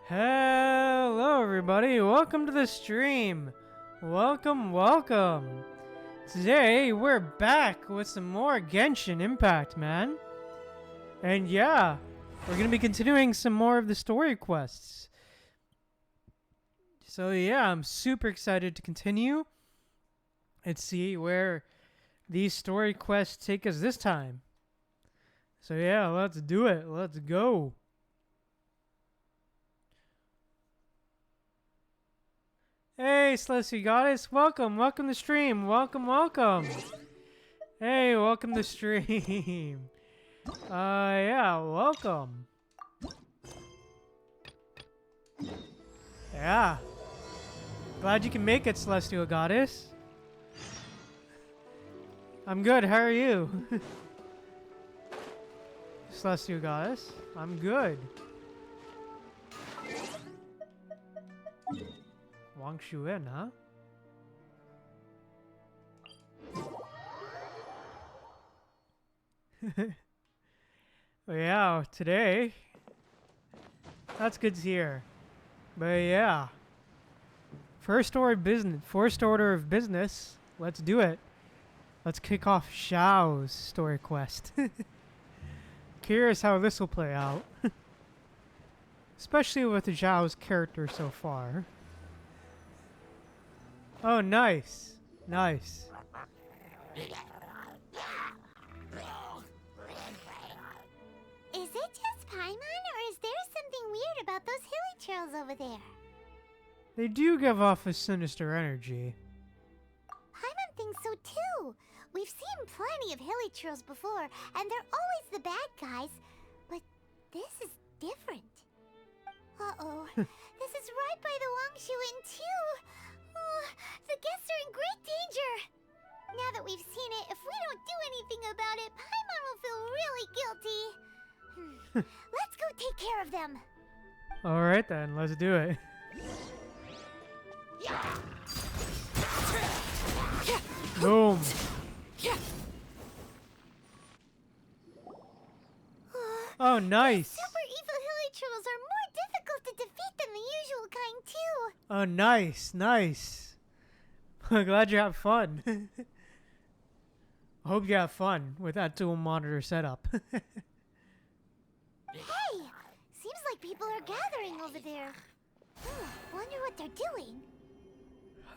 Hello everybody, welcome to the stream. Welcome. Today we're back with some more Genshin Impact, man. And yeah, we're gonna be continuing some more of the story quests. So yeah, I'm super excited to continue and see where these story quests take us this time. So yeah, let's do it. Let's go. Hey, Celestial Goddess, welcome to the stream, welcome. Hey, welcome to the stream. Yeah, welcome. Yeah. Glad you can make it, Celestial Goddess. I'm good, how are you? Celestial Goddess, I'm good. Wang Shuan, huh? Well, yeah, today, that's good to hear. But yeah, first order of business, let's do it. Let's kick off Xiao's story quest. Curious how this will play out. Especially with Xiao's character so far. Oh, nice. Is it just Paimon, or is there something weird about those hilly trails over there? They do give off a sinister energy. Paimon thinks so too. We've seen plenty of hilly trails before, and they're always the bad guys. But this is different. Uh-oh. This is right by the Wangshuin too. Oh, the guests are in great danger. Now that we've seen it, if we don't do anything about it, Paimon will feel really guilty. Let's go take care of them. Alright then, let's do it. Boom. Oh, nice. Super evil hilly trolls are more difficult to defeat than the usual kind too. Oh, nice. I'm glad you have fun. I hope you have fun with that dual monitor setup. Hey, seems like people are gathering over there. Wonder what they're doing.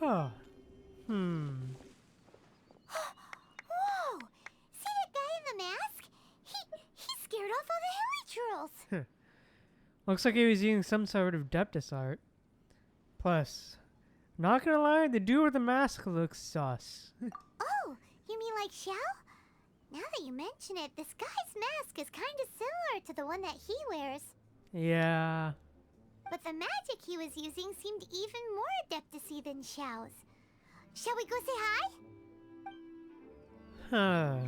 Huh. Whoa! See that guy in the mask? He scared off all the hilly trolls. Looks like he was using some sort of Deptus art. Plus, not gonna lie, the dude with the mask looks sus. Oh, you mean like Xiao? Now that you mention it, this guy's mask is kind of similar to the one that he wears. Yeah. But the magic he was using seemed even more Adeptus-y than Xiao's. Shall we go say hi?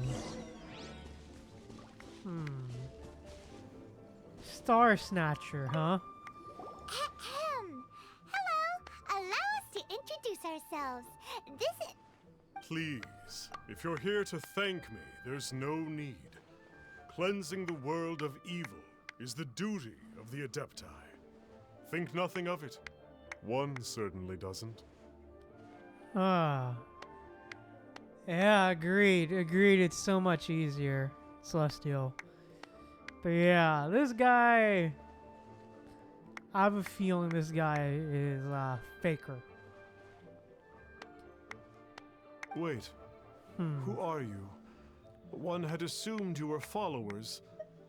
Star Snatcher, huh? Hello. Allow us to introduce ourselves. This is... Please, if you're here to thank me, there's no need. Cleansing the world of evil is the duty of the Adepti. Think nothing of it. One certainly doesn't. Yeah, agreed. It's so much easier, Celestial. But yeah, this guy... I have a feeling this guy is faker. Wait, who are you? One had assumed you were followers,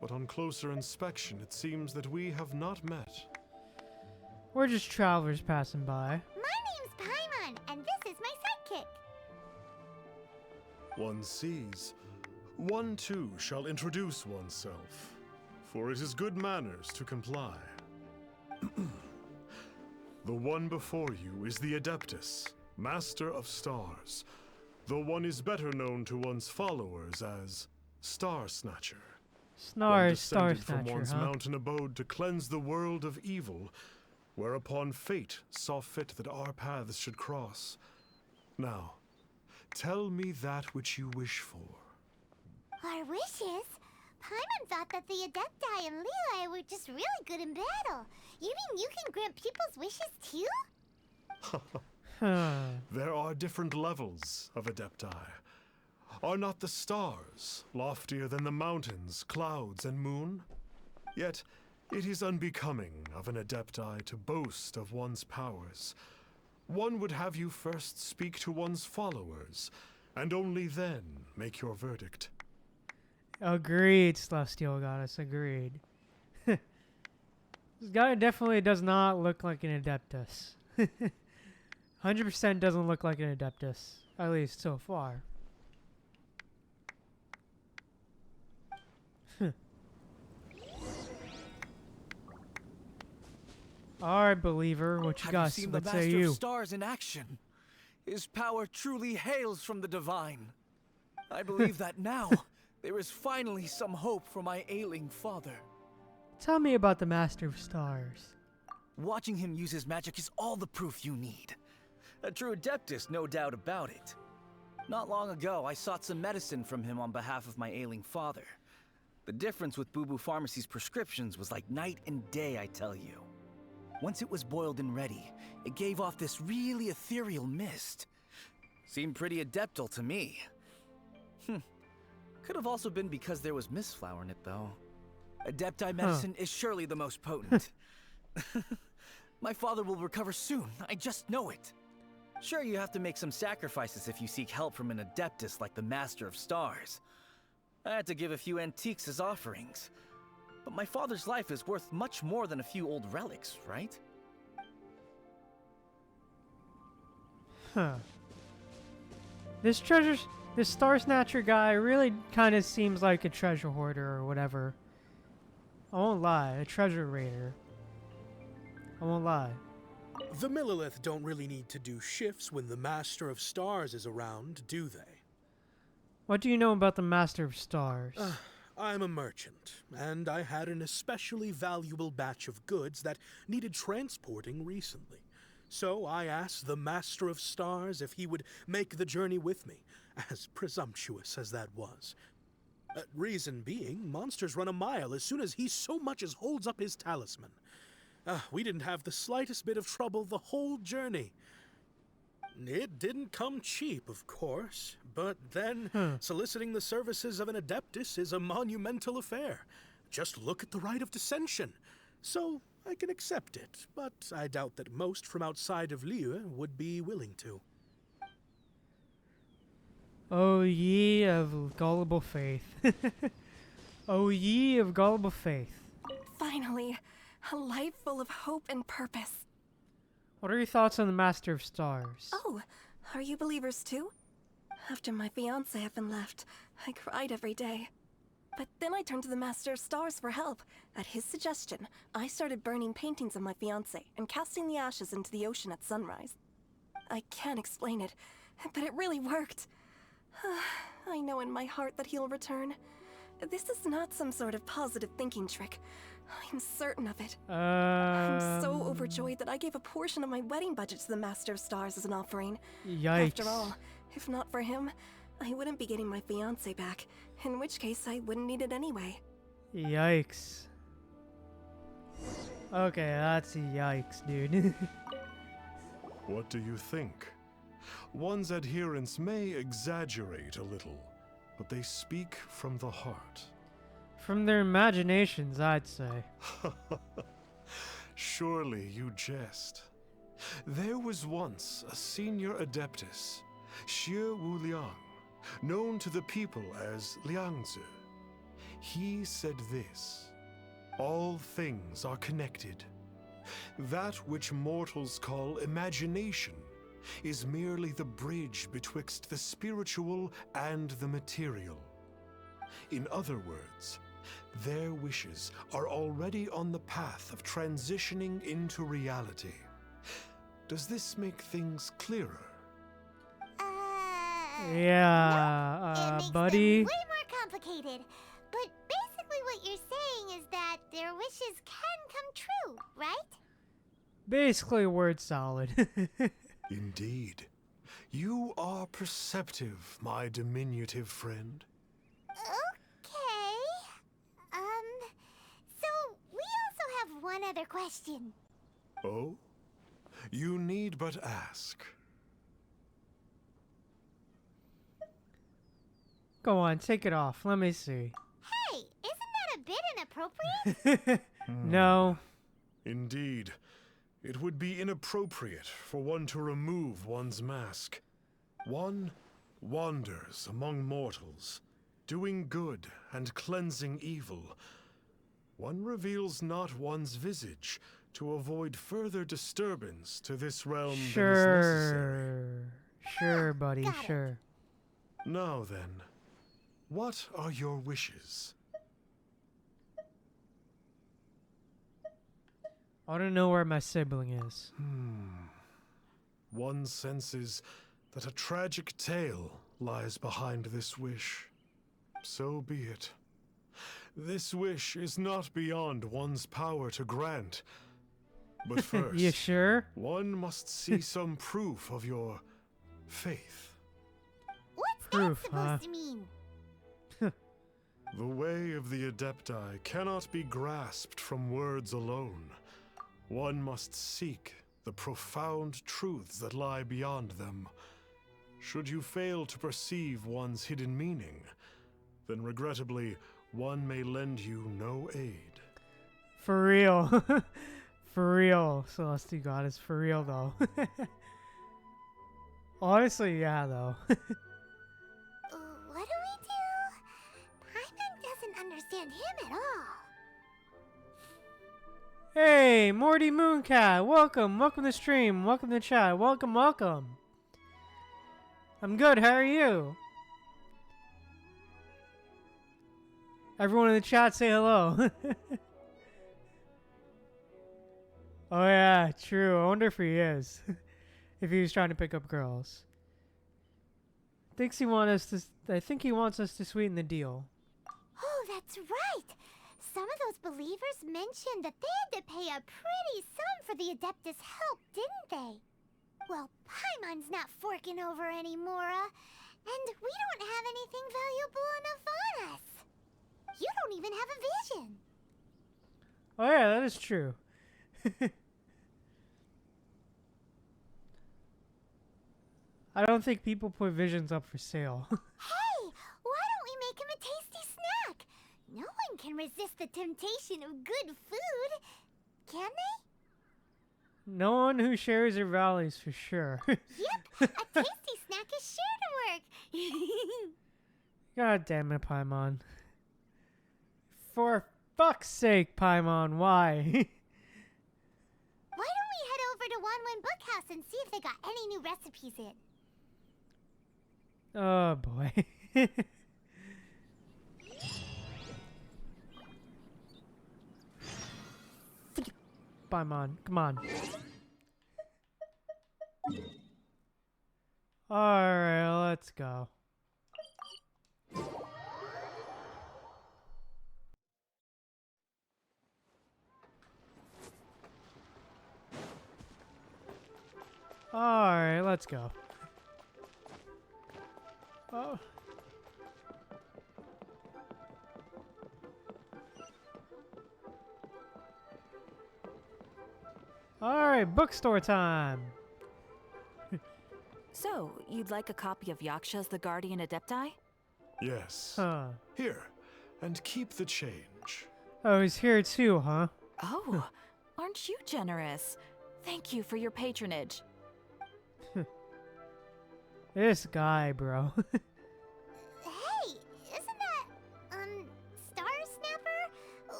but on closer inspection it seems that we have not met. We're just travelers passing by. My name's Paimon, and this is my sidekick. One sees. One too shall introduce oneself, for it is good manners to comply. The one before you is the Adeptus, Master of Stars. The one is better known to one's followers as Star Snatcher. Star descended Snatcher, from one's huh? mountain abode to cleanse the world of evil, whereupon fate saw fit that our paths should cross. Now, tell me that which you wish for. Our wishes? Paimon thought that the Adepti and Levi were just really good in battle. You mean you can grant people's wishes too? Huh. There are different levels of Adepti. Are not the stars loftier than the mountains, clouds, and moon? Yet, it is unbecoming of an Adepti to boast of one's powers. One would have you first speak to one's followers, and only then make your verdict. Agreed, Celestial Goddess, agreed. This guy definitely does not look like an Adeptus. 100% doesn't look like an Adeptus, at least so far. Alright, believer, what you got? Have you seen the Let's say Master you. of Stars in action? His power truly hails from the divine. I believe that now there is finally some hope for my ailing father. Tell me about the Master of Stars. Watching him use his magic is all the proof you need. A true Adeptus, no doubt about it. Not long ago, I sought some medicine from him on behalf of my ailing father. The difference with Boo Boo Pharmacy's prescriptions was like night and day, I tell you. Once it was boiled and ready, it gave off this really ethereal mist. Seemed pretty adeptal to me. Could have also been because there was mistflower in it, though. Adepti medicine is surely the most potent. My father will recover soon, I just know it. Sure, you have to make some sacrifices if you seek help from an Adeptus like the Master of Stars. I had to give a few antiques as offerings. But my father's life is worth much more than a few old relics, right? Huh. This Star Snatcher guy really kind of seems like a treasure hoarder or whatever. I won't lie, a treasure raider. I won't lie. The Millilith don't really need to do shifts when the Master of Stars is around, do they? What do you know about the Master of Stars? I'm a merchant, and I had an especially valuable batch of goods that needed transporting recently. So I asked the Master of Stars if he would make the journey with me, as presumptuous as that was. Reason being, monsters run a mile as soon as he so much as holds up his talisman. We didn't have the slightest bit of trouble the whole journey. It didn't come cheap, of course, but then soliciting the services of an Adeptus is a monumental affair. Just look at the Rite of Dissension. So I can accept it, but I doubt that most from outside of Liyue would be willing to. Oh ye of gullible faith. Oh ye of gullible faith. Finally, a life full of hope and purpose. What are your thoughts on the Master of Stars? Oh, are you believers too? After my fiancé had been left, I cried every day. But then I turned to the Master of Stars for help. At his suggestion, I started burning paintings of my fiancé and casting the ashes into the ocean at sunrise. I can't explain it, but it really worked. I know in my heart that he'll return. This is not some sort of positive thinking trick. I'm certain of it. I'm so overjoyed that I gave a portion of my wedding budget to the Master of Stars as an offering. Yikes. After all, if not for him, I wouldn't be getting my fiancé back, in which case I wouldn't need it anyway. Yikes. Okay, that's a yikes, dude. What do you think? One's adherents may exaggerate a little, but they speak from the heart. From their imaginations, I'd say. Surely you jest. There was once a senior Adeptus, Xie Wu Liang, known to the people as Liangzi. He said this: all things are connected. That which mortals call imagination is merely the bridge betwixt the spiritual and the material. In other words, their wishes are already on the path of transitioning into reality. Does this make things clearer? Yeah, it makes buddy. them way more complicated. But basically what you're saying is that their wishes can come true, right? Basically, word salad. Indeed. You are perceptive, my diminutive friend. Okay. So we also have one another question. Oh? You need but ask. Go on, take it off. Let me see. Hey, isn't that a bit inappropriate? No. Indeed. It would be inappropriate for one to remove one's mask. One wanders among mortals, doing good and cleansing evil. One reveals not one's visage to avoid further disturbance to this realm that is necessary. Sure, buddy, got it. sure. Now then, what are your wishes? I want to know where my sibling is. One senses that a tragic tale lies behind this wish. So be it. This wish is not beyond one's power to grant. But first, You sure? one must see some proof of your faith. What's Proof, that supposed huh? to mean? The way of the Adepti cannot be grasped from words alone. One must seek the profound truths that lie beyond them. Should you fail to perceive one's hidden meaning, then regrettably, one may lend you no aid. For real. For real, Celestial Goddess. For real, though. Honestly, yeah, though. What do we do? Paimon doesn't understand him at all. Hey, Morty Mooncat. Welcome. Welcome to the stream. Welcome to chat. Welcome, welcome. I'm good. How are you? Everyone in the chat say hello. Oh yeah, true. I wonder if he is. If he was trying to pick up girls. I think he wants us to sweeten the deal. Oh, that's right. Some of those believers mentioned that they had to pay a pretty sum for the Adeptus help, didn't they? Well, Paimon's not forking over anymore, and we don't have anything valuable enough on us. You don't even have a vision. Oh yeah, that is true. I don't think people put visions up for sale. Hey, why don't we make him a tasty snack? No one can resist the temptation of good food, can they? No one who shares their values for sure. Yep, a tasty snack is sure to work. God damn it, Paimon. For fuck's sake, Paimon, why? Why don't we head over to Wanwen Bookhouse and see if they got any new recipes in? Oh boy. Paimon, come on. Alright, let's go. Alright, let's go. Oh. Alright, bookstore time. So, you'd like a copy of Yaksha's The Guardian Adepti? Yes. Huh. Here, and keep the change. Oh, he's here too, huh? Oh, aren't you generous? Thank you for your patronage. This guy, bro. Hey, isn't that, Star Snapper?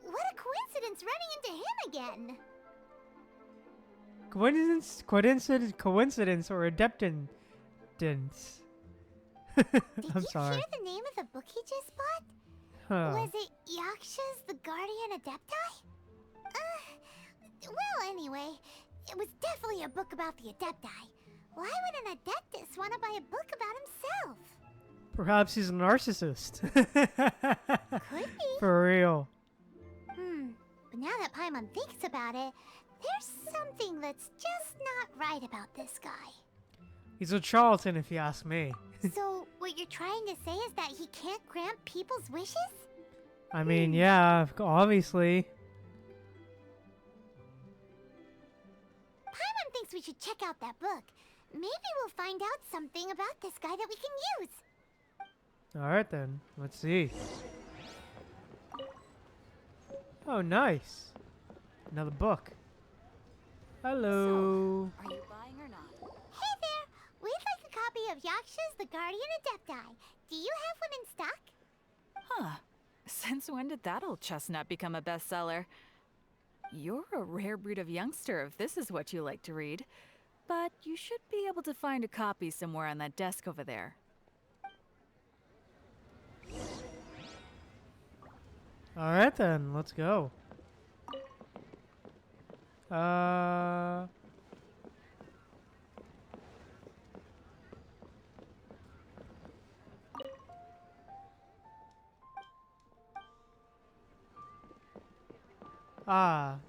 What a coincidence running into him again. Coincidence, or adeptance. Did I'm you sorry. hear the name of the book he just bought? Huh. Was it Yaksha's The Guardian Adepti? Well, anyway, it was definitely a book about the Adepti. Why would an Adeptus want to buy a book about himself? Perhaps he's a narcissist. Could be. For real. But now that Paimon thinks about it, there's something that's just not right about this guy. He's a charlatan, if you ask me. So, what you're trying to say is that he can't grant people's wishes? I mean, yeah, obviously. thinks we should check out that book. Maybe we'll find out something about this guy that we can use. Alright then, let's see. Oh, nice. Another book. Hello. Are you buying or not? Hey there! We'd like a copy of Yaksha's The Guardian Adepti. Do you have one in stock? Huh. Since when did that old chestnut become a bestseller? You're a rare breed of youngster if this is what you like to read. But you should be able to find a copy somewhere on that desk over there. Alright then, let's go.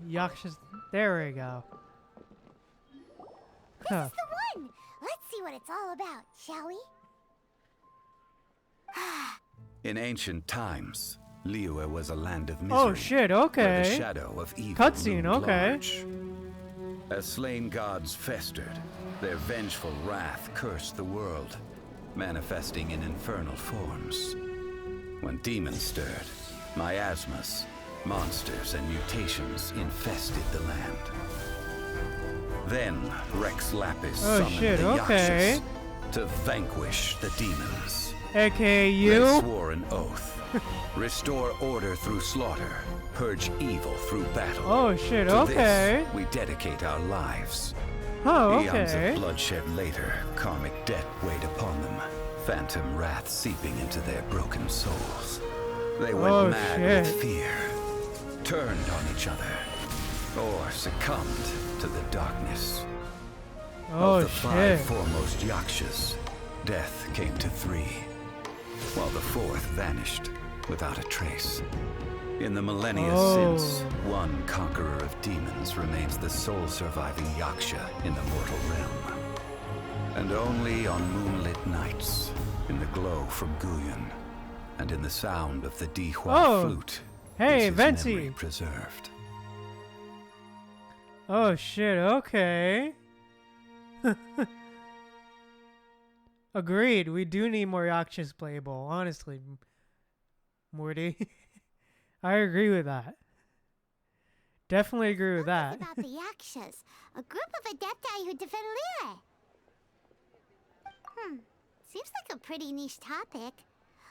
Yaksha's. There we go. Huh. This is the one! Let's see what it's all about, shall we? In ancient times, Liyue was a land of misery. Oh shit, Where the okay. shadow of evil Cutscene, loomed okay. large. As slain gods festered, their vengeful wrath cursed the world, manifesting in infernal forms. When demons stirred, miasmas, monsters, and mutations infested the land. Then Rex Lapis Oh, summoned shit, the okay. Yakshas to vanquish the demons. AKA They you. swore an oath. Restore order through slaughter. Purge evil through battle. Oh shit, To okay. this, we dedicate our lives. Oh, Eons okay. of bloodshed later, karmic debt weighed upon them. Phantom wrath seeping into their broken souls. They went Oh, mad shit. with fear, turned on each other, or succumbed to the darkness. Oh Of the five shit. foremost Yakshas, death came to 3, while the 4th vanished without a trace. In the millennia Oh. since, one conqueror of demons remains the sole surviving Yaksha in the mortal realm. And only on moonlit nights, in the glow from Guyon, and in the sound of the Dihua Oh. flute, Hey, is his Venti. memory preserved. Oh shit, okay. Agreed, we do need more Yakshas playable, honestly. Morty. I agree with that. Definitely agree with Tell us that. about the Yakshas, a group of Adepti who defend Liyue. Seems like a pretty niche topic.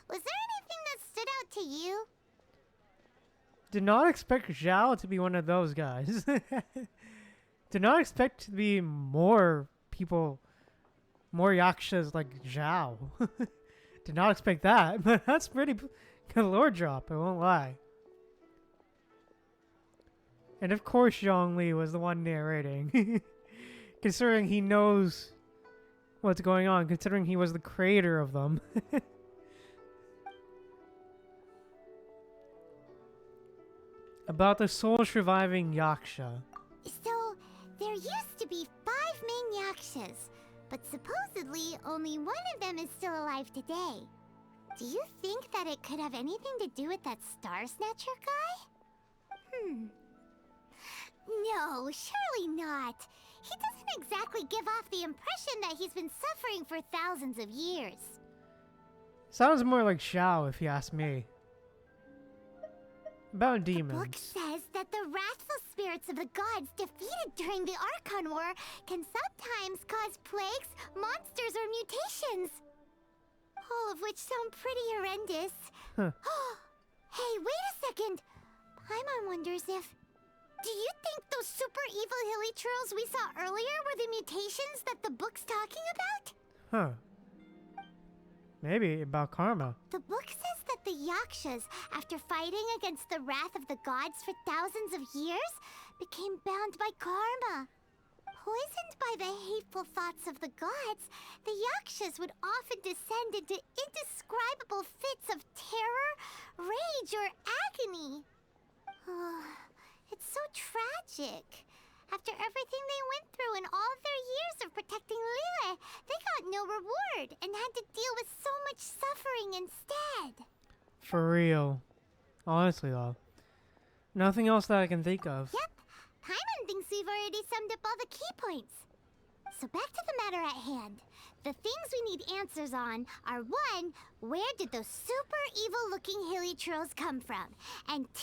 Was there anything that stood out to you? Did not expect Xiao to be one of those guys. Did not expect to be more people, more Yakshas like Xiao. Did not expect that, but that's pretty good lore drop, I won't lie. And of course Zhongli was the one narrating. Considering he knows what's going on, considering he was the creator of them. About the soul surviving Yaksha. So, there used to be 5 main Yakshas, but supposedly only one of them is still alive today. Do you think that it could have anything to do with that Star Snatcher guy? No, surely not. He doesn't exactly give off the impression that he's been suffering for thousands of years. Sounds more like Xiao if you ask me. About The demons. book says that the wrathful spirits of the gods defeated during the Archon War can sometimes cause plagues, monsters, or mutations. All of which sound pretty horrendous. Huh. Hey, wait a second! Paimon wonders if... Do you think those super evil hilly churls we saw earlier were the mutations that the book's talking about? Huh. Maybe about karma. The book says that the Yakshas, after fighting against the wrath of the gods for thousands of years, became bound by karma. Poisoned by the hateful thoughts of the gods, the Yakshas would often descend into indescribable fits of terror, rage, or agony. It's so tragic. After everything they went through in all their years of protecting Liyue, they got no reward and had to deal with so much suffering instead. For real. Honestly though. Nothing else that I can think of. Yep, Paimon thinks we've already summed up all the key points. So back to the matter at hand. The things we need answers on are 1, where did those super evil-looking hilichurls come from? And 2,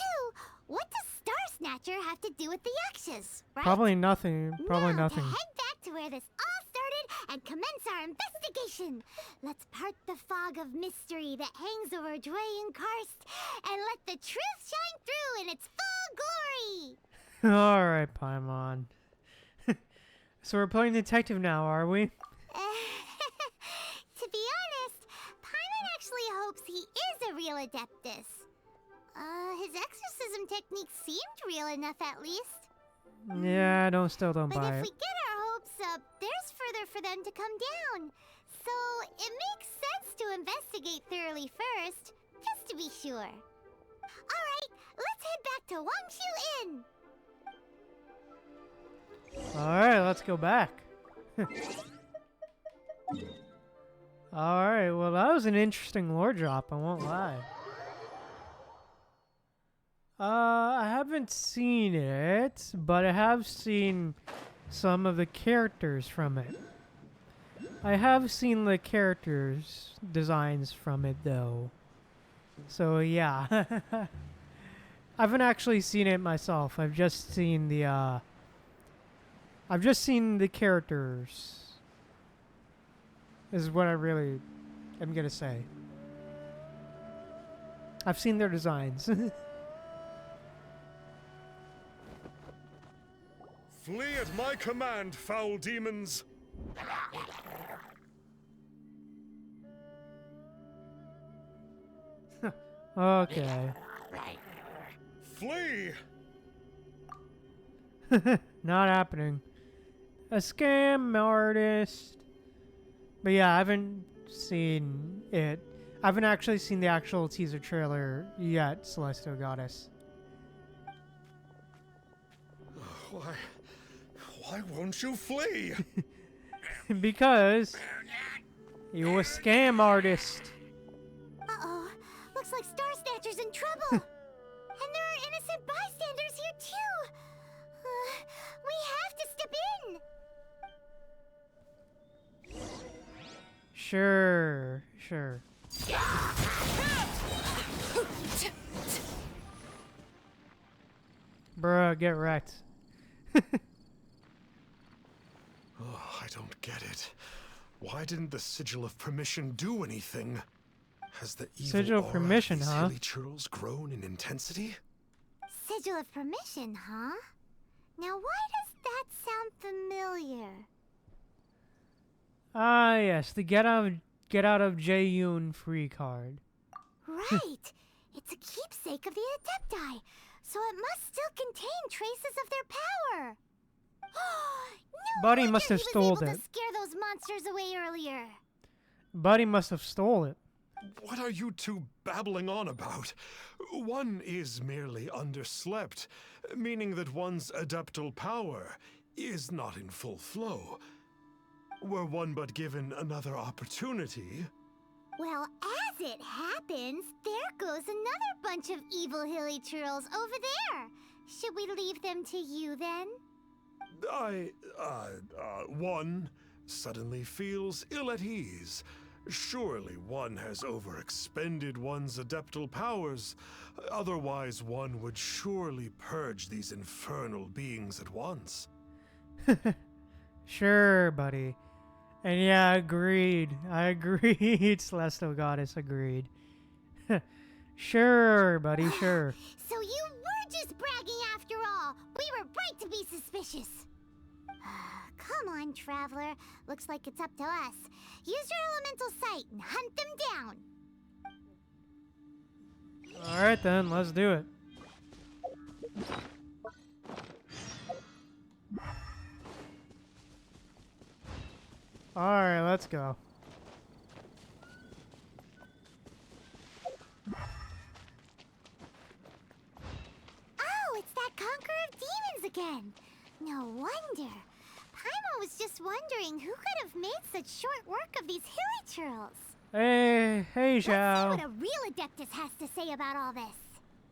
what does Star Snatcher have to do with the Yakshas, right? Probably nothing. Probably now, nothing. to head back to where this all started and commence our investigation. Let's part the fog of mystery that hangs over Dwayne Karst and let the truth shine through in its full glory. Alright, Paimon. So we're playing detective now, are we? To be honest, Paimon actually hopes he is a real Adeptus. His exorcism technique seemed real enough at least. Yeah, still don't But buy if it. we get our hopes up, there's further for them to come down. So it makes sense to investigate thoroughly first, just to be sure. Alright, let's head back to Wangshu Inn. Alright, let's go back. Alright, well that was an interesting lore drop, I won't lie. I haven't seen it, but I have seen some of the characters from it. I have seen the characters designs from it though. So yeah. I haven't actually seen it myself. I've just seen the characters. Is what I really am gonna say. I've seen their designs. Flee at my command, foul demons! Okay. Flee! Not happening. A scam artist. But yeah, I haven't seen it. I haven't actually seen the actual teaser trailer yet, Celestial Goddess. Why won't you flee? Because you're a scam artist. Uh-oh, looks like Star Snatcher's in trouble. And there are innocent bystanders here too. We have to step in. Sure. Bruh, get wrecked. Oh, I don't get it. Why didn't the Sigil of Permission do anything? Has the evil Sigil of aura Permission, of these huh? hilichurls grown in intensity? Sigil of Permission, huh? Now why does that sound familiar? Ah, yes, the get out of Jae-yoon free card. Right! It's a keepsake of the Adepti, so it must still contain traces of their power. No Buddy wonder must have he was stole able it. to scare those monsters away earlier. Buddy must have stole it. What are you two babbling on about? One is merely underslept, meaning that one's adeptal power is not in full flow. Were one but given another opportunity... Well, as it happens, there goes another bunch of evil hilichurls over there. Should we leave them to you then? One suddenly feels ill at ease. Surely one has overexpended one's adeptal powers. Otherwise, one would surely purge these infernal beings at once. Sure, buddy. And yeah, agreed. I agreed, Celestial Goddess agreed. Sure, buddy, sure. So you were just bragging after all. We were right to be suspicious. Come on, Traveler. Looks like it's up to us. Use your elemental sight and hunt them down. Alright then, let's do it. Alright, let's go. Oh, it's that Conqueror of Demons again. No wonder. Paimon was just wondering who could have made such short work of these hilichurls. Hey Let's see Xiao. what a real Adeptus has to say about all this.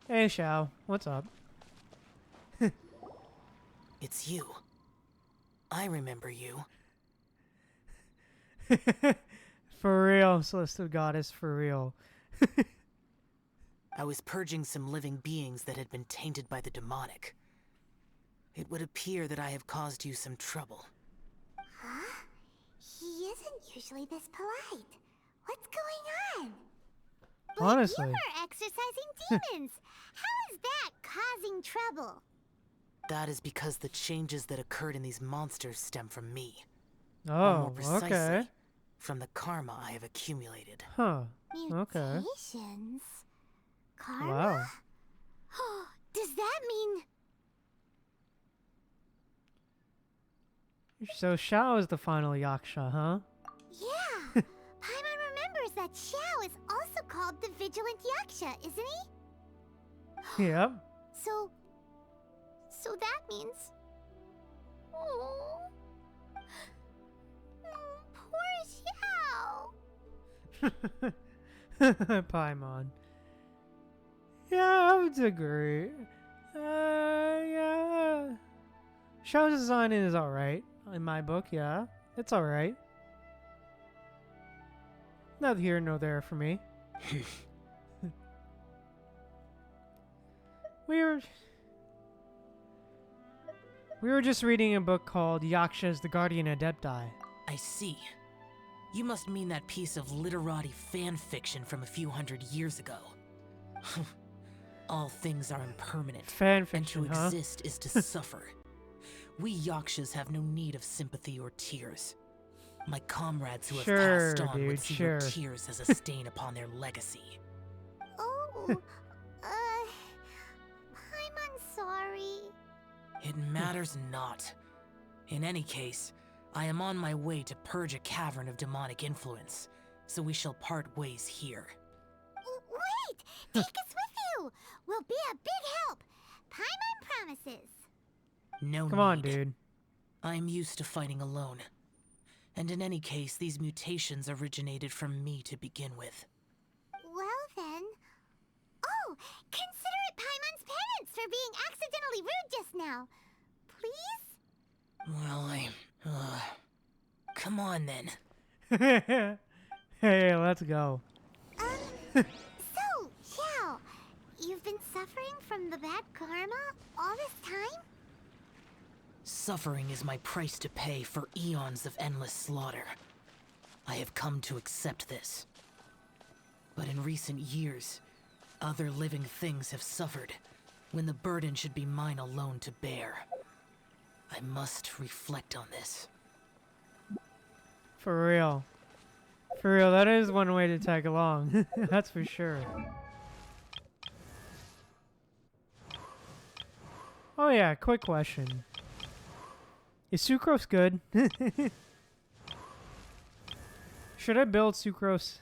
Hey Xiao, what's up? It's you. I remember you. For real, Celestial Goddess, for real. I was purging some living beings that had been tainted by the demonic. It would appear that I have caused you some trouble. Huh? He isn't usually this polite. What's going on? But Honestly. you are exercising demons. How is that causing trouble? That is because the changes that occurred in these monsters stem from me. Or Oh, more precisely, okay. from the karma I have accumulated. Huh. Okay. Mutations? Karma? Wow. Does that mean... So Xiao is the final Yaksha, huh? Yeah! Paimon remembers that Xiao is also called the Vigilant Yaksha, isn't he? Yep. So that means... Oh... Poor Xiao! Paimon. Yeah, I would agree. Yeah. Xiao's design is alright in my book, yeah. It's alright. Neither here nor there for me. We were just reading a book called Yaksha's the Guardian Adepti. I see. You must mean that piece of literati fan fiction from a few hundred years ago. All things are impermanent, Fan fiction, and to huh? exist is to suffer. We Yakshas have no need of sympathy or tears. My comrades who have passed on dude, would see your tears as a stain upon their legacy. Oh, I'm sorry. It matters not. In any case, I am on my way to purge a cavern of demonic influence, so we shall part ways here. Wait! Take us with you! We'll be a big help! Paimon promises! No Come on, need. dude. I am used to fighting alone. And in any case, these mutations originated from me to begin with. Well then... Oh! Consider it Paimon's penance for being accidentally rude just now. Please? Well, come on then. Hey, let's go. So, Xiao, you've been suffering from the bad karma all this time? Suffering is my price to pay for eons of endless slaughter. I have come to accept this. But in recent years, other living things have suffered, when the burden should be mine alone to bear. I must reflect on this. For real. For real, that is one way to tag along. That's for sure. Oh yeah, quick question. Is sucrose good? Should I build sucrose?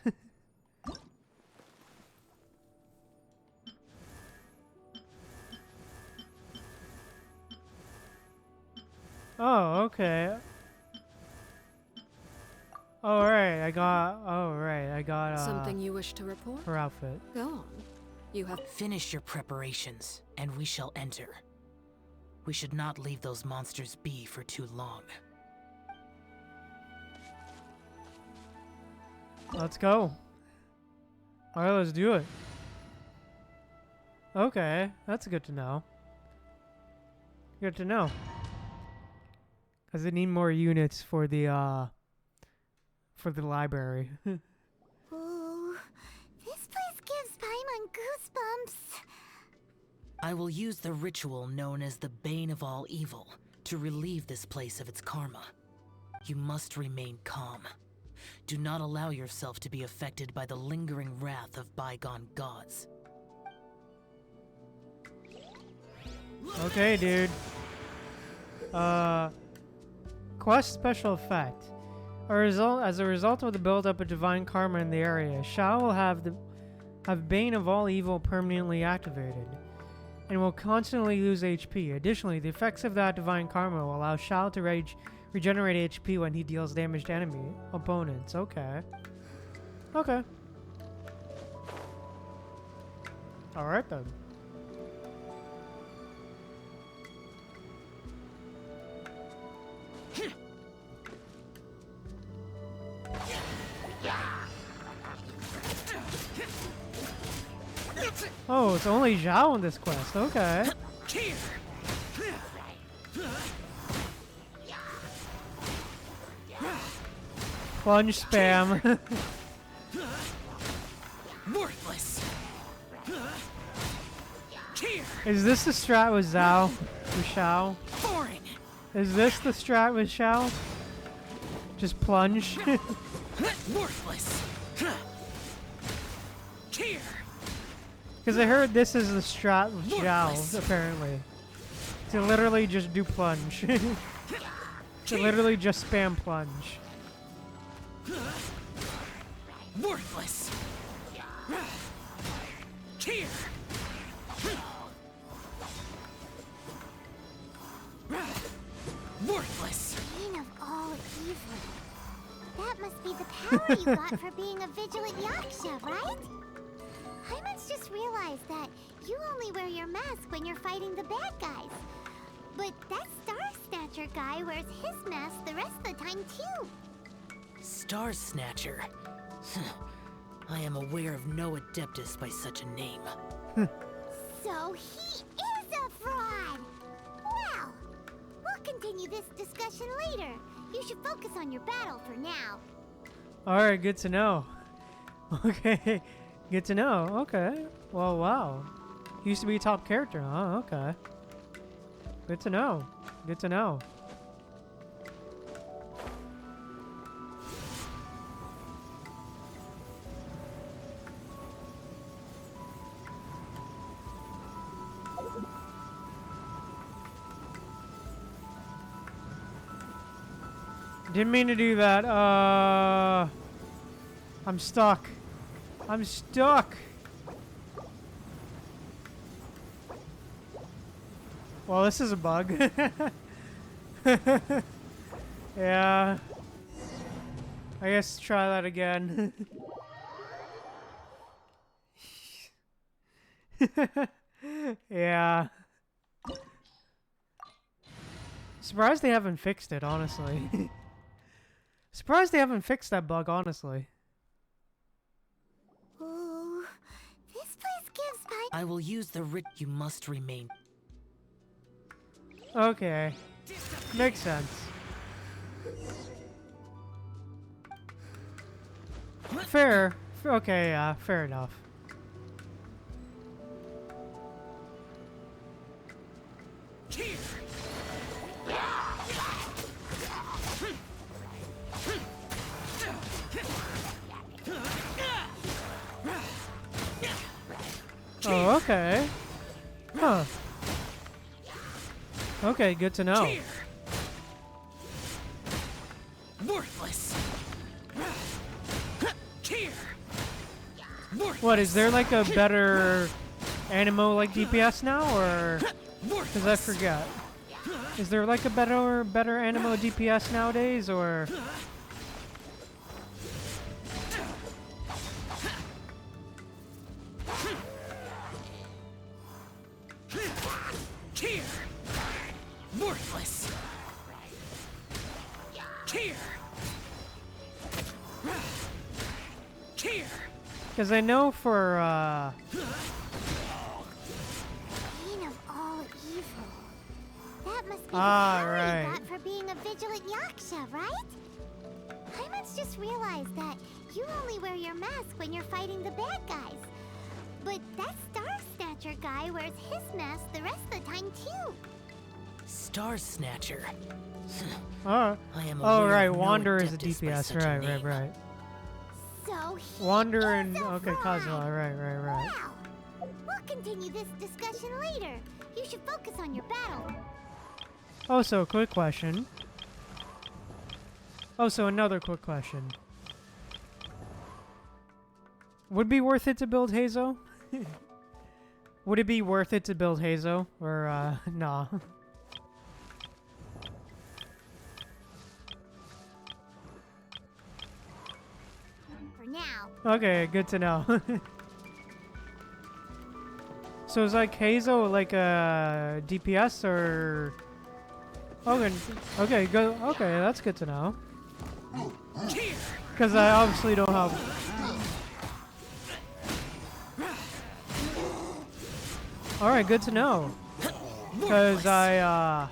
Oh, okay. Oh, right, I got, Something you wish to report? her outfit. Go on. You have... Finish your preparations, and we shall enter. We should not leave those monsters be for too long. Let's go. Alright, let's do it. Okay, that's good to know. Good to know. Because they need more units for the library. Ooh, this place gives Paimon goosebumps. I will use the ritual known as the Bane of All Evil to relieve this place of its karma. You must remain calm. Do not allow yourself to be affected by the lingering wrath of bygone gods. Okay, dude. Quest special effect. As a result of the buildup of divine karma in the area, Xiao will have Bane of All Evil permanently activated, and will constantly lose HP. Additionally, the effects of that divine karma will allow Xiao to regenerate HP when he deals damage to enemy opponents. Okay. Okay. Alright then. Oh, it's only Xiao in this quest. Okay. Plunge spam. Worthless. Is this the strat with Xiao? With Xiao? Boring. Is this the strat with Xiao? Just plunge? Worthless. Because I heard this is the strat with Xiao, apparently. To literally just do plunge. To literally just spam plunge. Worthless. Worthless. Bane of all evil. That must be the power you got for being a vigilant yaksha, right? Hyman's just realized that you only wear your mask when you're fighting the bad guys. But that Star Snatcher guy wears his mask the rest of the time too. Star Snatcher. I am aware of no Adeptus by such a name. So he is a fraud! Well, we'll continue this discussion later. You should focus on your battle for now. Alright, good to know. Okay, good to know. Okay. Well, wow. Used to be a top character, huh? Okay. Good to know. Good to know. Didn't mean to do that. I'm stuck. I'm stuck. Well, this is a bug. Yeah. I guess try that again. Yeah. Surprised they haven't fixed it, honestly. Surprised they haven't fixed that bug, honestly. Ooh, this place gives my... I will use the writ. You must remain. Okay. Makes sense. Fair. Okay, yeah, fair enough. Oh, okay. Huh. Okay, good to know. Worthless. What, is there like a better Animo like DPS now, or... Because I forget. Is there like a better Animo DPS nowadays, or... Worthless. Because I know for, Bane of all evil. That must be the power you got for being a vigilant yaksha, right? Hyman's just realized that you only wear your mask when you're fighting the bad guys. But that Star Snatcher guy wears his mask the rest of the time too. Star Snatcher. I am oh, aware right, of no Wander is a Adeptus by DPS, such a right, name. right. So he Wander is and, a okay, fraud. Kazuha, right. Wow. We'll continue this discussion later. You should focus on your battle. Also, quick question. Also, another quick question. Would it be worth it to build Hazo? Would it be worth it to build Hazo? Or, nah? For now. Okay, good to know. So is like Hazo like a DPS or... Okay, good. Okay, that's good to know. Because I obviously don't have... Alright, good to know. Because I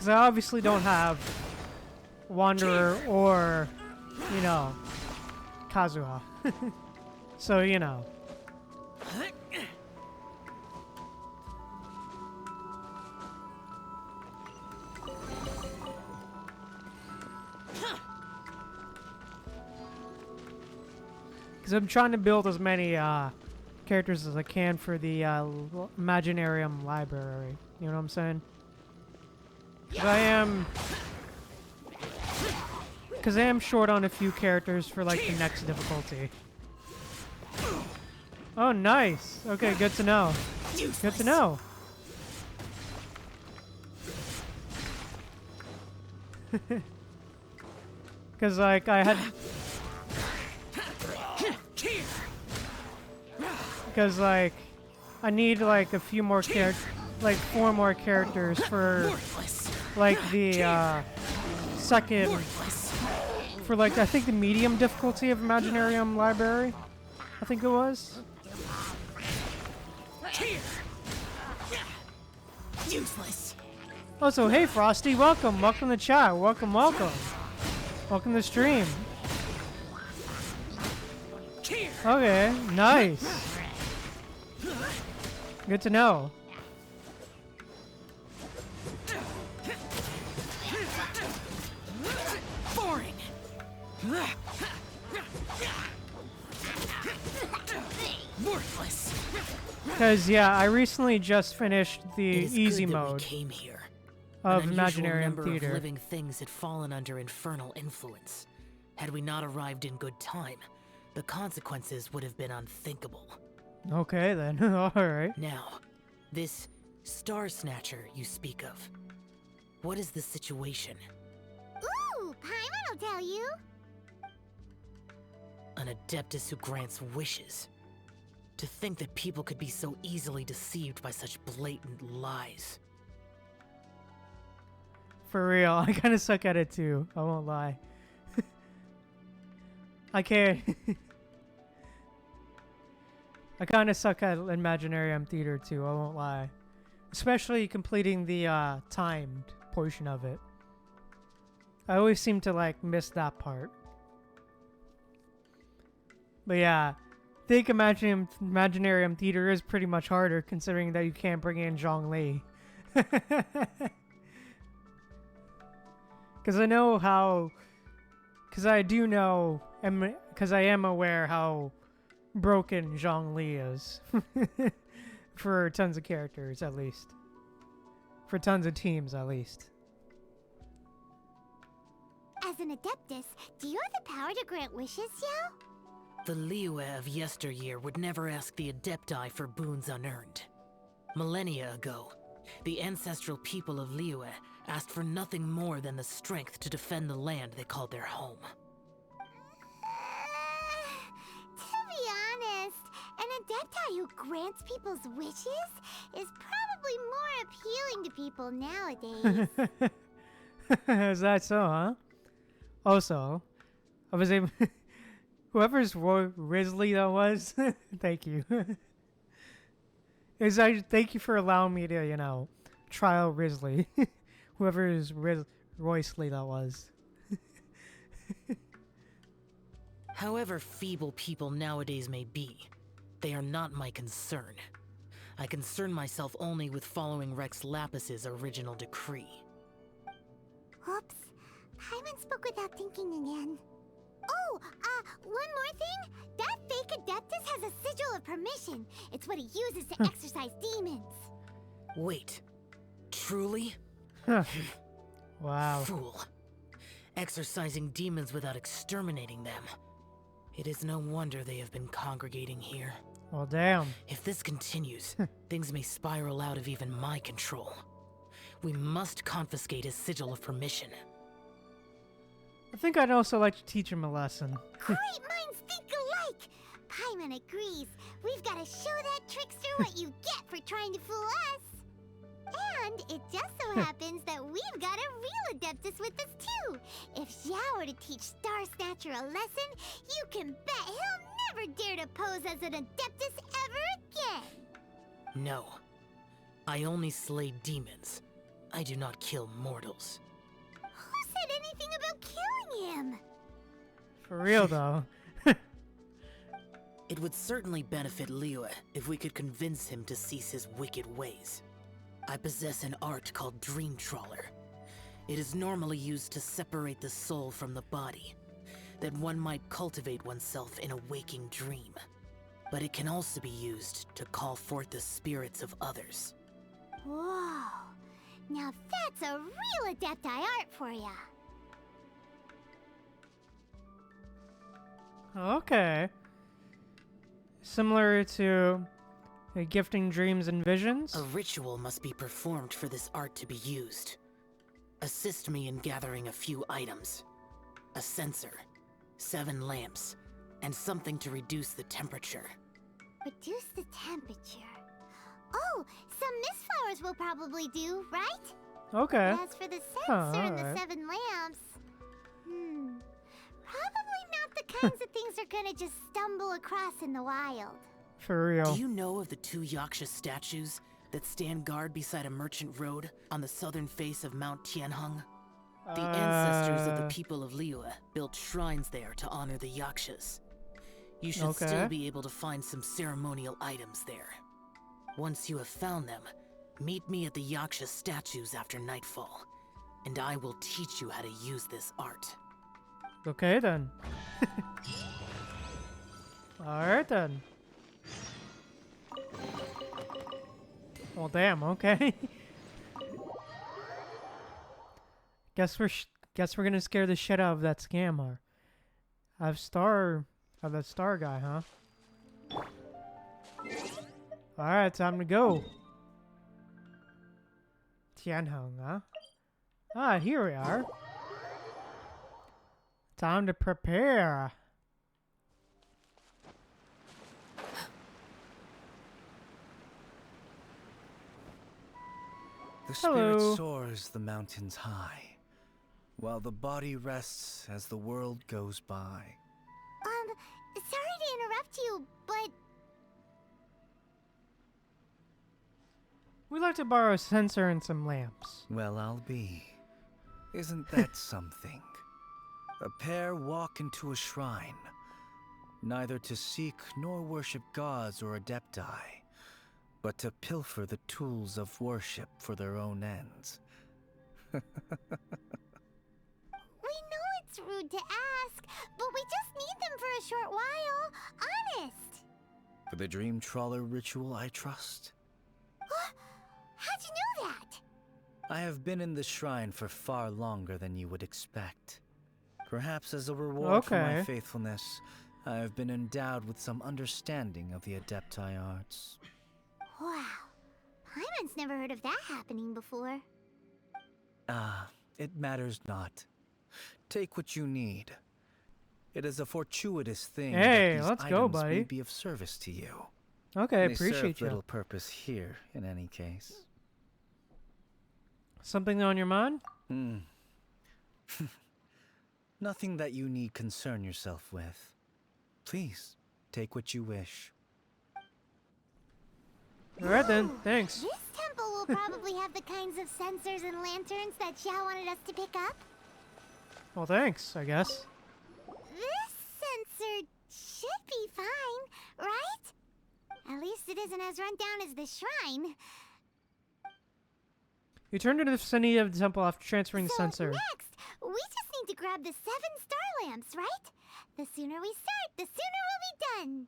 obviously don't have Wanderer or, you know, Kazuha. So, you know. Because I'm trying to build as many characters as I can for the Imaginarium library. You know what I'm saying? Because I am short on a few characters for like the next difficulty. Oh, nice. Okay, good to know. Good to know. Because like I had. Because like I need like a few more characters, like 4 more characters for like the second, for like I think the medium difficulty of Imaginarium Library, I think it was. Useless. Also, hey Frosty, welcome to the chat, welcome to the stream. Okay, nice. Good to know. Boring. Worthless. Because yeah, I recently just finished the It is easy good that we mode came here. of An unusual Imaginarium number of Theater. living things had fallen under infernal influence. Had we not arrived in good time, the consequences would have been unthinkable. Okay then, alright. Now, this Star Snatcher you speak of. What is the situation? Ooh, Paimon will tell you. An Adeptus who grants wishes. To think that people could be so easily deceived by such blatant lies. For real, I kind of suck at it too, I won't lie. I can't. I kind of suck at Imaginarium Theater too, I won't lie. Especially completing the timed portion of it. I always seem to like miss that part. But yeah, I think Imaginarium Theater is pretty much harder considering that you can't bring in Zhongli. Because I know how... Because I do know... Because I am aware how broken Zhongli is. For tons of characters, at least. For tons of teams, at least. As an Adeptus, do you have the power to grant wishes, Xiao? The Liyue of yesteryear would never ask the Adepti for boons unearned. Millennia ago, the ancestral people of Liyue asked for nothing more than the strength to defend the land they called their home. To be honest, an Adepti who grants people's wishes is probably more appealing to people nowadays. Is that so, huh? Also, I was able... Whoever's Risley that was, thank you. Thank you for allowing me to, you know, try out Risley. Whoever is Roysley that was. However feeble people nowadays may be, they are not my concern. I concern myself only with following Rex Lapis's original decree. Oops. Paimon spoke without thinking again. Oh, one more thing. That fake Adeptus has a sigil of permission. It's what he uses to exorcise demons. Wait, truly? Wow. Fool. Exorcising demons without exterminating them. It is no wonder they have been congregating here. Well, damn. If this continues, things may spiral out of even my control. We must confiscate his sigil of permission. I think I'd also like to teach him a lesson. Great minds think alike! Paimon agrees. We've got to show that trickster what you get for trying to fool us. And it just so happens that we've got a real Adeptus with us too. If Xiao were to teach Star Snatcher a lesson, you can bet he'll never dare to pose as an Adeptus ever again. No, I only slay demons. I do not kill mortals. Who said anything about killing him? For real though. It would certainly benefit Liyue if we could convince him to cease his wicked ways. I possess an art called Dream Trawler. It is normally used to separate the soul from the body, that one might cultivate oneself in a waking dream. But it can also be used to call forth the spirits of others. Whoa. Now that's a real Adepti art for ya. Okay. Similar to gifting dreams and visions? A ritual must be performed for this art to be used. Assist me in gathering a few items. A censer, 7 lamps, and something to reduce the temperature. Reduce the temperature. Oh, some mistflowers will probably do, right? Okay. As for the censer and the alright. 7 lamps, probably not the kinds of things they're gonna just stumble across in the wild. For real. Do you know of the 2 Yaksha statues that stand guard beside a merchant road on the southern face of Mount Tianheng? The ancestors of the people of Liyue built shrines there to honor the Yakshas. You should still Okay. be able to find some ceremonial items there. Once you have found them, meet me at the Yaksha statues after nightfall, and I will teach you how to use this art. Okay then. Alright then. Well, damn. Okay. Guess we're gonna scare the shit out of that scammer. That star guy, huh? Alright, time to go. Tianheng, huh? Ah, here we are. Time to prepare. The Hello. spirit soars the mountains high, while the body rests as the world goes by. Sorry to interrupt you, but We'd like to borrow a sensor and some lamps. Well, I'll be. Isn't that something? A pair walk into a shrine, neither to seek nor worship gods or adepti, but to pilfer the tools of worship for their own ends. we know it's rude to ask, but we just need them for a short while. Honest. For the Dream Trawler ritual, I trust. How'd you know that? I have been in the shrine for far longer than you would expect. Perhaps as a reward for my Okay. faithfulness, I have been endowed with some understanding of the Adepti arts. Wow. Paimon's never heard of that happening before. It matters not. Take what you need. It is a fortuitous thing Hey, that these let's go, items may buddy. be of service to you. Okay, They appreciate serve little you. purpose here, in any case. Something on your mind? Nothing that you need concern yourself with. Please, take what you wish. Alright then, thanks. This temple will probably have the kinds of sensors and lanterns that Xiao wanted us to pick up. Well, thanks, I guess. This sensor should be fine, right? At least it isn't as run down as the shrine. You turned into the vicinity of the temple after transferring the So sensor. next, we just need to grab the 7 star lamps, right? The sooner we start, the sooner we'll be done.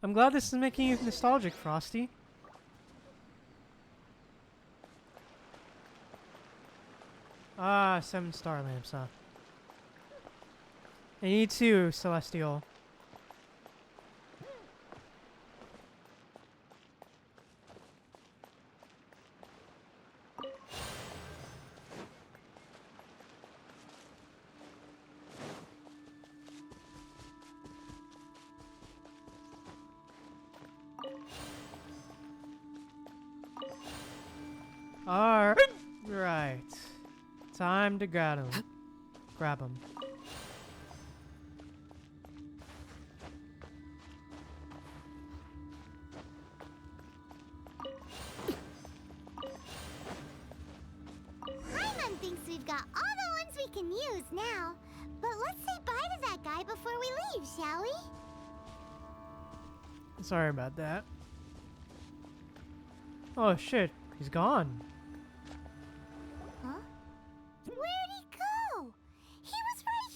I'm glad this is making you nostalgic, Frosty. Ah, 7 star lamps, huh? I need 2, Celestial. Alright. Time to grab him. Grab him. news now, but let's say bye to that guy before we leave, shall we? Sorry about that. Oh shit, he's gone. Huh? Where'd he go? He was right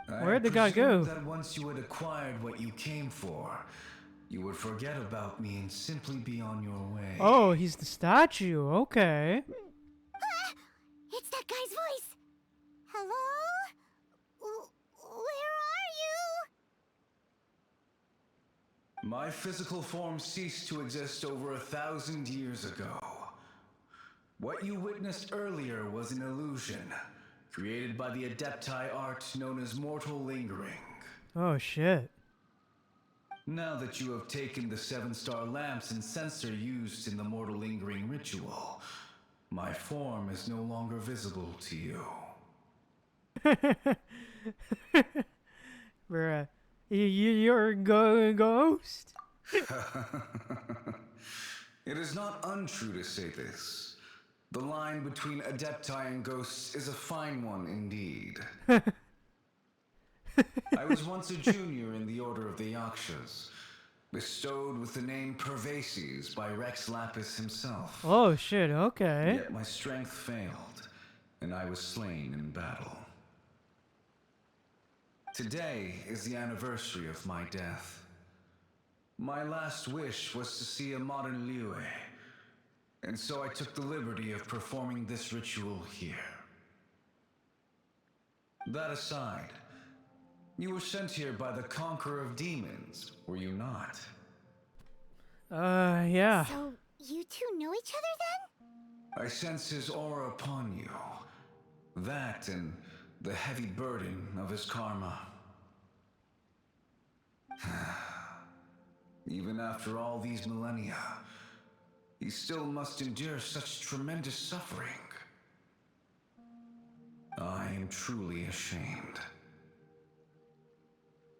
here! Where'd the guy go? That once you had acquired what you came for, you would forget about me and simply be on your way. Oh, he's the statue. Okay. Ah! It's that guy's voice! Hello? Where are you? My physical form ceased to exist over 1,000 years ago. What you witnessed earlier was an illusion, created by the Adepti art known as mortal lingering. Oh shit. Now that you have taken the 7-star lamps and censer used in the mortal lingering ritual, my form is no longer visible to you. Bruh. You're a ghost? It is not untrue to say this. The line between Adepti and ghosts is a fine one indeed. I was once a junior in the Order of the Yakshas, bestowed with the name Pervases by Rex Lapis himself. Oh shit, okay. Yet my strength failed, and I was slain in battle. Today is the anniversary of my death. My last wish was to see a modern Liyue, and so I took the liberty of performing this ritual here. That aside, you were sent here by the Conqueror of Demons, were you not? Yeah. So, you two know each other then? I sense his aura upon you. That and the heavy burden of his karma. Even after all these millennia, he still must endure such tremendous suffering. I am truly ashamed.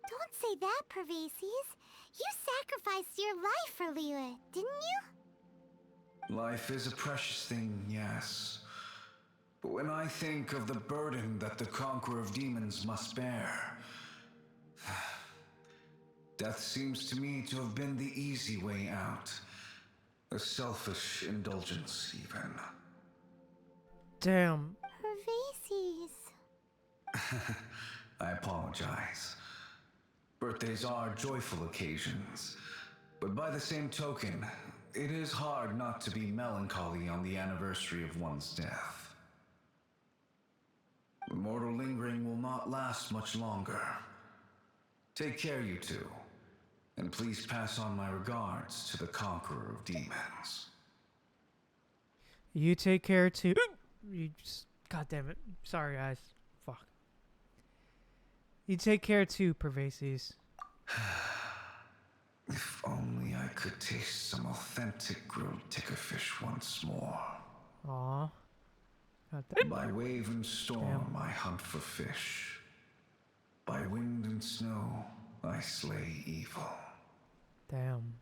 Don't say that, Pervases. You sacrificed your life for Liyue, didn't you? Life is a precious thing, yes. But when I think of the burden that the Conqueror of Demons must bear, death seems to me to have been the easy way out. A selfish indulgence, even. Damn. Pervases. I apologize. Birthdays are joyful occasions, but by the same token, it is hard not to be melancholy on the anniversary of one's death. The mortal lingering will not last much longer. Take care, you two, and please pass on my regards to the Conqueror of Demons. You take care too. You just, God damn it. Sorry, guys. Fuck. You take care too, Pervases. If only I could taste some authentic grilled tickerfish once more. Aw. God damn. By wave and storm I hunt for fish. By wind and snow I slay evil. Damn.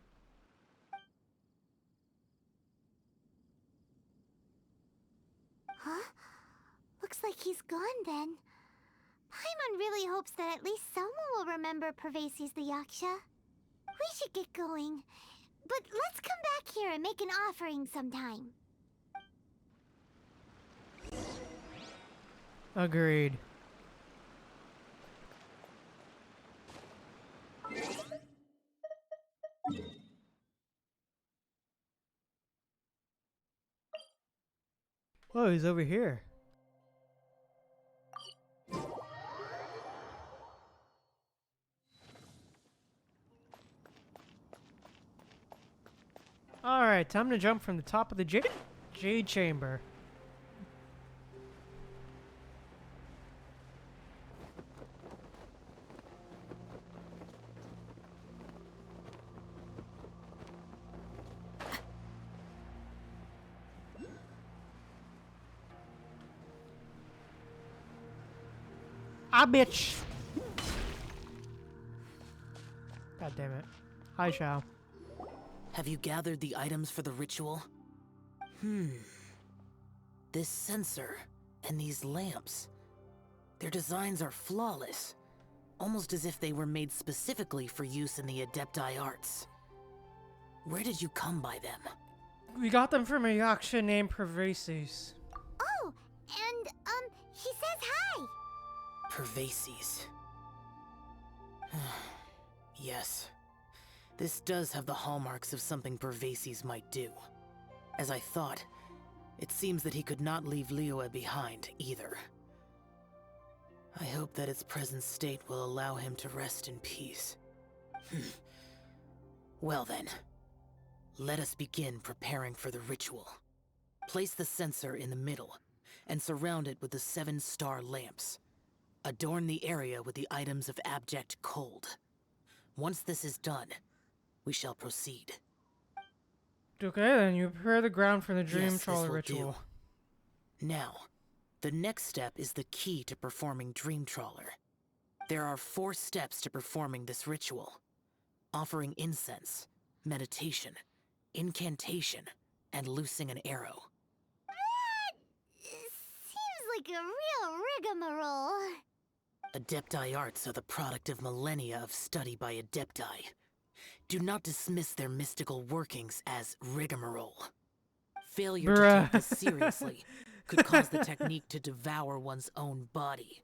Huh? Looks like he's gone then. Paimon really hopes that at least someone will remember Pervases the Yaksha. We should get going. But let's come back here and make an offering sometime. Agreed. Oh, he's over here. Alright, time to jump from the top of the Jade Chamber. Ah, bitch! God damn it. Hi, Xiao. Have you gathered the items for the ritual? This censer. And these lamps, their designs are flawless, almost as if they were made specifically for use in the Adepti arts. Where did you come by them? We got them from a yaksha named Pervases. Oh, and, he says hi! Pervases. Yes. This does have the hallmarks of something Pervases might do. As I thought, it seems that he could not leave Liyue behind, either. I hope that its present state will allow him to rest in peace. Well then, let us begin preparing for the ritual. Place the censer in the middle, and surround it with the 7-star lamps. Adorn the area with the items of abject cold. Once this is done, we shall proceed. Okay, then you prepare the ground for the Dream Yes, Trawler this will ritual. do. Now, the next step is the key to performing Dream Trawler. There are 4 steps to performing this ritual. Offering incense, meditation, incantation, and loosing an arrow. That seems like a real rigmarole. Adepti arts are the product of millennia of study by Adepti. Do not dismiss their mystical workings as rigmarole. Failure to take this seriously could cause the technique to devour one's own body,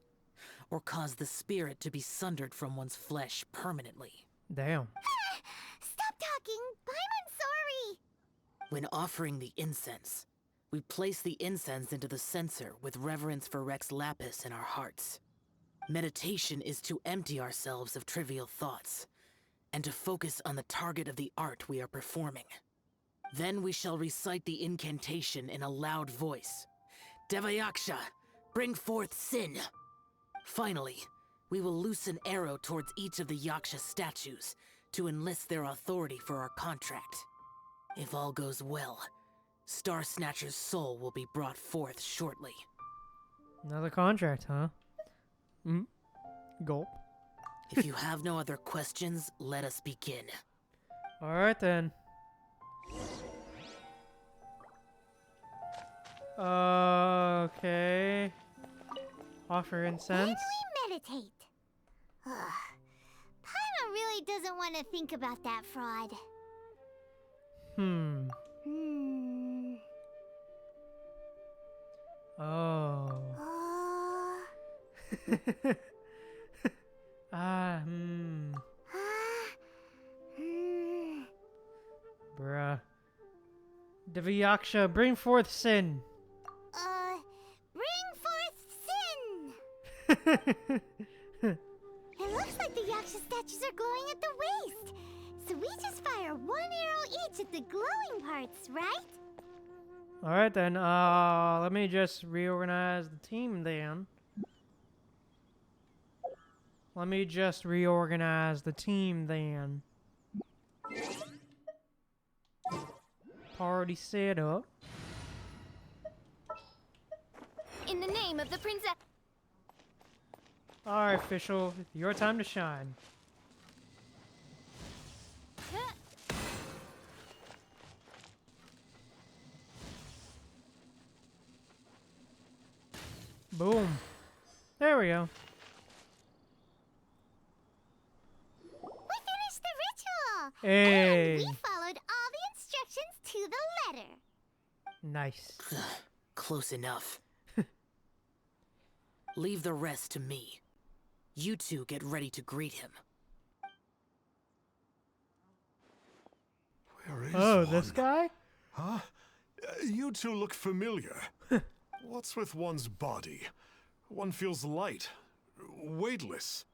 or cause the spirit to be sundered from one's flesh permanently. Damn. Stop talking! I'm sorry! When offering the incense, we place the incense into the censer with reverence for Rex Lapis in our hearts. Meditation is to empty ourselves of trivial thoughts, and to focus on the target of the art we are performing. Then we shall recite the incantation in a loud voice. Devayaksha, bring forth sin! Finally, we will loose an arrow towards each of the Yaksha statues to enlist their authority for our contract. If all goes well, Star Snatcher's soul will be brought forth shortly. Another contract, huh? Gulp. If you have no other questions, let us begin. Alright then. Okay. Offer When incense. we meditate. Paimon really doesn't want to think about that fraud. Hmm. Oh. Bruh. Devayaksha, bring forth sin. Bring forth sin! It looks like the Yaksha statues are glowing at the waist. So we just fire 1 arrow each at the glowing parts, right? Alright then, let me just reorganize the team then. Party set up. In the name of the princess. Alright, official, your time to shine. Boom. There we go. We finished the ritual! Hey. And we followed all the instructions to the letter. Nice. Close enough. Leave the rest to me. You two get ready to greet him. Where is Oh, one? this guy? Huh? You two look familiar. What's with one's body? One feels light, weightless.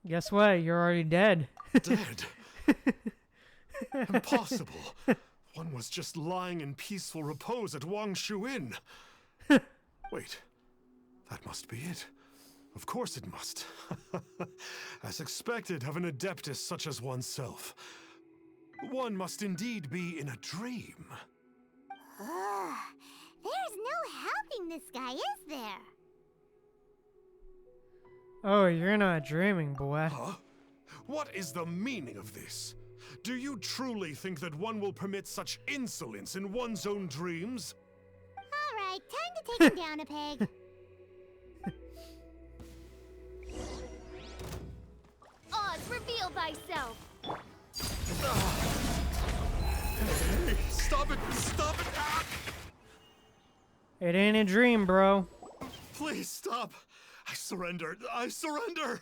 Guess what? You're already dead. Dead? Impossible. One was just lying in peaceful repose at Wangshu Inn. Wait, that must be it. Of course it must. As expected of an adeptus such as oneself. One must indeed be in a dream. There's no helping this guy, is there? Oh, you're not dreaming, boy. Huh? What is the meaning of this? Do you truly think that one will permit such insolence in one's own dreams? Alright, time to take him down a peg. Oz, reveal thyself! Hey, stop it! Stop it! Ah! It ain't a dream, bro. Please stop! I surrender! I surrender!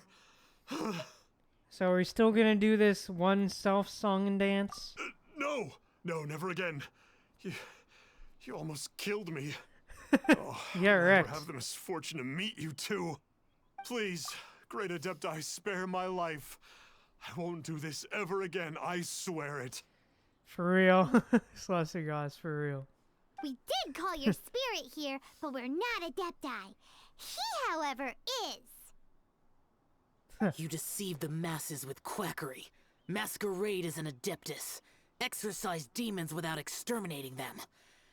So are we still gonna do this one self-song and dance? No! No, never again. You almost killed me. Oh, Yeah, I'll never wrecked. have the misfortune to meet you two. Please, Great Adepti, spare my life. I won't do this ever again, I swear it. For real. Celestigas, for real. We did call your spirit here, but we're not Adepti. He, however, is. You deceive the masses with quackery, masquerade as an adeptus, exorcise demons without exterminating them,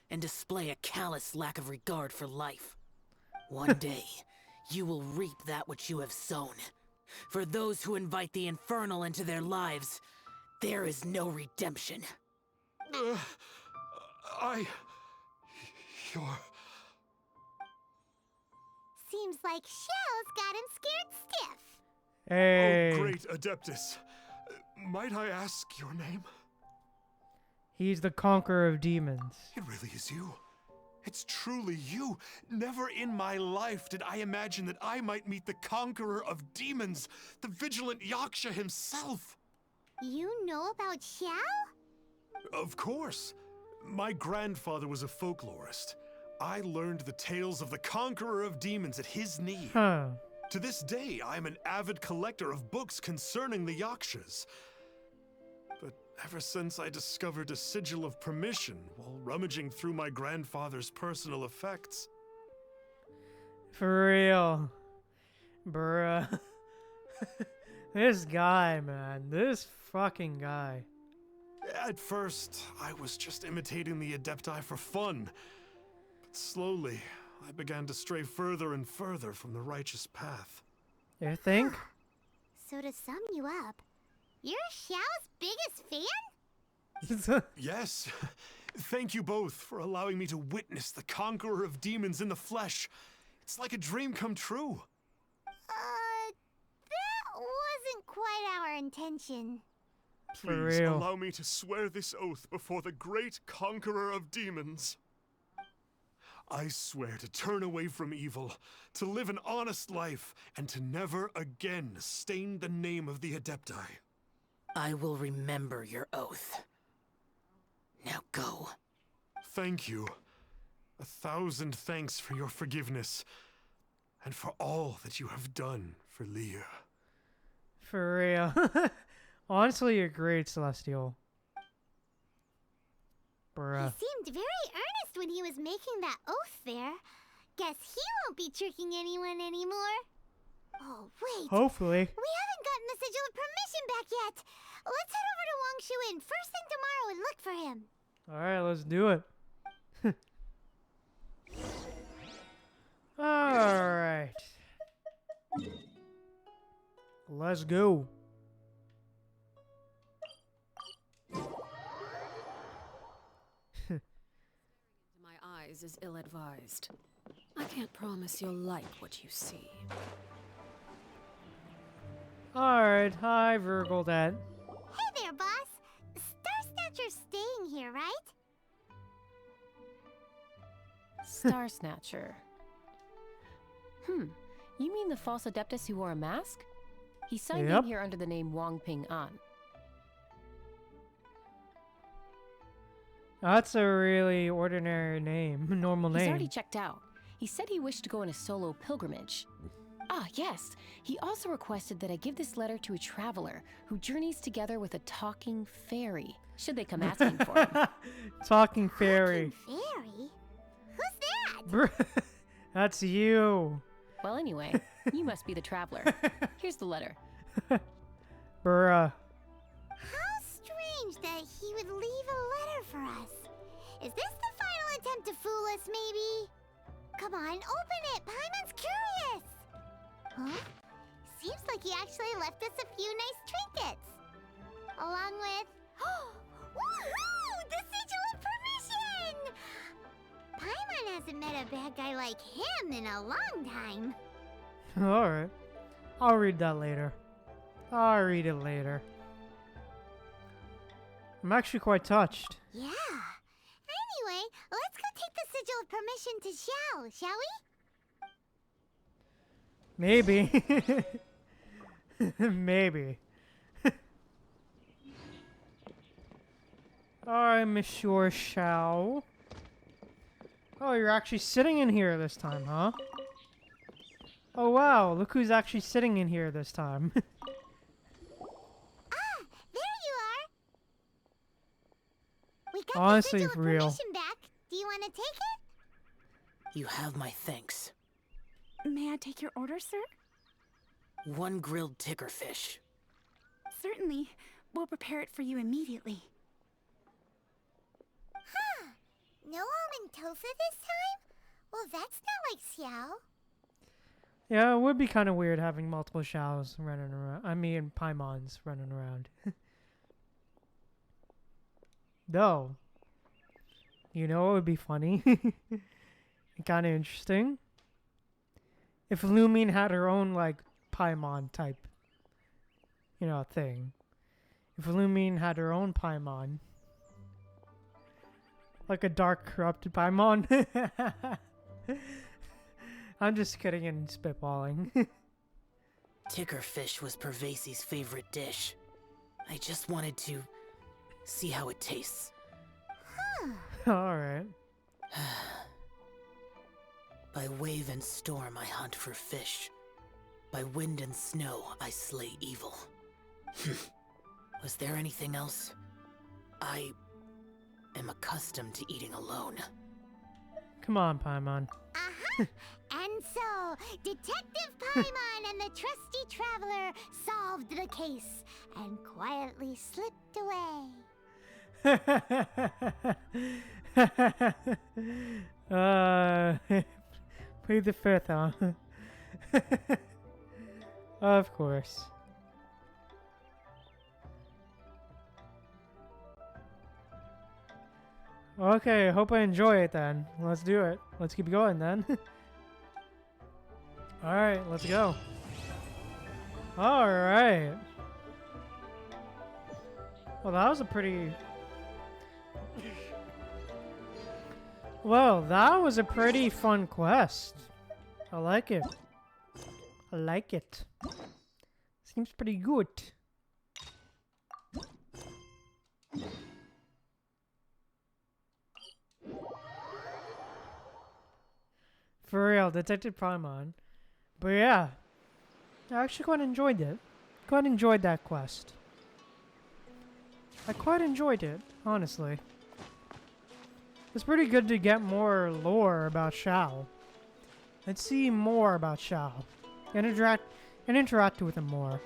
and display a callous lack of regard for life. One day, you will reap that which you have sown. For those who invite the infernal into their lives, there is no redemption. You're... Seems like Xiao's got him scared stiff. Hey. Oh, great Adeptus. Might I ask your name? He's the conqueror of demons. It really is you. It's truly you. Never in my life did I imagine that I might meet the conqueror of demons, the vigilant Yaksha himself. You know about Xiao? Of course. My grandfather was a folklorist. I learned the tales of the conqueror of demons at his knee. Huh. To this day, I'm an avid collector of books concerning the Yakshas. But ever since I discovered a sigil of permission while rummaging through my grandfather's personal effects... For real. Bruh. This guy, man. This fucking guy. At first, I was just imitating the Adepti for fun. But slowly, I began to stray further and further from the righteous path. You think? So to sum you up, you're Xiao's biggest fan? Yes. Thank you both for allowing me to witness the conqueror of demons in the flesh. It's like a dream come true. That wasn't quite our intention. For Please real. allow me to swear this oath before the great conqueror of demons. I swear to turn away from evil, to live an honest life, and to never again stain the name of the Adepti. I will remember your oath. Now go. Thank you. 1,000 thanks for your forgiveness, and for all that you have done for Leah. For real. Honestly, you're great, Celestial. Bruh. He seemed very earnest when he was making that oath there. Guess he won't be tricking anyone anymore. Oh, wait. Hopefully. We haven't gotten the sigil of permission back yet. Let's head over to Wang Shuin first thing tomorrow and look for him. Alright, let's do it. Alright. Let's go. My eyes is ill-advised. I can't promise you'll like what you see. Alright, hi Virgil Dad. Hey there, boss. Star Snatcher's staying here, right? Star Snatcher. You mean the false adeptus who wore a mask? He signed Yep. in here under the name Wang Ping An. That's a really ordinary name, normal He's name. already checked out. He said he wished to go on a solo pilgrimage. Ah, yes. He also requested that I give this letter to a traveler who journeys together with a talking fairy, should they come asking for him. Talking fairy. Fairy? Who's that? That's you. Well, anyway, you must be the traveler. Here's the letter. Bruh. How strange that he would leave a letter for us. Is this the final attempt to fool us, maybe? Come on, open it! Paimon's curious! Huh? Seems like he actually left us a few nice trinkets. Along with... Woohoo! The sigil of permission! Paimon hasn't met a bad guy like him in a long time. Alright. I'll read that later. I'll read it later. I'm actually quite touched. Yeah. Anyway, let's go take the sigil of permission to Xiao, shall we? Maybe. Maybe. Alright, Monsieur Xiao. Oh, you're actually sitting in here this time, huh? Oh wow, look who's actually sitting in here this time. Ah, there you are. We got Honestly, the sigil for of real. permission back. Do you want to take it? You have my thanks. May I take your order, sir? 1 grilled ticker fish. Certainly. We'll prepare it for you immediately. Huh. No almond tofu this time? Well, that's not like Xiao. Yeah, it would be kind of weird having multiple Xiaos running around. I mean, Paimons running around. Though, you know what would be funny? Kind of interesting? If Lumine had her own, like, Paimon type, you know, thing. If Lumine had her own Paimon. Like a dark, corrupted Paimon. I'm just kidding and spitballing. Ticker fish was Pervasi's favorite dish. I just wanted to see how it tastes. Alright. By wave and storm I hunt for fish. By wind and snow I slay evil. Was there anything else? I am accustomed to eating alone. Come on, Paimon. Uh-huh. And so, Detective Paimon and the trusty traveler solved the case and quietly slipped away. Plead the fifth, huh? Of course. Okay, hope I enjoy it then. Let's do it. Let's keep going then. Alright, let's go. Alright. Well, that was a pretty... Well, that was a pretty fun quest. I like it. I like it. Seems pretty good. For real, Detective Paimon. But yeah, I actually quite enjoyed it. Quite enjoyed that quest. I quite enjoyed it, honestly. It's pretty good to get more lore about Xiao. Let's see more about Xiao. And interact with him more.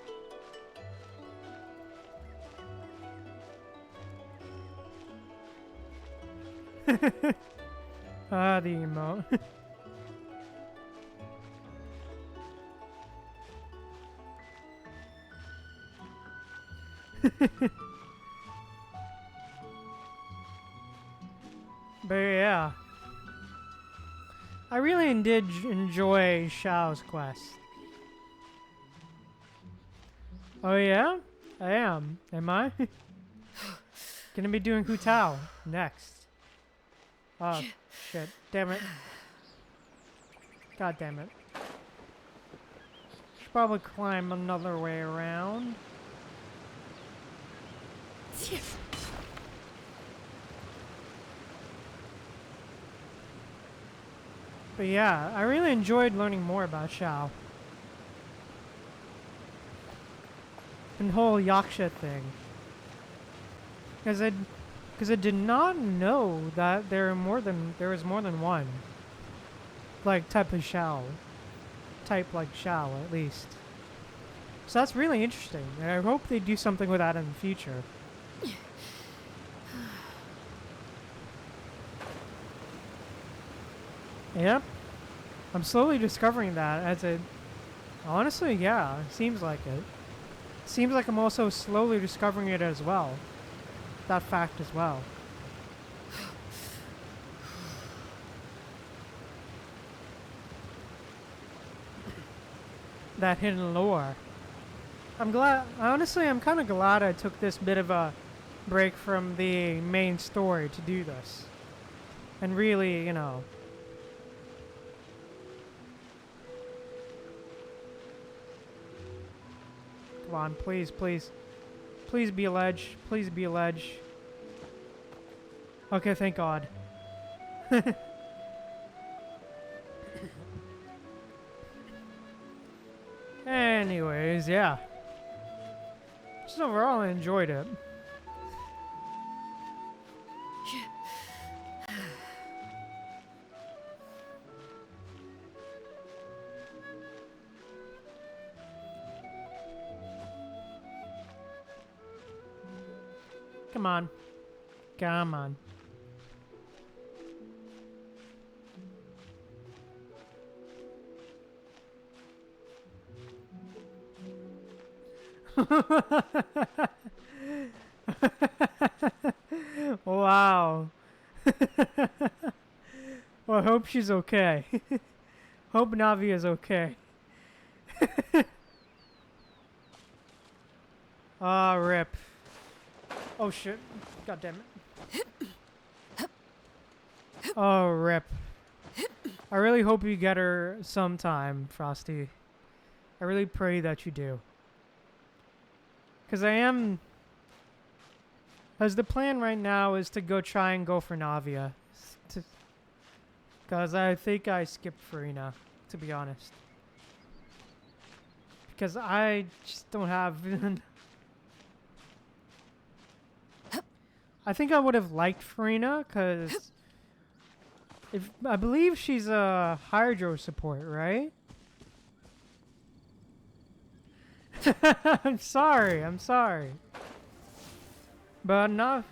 Ah, the emote. But yeah, I really did enjoy Xiao's quest. Oh yeah? I am. Am I? Gonna be doing Hu Tao next. Oh, shit. Damn it. God damn it. Should probably climb another way around. But yeah, I really enjoyed learning more about Xiao. And the whole Yaksha thing. Because I did not know that there was more than one. Like type of Xiao. Type like Xiao at least. So that's really interesting. And I hope they do something with that in the future. Yep. I'm slowly discovering that as it... Honestly, yeah, it seems like it. Seems like I'm also slowly discovering it as well. That fact as well. that hidden lore. I'm glad, honestly, I'm kind of glad I took this bit of a break from the main story to do this. And really, you know. Come on, please, please. Please be a ledge. Please be a ledge. Okay, thank God. Anyways, yeah. Just overall, I enjoyed it. Come on. Come on. Wow. Well, I hope she's okay. Hope Navi is okay. Ah, rip. Oh shit. God damn it. Oh, rip. I really hope you get her sometime, Frosty. I really pray that you do. Because Because the plan right now is to go try and go for Navia. Because I think I skipped Farina, to be honest. Because I just don't have... I think I would have liked Farina, because... I believe she's a Hydro support, right? I'm sorry. But not...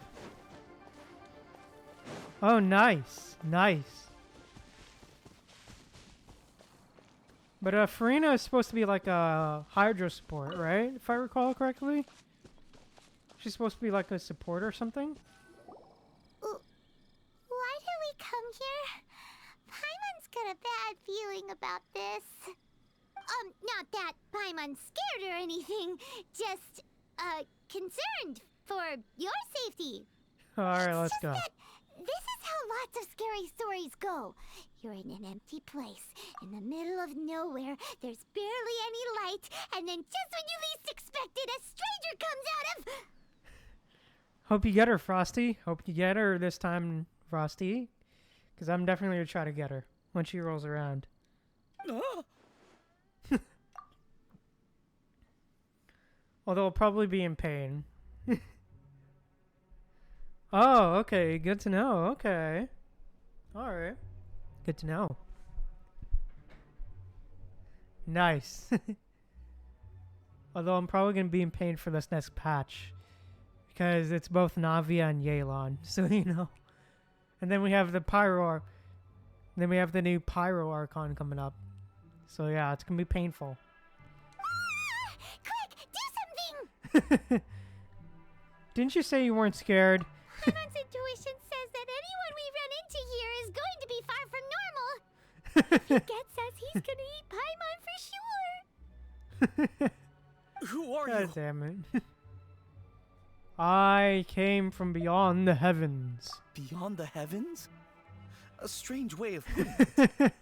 Oh, nice. Nice. But Farina is supposed to be like a Hydro support, right? If I recall correctly? She's supposed to be like a support or something? Why did we come here? Paimon's got a bad feeling about this. Not that Paimon's scared or anything. Just, concerned for your safety. Alright, let's go. This is how lots of scary stories go. You're in an empty place, in the middle of nowhere, there's barely any light, and then just when you least expect it, a stranger comes out of... Hope you get her, Frosty. Hope you get her this time, Frosty. Because I'm definitely going to try to get her when she rolls around. Although I'll probably be in pain. Oh, okay. Good to know. Okay. Alright. Good to know. Nice. Although I'm probably going to be in pain for this next patch. Because it's both Navia and Yelan. So, you know. And then we have the Pyro... Then we have the new Pyro Archon coming up. So, yeah, it's going to be painful. Quick! Do something! Didn't you say you weren't scared? Paimon's intuition says that anyone we run into here is going to be far from normal. If he gets us, he's gonna eat Paimon for sure. Who are God you? damn it. I came from beyond the heavens. Beyond the heavens? A strange way of putting it.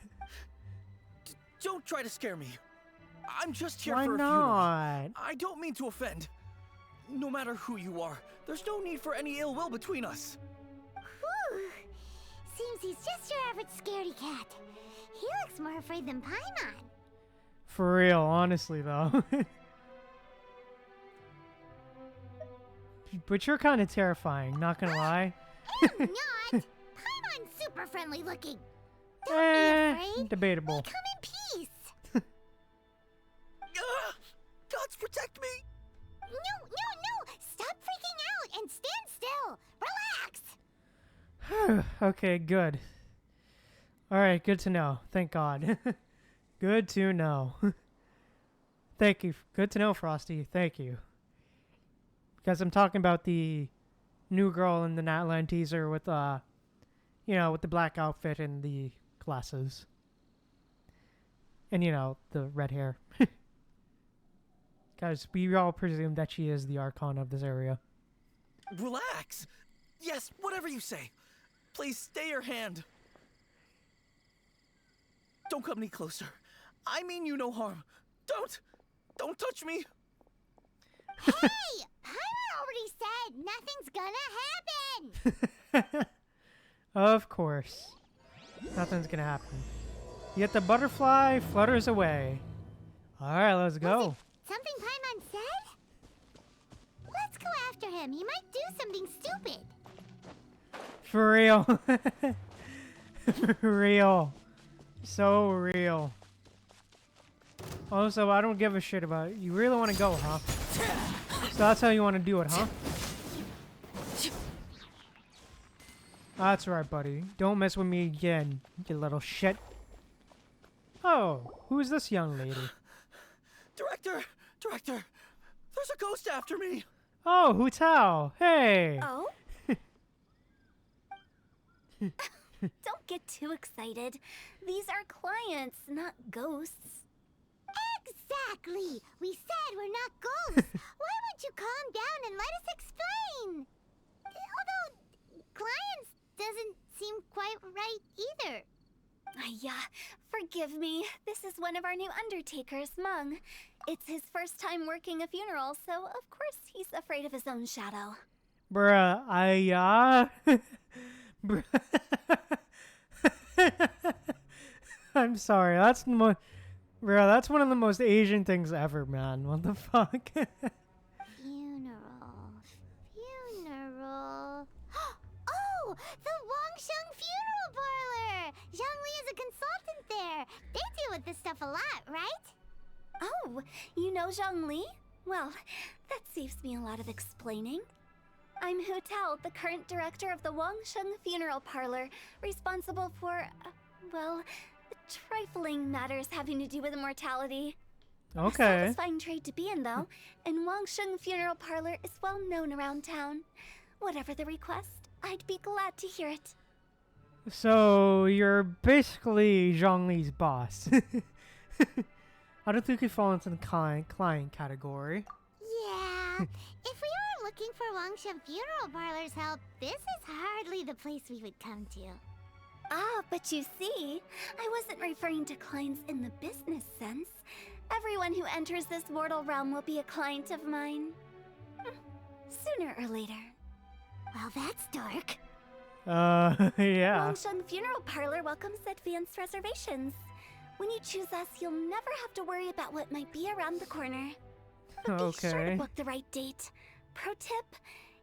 Don't try to scare me. I'm just here Why for a not? funeral. I don't mean to offend. No matter who you are, there's no need for any ill will between us. Whew. Seems he's just your average scaredy cat. He looks more afraid than Paimon. For real, honestly though. But you're kind of terrifying, not gonna lie. I'm not. Paimon's super friendly looking. Don't be afraid. Debatable. We come in peace. Gods protect me! No. Stop freaking out and stand still. Relax. Okay, good. Alright, good to know. Thank God. Good to know. Thank you. Good to know, Frosty. Thank you. Because I'm talking about the new girl in the Natland teaser with, you know, with the black outfit and the glasses. And, you know, the red hair. Guys, we all presume that she is the Archon of this area. Relax. Yes, whatever you say. Please stay your hand. Don't come any closer. I mean you no harm. Don't touch me. Hey! Paimon already said nothing's gonna happen! Of course. Nothing's gonna happen. Yet the butterfly flutters away. Alright, let's go. Something Paimon said? Let's go after him. He might do something stupid. For real. For real. So real. Also, I don't give a shit about it. You really want to go, huh? So that's how you want to do it, huh? That's right, buddy. Don't mess with me again, you little shit. Oh, who's this young lady? Director! There's a ghost after me! Oh, Hu Tao. Hey! Oh? Don't get too excited. These are clients, not ghosts. Exactly! We said we're not ghosts! Why won't you calm down and let us explain? Although, clients doesn't seem quite right either. Yeah, forgive me. This is one of our new undertakers, Mung. It's his first time working a funeral, so of course he's afraid of his own shadow. Bruh, Bruh. I'm sorry, that's Bruh, that's one of the most Asian things ever, man. What the fuck? Funeral. Oh! The Wangsheng Funeral Parlor! Zhongli is a consultant there. They deal with this stuff a lot, right? Oh, you know Zhongli? Well, that saves me a lot of explaining. I'm Hu Tao, the current director of the Wangsheng Funeral Parlor, responsible for, well, trifling matters having to do with immortality. Okay. A satisfying trade to be in, though, and Wangsheng Funeral Parlor is well known around town. Whatever the request, I'd be glad to hear it. So, you're basically Zhongli's boss. I don't think you fall into the client category. Yeah, if we were looking for Wangsheng Funeral Parlor's help, this is hardly the place we would come to. Ah, but you see, I wasn't referring to clients in the business sense. Everyone who enters this mortal realm will be a client of mine. Sooner or later. Well, that's dark. Yeah. Wangsheng Funeral Parlor welcomes advanced reservations. When you choose us, you'll never have to worry about what might be around the corner. But be sure to book the right date. Pro tip,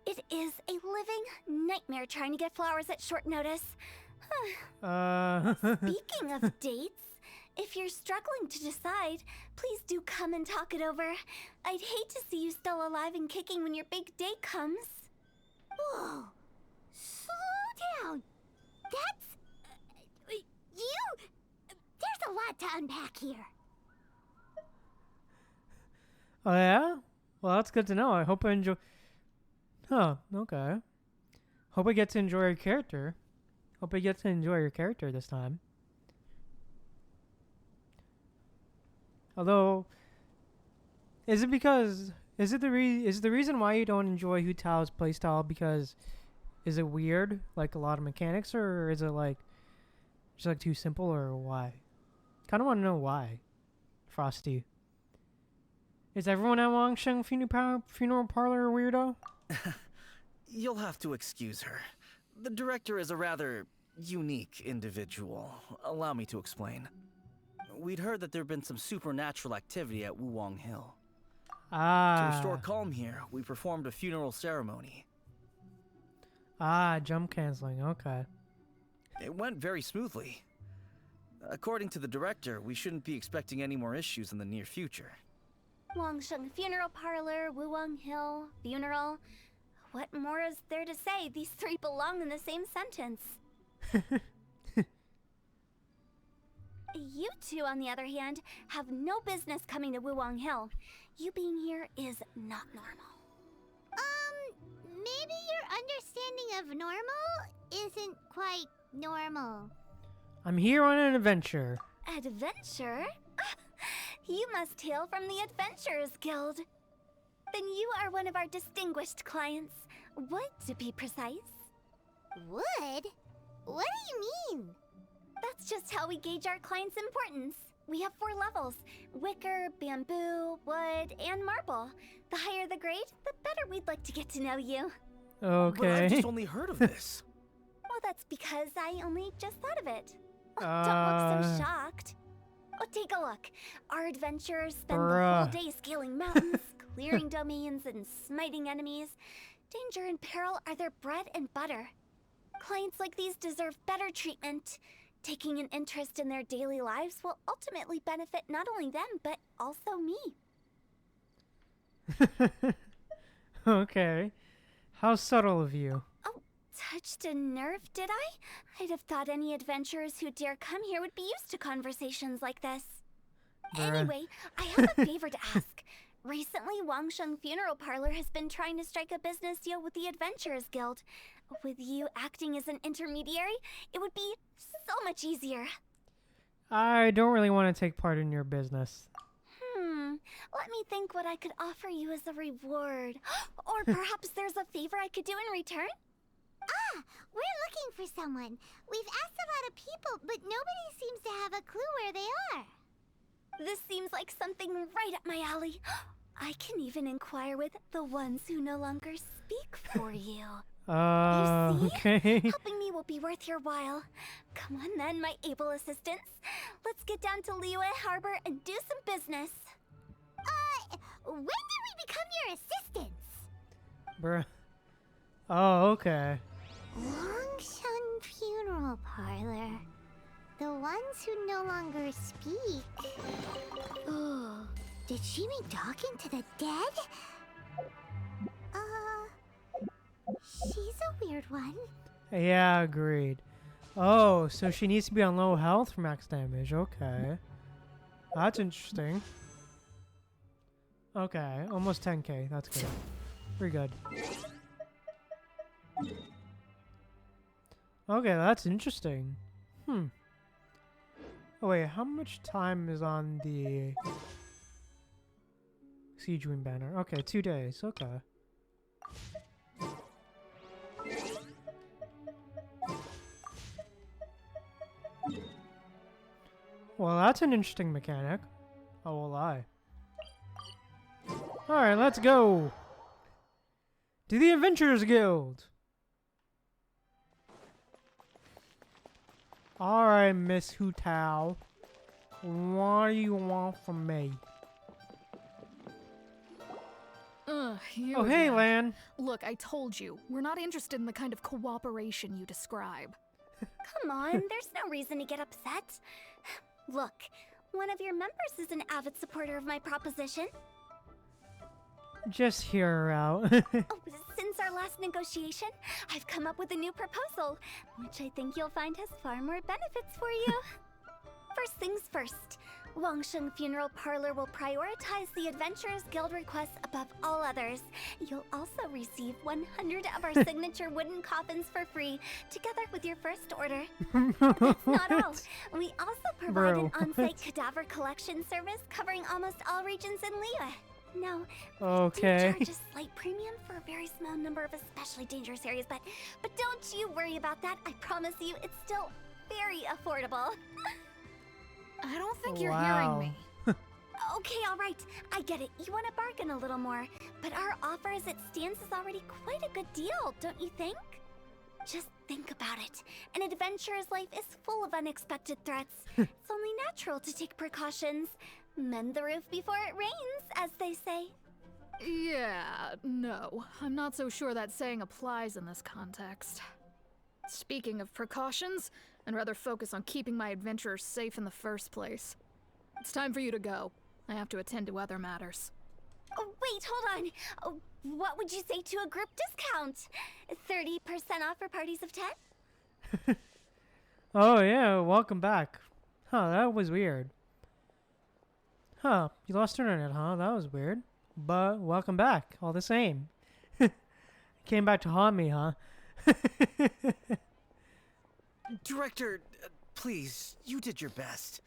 it is a living nightmare trying to get flowers at short notice. Speaking of dates, if you're struggling to decide, please do come and talk it over. I'd hate to see you still alive and kicking when your big day comes. Whoa! Slow down! That's... you... There's a lot to unpack here. Oh yeah? Well, that's good to know. I hope I enjoy... Huh, okay. Hope I get to enjoy your character. Hope I get to enjoy your character this time. Although, is it because... Is the reason why you don't enjoy Hu Tao's playstyle because... Is it weird? Like a lot of mechanics? Or is it like... Just like too simple or why? Kinda wanna know why. Frosty. Is everyone at Wangsheng Funeral Parlor a weirdo? You'll have to excuse her. The director is a rather unique individual. Allow me to explain. We'd heard that there'd been some supernatural activity at Wuwang Hill. To restore calm here, we performed a funeral ceremony. Jump canceling, okay. It went very smoothly. According to the director, we shouldn't be expecting any more issues in the near future. Wangsheng Funeral Parlor, Wuwang Hill, funeral. What more is there to say? These three belong in the same sentence. You two, on the other hand, have no business coming to Wuwang Hill. You being here is not normal. Maybe your understanding of normal isn't quite normal. I'm here on an adventure. Adventure? You must hail from the Adventurers Guild. Then you are one of our distinguished clients. Wood, to be precise. Wood? What do you mean? That's just how we gauge our clients' importance. We have 4 levels: wicker, bamboo, wood, and marble. The higher the grade, the better we'd like to get to know you. But I've just Okay. only heard of this. Well, that's because I only just thought of it. Oh, don't look so shocked. Oh, take a look. Our adventurers spend the whole Bruh. day scaling mountains, clearing domains, and smiting enemies. Danger and peril are their bread and butter. Clients like these deserve better treatment. Taking an interest in their daily lives will ultimately benefit not only them, but also me. Okay. How subtle of you. Oh, touched a nerve, did I? I'd have thought any adventurers who dare come here would be used to conversations like this. Bruh. Anyway, I have a favor to ask. Recently, Wangsheng Funeral Parlor has been trying to strike a business deal with the Adventurers Guild. With you acting as an intermediary, it would be so much easier. I don't really want to take part in your business. Let me think what I could offer you as a reward. Or perhaps there's a favor I could do in return? Ah, we're looking for someone. We've asked a lot of people, but nobody seems to have a clue where they are. This seems like something right up my alley. I can even inquire with the ones who no longer speak for you. You see? Okay. Helping me will be worth your while. Come on then, my able assistants. Let's get down to Liyue Harbor and do some business. When did we become your assistants? Bruh. Oh, okay. Wangsheng Funeral Parlor. The ones who no longer speak. Oh, did she mean talking to the dead? She's a weird one. Yeah, agreed. Oh, so she needs to be on low health for max damage. Okay. That's interesting. Okay, almost 10k. That's good. Pretty good. Okay, that's interesting. Oh wait, how much time is on the Siege Wing banner? Okay, 2 days. Okay. Well, that's an interesting mechanic. I will lie. Alright, let's go! To the Adventurers Guild! Alright, Miss Hu Tao. What do you want from me? You Oh, hey, again. Lan! Look, I told you, we're not interested in the kind of cooperation you describe. Come on, there's no reason to get upset. Look, one of your members is an avid supporter of my proposition. Just hear her out. Since our last negotiation, I've come up with a new proposal, which I think you'll find has far more benefits for you. First things first, Wangsheng Funeral Parlor will prioritize the Adventurers Guild requests above all others. You'll also receive 100 of our signature wooden coffins for free, together with your first order. That's not all. We also provide an on-site cadaver collection service covering almost all regions in Liyue. No, Okay. we do charge a slight premium for a very small number of especially dangerous areas, but don't you worry about that. I promise you, it's still very affordable. I don't think you're Wow. hearing me. Okay, all right. I get it. You want to bargain a little more, but our offer as it stands is already quite a good deal, don't you think? Just think about it. An adventurer's life is full of unexpected threats. It's only natural to take precautions. Mend the roof before it rains, as they say. Yeah, no. I'm not so sure that saying applies in this context. Speaking of precautions, I'd rather focus on keeping my adventurers safe in the first place. It's time for you to go. I have to attend to other matters. Oh, wait, hold on. Oh, what would you say to a group discount? 30% off for parties of 10? Oh, yeah, welcome back. Huh, that was weird. Huh, you lost internet, huh? That was weird. But welcome back, all the same. Came back to haunt me, huh? Director, please, you did your best.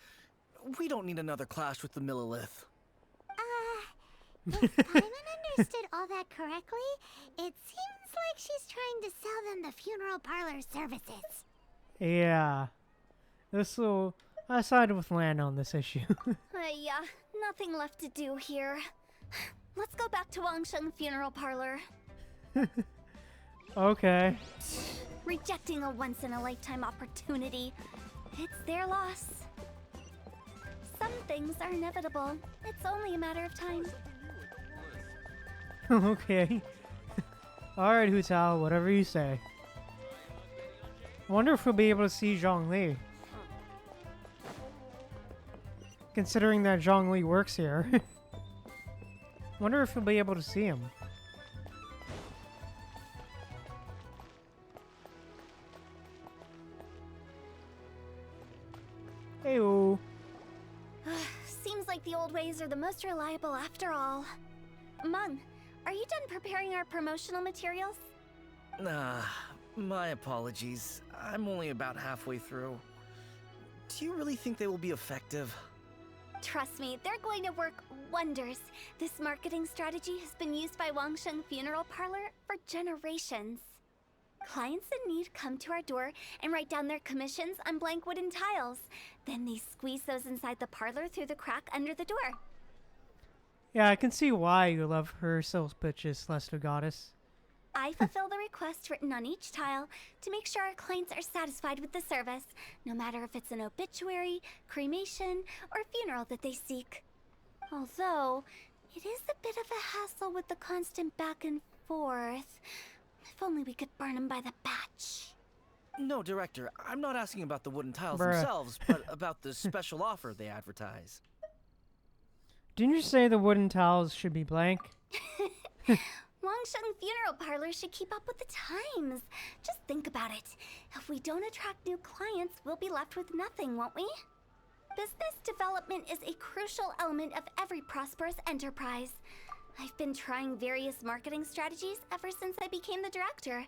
We don't need another clash with the Millilith. If Paimon understood all that correctly, it seems like she's trying to sell them the funeral parlor services. Yeah. I sided with Lan on this issue. Yeah, nothing left to do here. Let's go back to Wangsheng Funeral Parlor. Okay. Rejecting a once-in-a-lifetime opportunity. It's their loss. Some things are inevitable. It's only a matter of time. Okay. Alright, Hu Tao, whatever you say. I wonder if we'll be able to see Zhongli. Considering that Zhongli works here. Wonder if we'll be able to see him. Heyo. Seems like the old ways are the most reliable after all. Mung, are you done preparing our promotional materials? My apologies. I'm only about halfway through. Do you really think they will be effective? Trust me, they're going to work wonders. This marketing strategy has been used by Wangsheng Funeral Parlor for generations. Clients in need come to our door and write down their commissions on blank wooden tiles. Then they squeeze those inside the parlor through the crack under the door. Yeah, I can see why you love her sales pitches, Celestial Goddess. I fulfill the request written on each tile to make sure our clients are satisfied with the service, no matter if it's an obituary, cremation, or funeral that they seek. Although, it is a bit of a hassle with the constant back and forth. If only we could burn them by the batch. No, Director, I'm not asking about the wooden tiles Bruh. themselves, but about the special offer they advertise. Didn't you say the wooden tiles should be blank? Wangsheng Funeral Parlor should keep up with the times. Just think about it. If we don't attract new clients, we'll be left with nothing, won't we? Business development is a crucial element of every prosperous enterprise. I've been trying various marketing strategies ever since I became the director.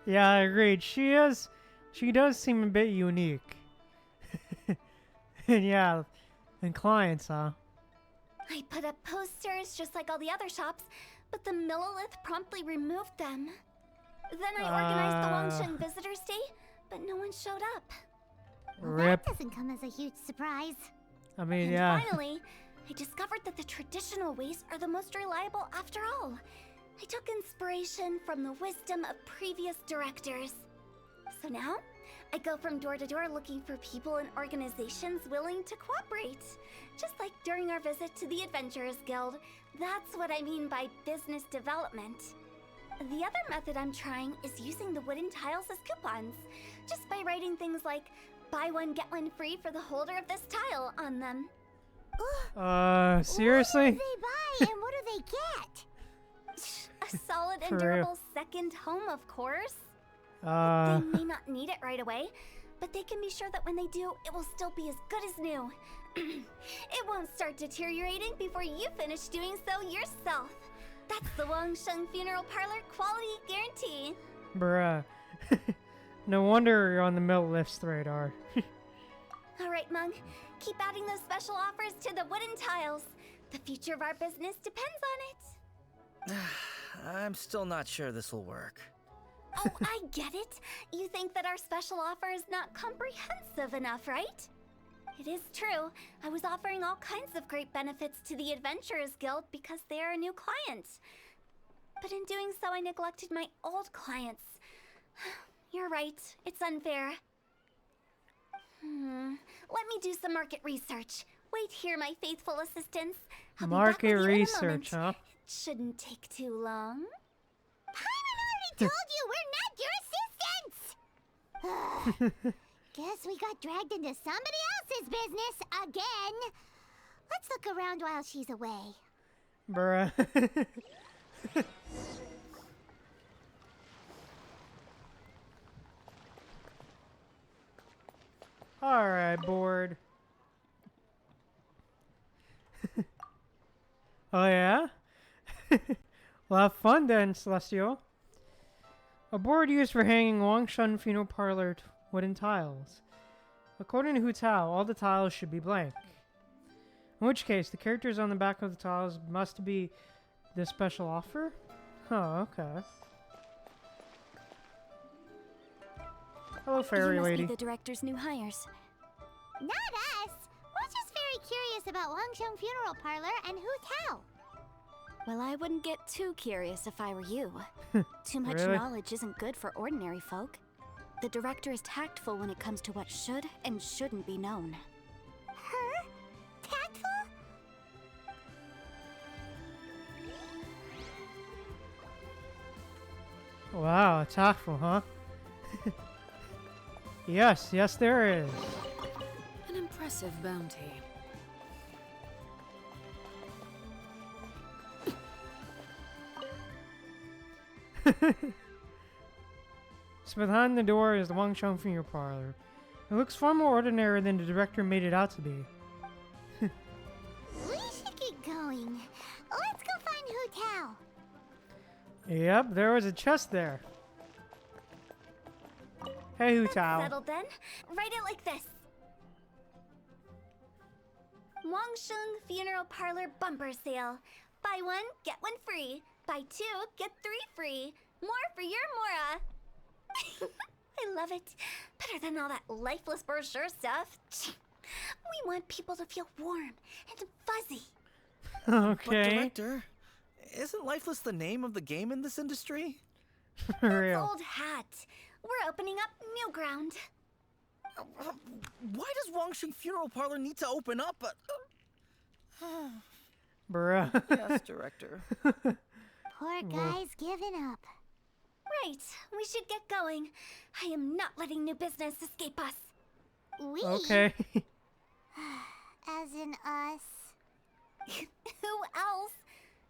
Yeah, I agreed. She does seem a bit unique. And yeah, and clients, huh? I put up posters just like all the other shops, but the Millilith promptly removed them. Then I organized the Wangsheng Visitors Day, but no one showed up. Rip. That doesn't come as a huge surprise. I mean, And yeah. finally, I discovered that the traditional ways are the most reliable after all. I took inspiration from the wisdom of previous directors. So now, I go from door to door looking for people and organizations willing to cooperate. Just like during our visit to the Adventurers Guild. That's what I mean by business development. The other method I'm trying is using the wooden tiles as coupons. Just by writing things like, buy one, get one free for the holder of this tile on them. Seriously? What do they buy and what do they get? A solid For and real. durable second home, of course. They may not need it right away, but they can be sure that when they do, it will still be as good as new. It won't start deteriorating before you finish doing so yourself. That's the Wangsheng Funeral Parlor quality guarantee. Bruh. No wonder you're on the Millilith's radar. All right, Mung. Keep adding those special offers to the wooden tiles. The future of our business depends on it. I'm still not sure this will work. Oh, I get it. You think that our special offer is not comprehensive enough, right? It is true. I was offering all kinds of great benefits to the Adventurers Guild because they are a new client. But in doing so, I neglected my old clients. You're right. It's unfair. Let me do some market research. Wait here, my faithful assistants. I'll be back Market with you in a research, huh? moment. It shouldn't take too long. Paimon already told you we're not your assistants! Guess we got dragged into somebody else's business again. Let's look around while she's away. Bruh. Alright, bored. Oh yeah? Well, have fun then, Celestial. A board used for hanging Wangsheng Funeral Parlor wooden tiles. According to Hu Tao, all the tiles should be blank. In which case, the characters on the back of the tiles must be the special offer? Oh, okay. Hello, fairy you must lady. be the director's new hires. Not us. We're just very curious about Wangsheng Funeral Parlor and Hu Tao. Well, I wouldn't get too curious if I were you. Too much Really? knowledge isn't good for ordinary folk. The director is tactful when it comes to what should and shouldn't be known. Her? Tactful? Wow, tactful, huh? Yes, yes there is. An impressive bounty. So behind the door is the Wangsheng Funeral Parlor. It looks far more ordinary than the director made it out to be. We should get going. Let's go find Hu Tao. Yep, there was a chest there. Hey, Hu Tao. Settled then. Write it like this. Wangsheng Funeral Parlor bumper sale. Buy one, get one free. Buy two, get three free. More for your Mora. I love it. Better than all that lifeless brochure stuff. We want people to feel warm and fuzzy. But Okay. director, isn't lifeless the name of the game in this industry? For real. Old hat. We're opening up new ground. Why does Wangsheng Funeral Parlor need to open up? Bruh. Yes, director. Poor guy's giving up. Right, we should get going. I am not letting new business escape us. We? Okay. As in us. Who else?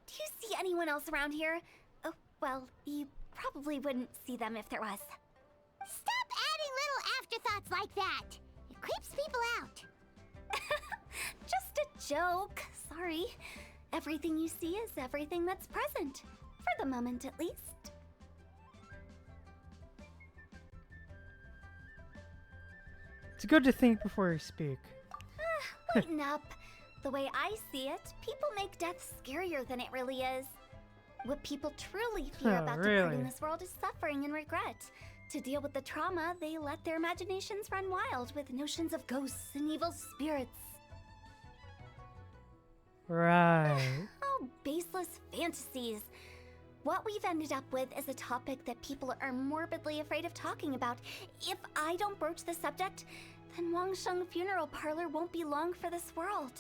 Do you see anyone else around here? Oh, well, you probably wouldn't see them if there was. Stop adding little afterthoughts like that. It creeps people out. Just a joke. Sorry. Everything you see is everything that's present. For the moment, at least. It's good to think before you speak. Lighten up. The way I see it, people make death scarier than it really is. What people truly fear Oh, about really? departing this world is suffering and regret. To deal with the trauma, they let their imaginations run wild with notions of ghosts and evil spirits. Right. Oh, baseless fantasies. What we've ended up with is a topic that people are morbidly afraid of talking about. If I don't broach the subject, then Wangsheng Funeral Parlor won't be long for this world.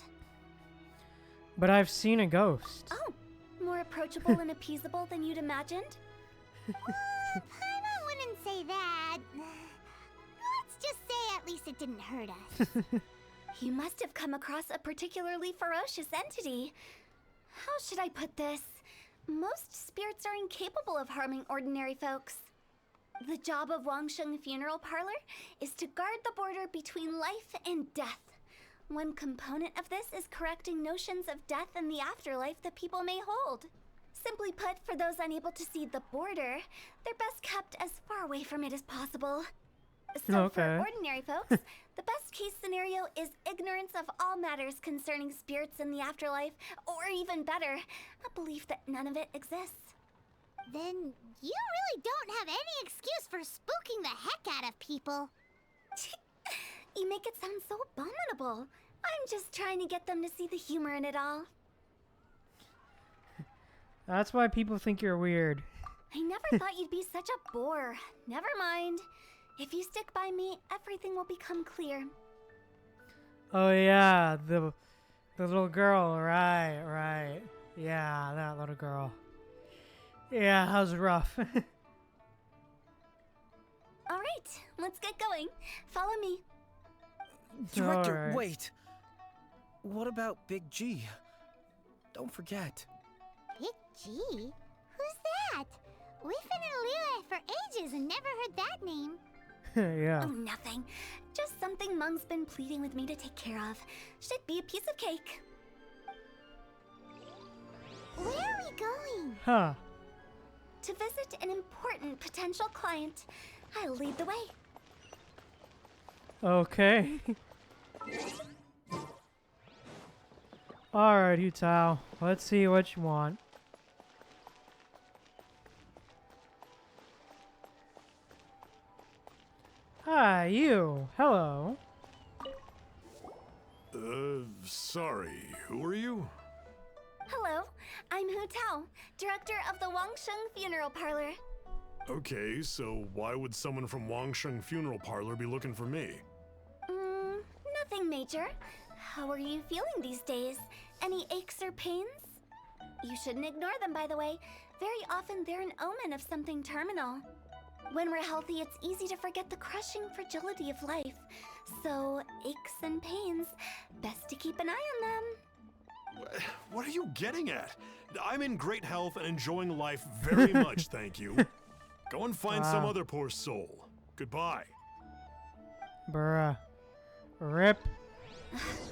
But I've seen a ghost. Oh, more approachable and appeasable than you'd imagined? Paimon wouldn't say that. Let's just say at least it didn't hurt us. You must have come across a particularly ferocious entity. How should I put this? Most spirits are incapable of harming ordinary folks. The job of Wangsheng Funeral Parlor is to guard the border between life and death. One component of this is correcting notions of death and the afterlife that people may hold. Simply put, for those unable to see the border, they're best kept as far away from it as possible. So for Okay. ordinary folks, the best case scenario is ignorance of all matters concerning spirits in the afterlife, or even better, a belief that none of it exists. Then you really don't have any excuse for spooking the heck out of people. You make it sound so abominable. I'm just trying to get them to see the humor in it all. That's why people think you're weird. I never thought you'd be such a bore. Never mind. If you stick by me, everything will become clear. Oh yeah, the little girl, right. Yeah, that little girl. Yeah, that was rough. All right, let's get going. Follow me. Director, Alright. wait. What about Big G? Don't forget. Big G? Who's that? We've been in Liyue for ages and never heard that name. Yeah. Oh, nothing. Just something Mung's been pleading with me to take care of. Should be a piece of cake. Where are we going? Huh. To visit an important potential client. I'll lead the way. Okay. Alrighty, Tao. Let's see what you want. Hi, you. Hello. Sorry. Who are you? Hello, I'm Hu Tao, director of the Wangsheng Funeral Parlor. Okay, so why would someone from Wangsheng Funeral Parlor be looking for me? Nothing major. How are you feeling these days? Any aches or pains? You shouldn't ignore them, by the way. Very often they're an omen of something terminal. When we're healthy, it's easy to forget the crushing fragility of life. So, aches and pains, best to keep an eye on them. What are you getting at? I'm in great health and enjoying life very much, thank you. Go and find some other poor soul. Goodbye. Bruh. Rip.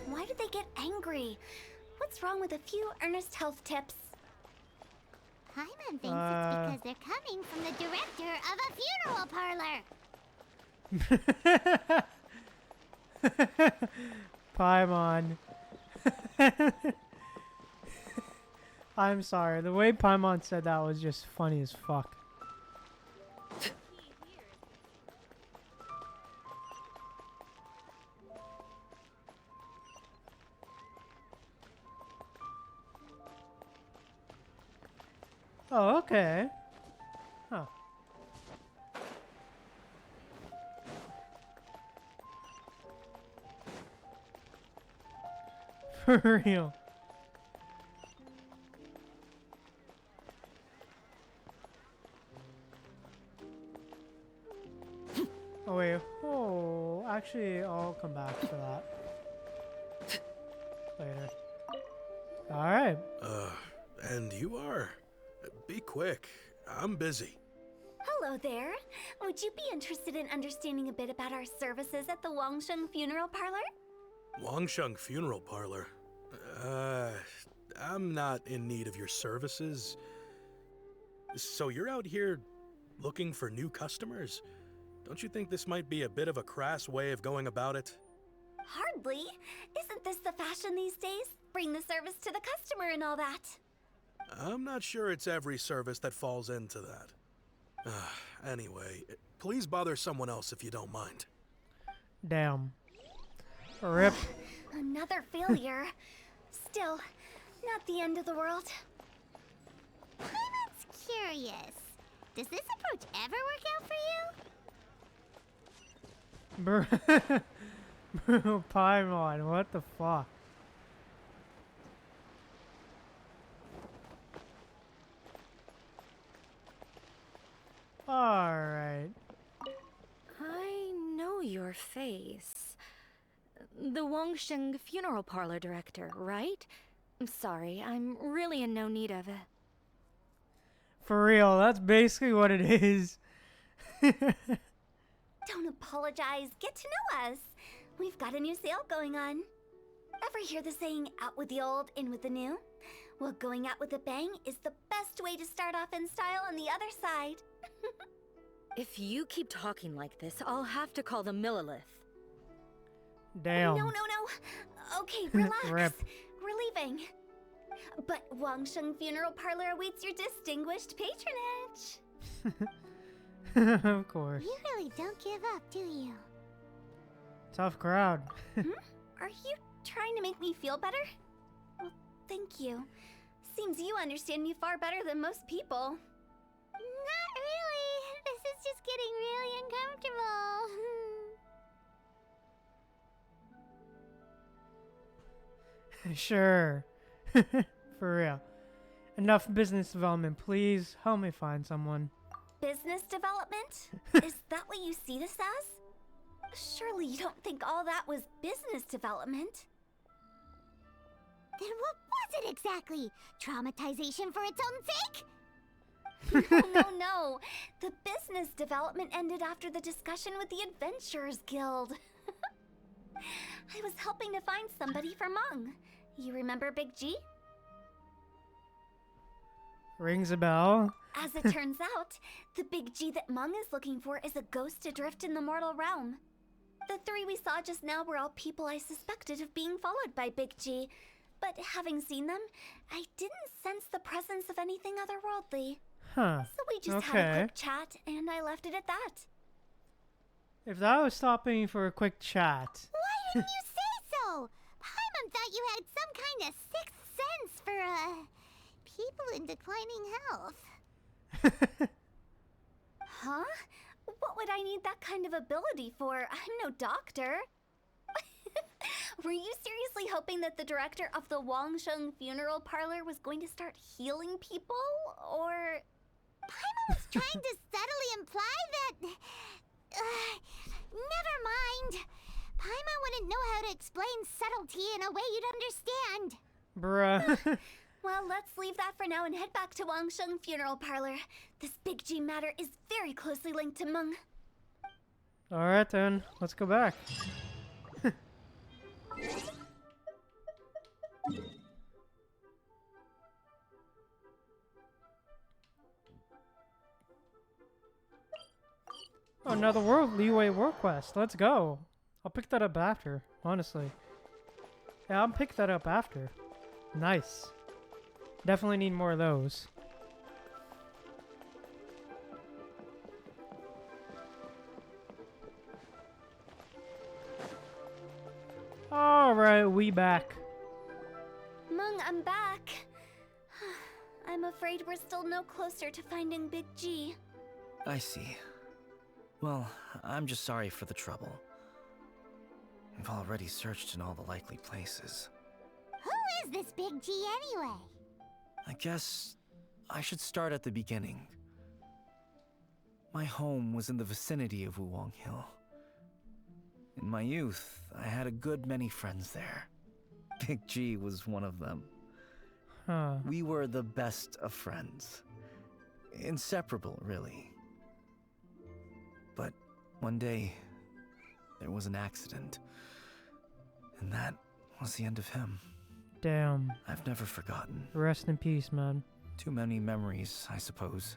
Why did they get angry? What's wrong with a few earnest health tips? Paimon thinks it's because they're coming from the director of a funeral parlor. Paimon. I'm sorry. The way Paimon said that was just funny as fuck. Oh, okay. Huh. For real. Oh wait, oh, actually I'll come back for that later. Alright. And you are? Be quick. I'm busy. Hello there. Would you be interested in understanding a bit about our services at the Wangsheng Funeral Parlor? Wangsheng Funeral Parlor? I'm not in need of your services. So you're out here looking for new customers? Don't you think this might be a bit of a crass way of going about it? Hardly. Isn't this the fashion these days? Bring the service to the customer and all that. I'm not sure it's every service that falls into that. Anyway, please bother someone else if you don't mind. Damn. Rip. Another failure. Still, not the end of the world. Paimon's curious. Does this approach ever work out for you? Bro, Paimon, what the fuck? Alright. I know your face. The Wangsheng Funeral Parlor director, right? I'm sorry, I'm really in no need of it. For real, that's basically what it is. Don't apologize. Get to know us. We've got a new sale going on. Ever hear the saying, out with the old, in with the new? Well, going out with a bang is the best way to start off in style on the other side. If you keep talking like this, I'll have to call the Millilith. Damn. No. Okay, relax. Rip. We're leaving. But Wangsheng Funeral Parlor awaits your distinguished patronage. Of course. You really don't give up, do you? Tough crowd. Are you trying to make me feel better? Well, thank you. Seems you understand me far better than most people. Not really. This is just getting really uncomfortable. Sure. For real. Enough business development, please. Help me find someone. Business development? Is that what you see this as? Surely you don't think all that was business development. Then what was it exactly? Traumatization for its own sake? No. The business development ended after the discussion with the Adventurers Guild. I was helping to find somebody for Mung. You remember Big G? Rings a bell. As it turns out, the Big G that Mung is looking for is a ghost adrift in the mortal realm. The three we saw just now were all people I suspected of being followed by Big G. But having seen them, I didn't sense the presence of anything otherworldly. Huh. So we just had a quick chat, and I left it at that. If that was stopping for a quick chat. Why didn't you say so? Paimon thought you had some kind of sixth sense for, people in declining health. Huh? What would I need that kind of ability for? I'm no doctor. Were you seriously hoping that the director of the Wangsheng funeral parlor was going to start healing people? Or... Paimon was trying to subtly imply that... never mind. Paimon wouldn't know how to explain subtlety in a way you'd understand. Bruh. Well, let's leave that for now and head back to Wangsheng funeral parlor. This Big G matter is very closely linked to Meng. Alright then, let's go back. Oh, another leeway world quest. Let's go. I'll pick that up after, honestly. Yeah, I'll pick that up after. Nice. Definitely need more of those. Alright, we back. Meng, I'm back. I'm afraid we're still no closer to finding Big G. I see. Well, I'm just sorry for the trouble. We've already searched in all the likely places. Who is this Big G anyway? I guess I should start at the beginning. My home was in the vicinity of Wuwang Hill. In my youth, I had a good many friends there. Big G was one of them. Huh. We were the best of friends. Inseparable, really. But one day, there was an accident. And that was the end of him. Damn. I've never forgotten. Rest in peace, man. Too many memories, I suppose.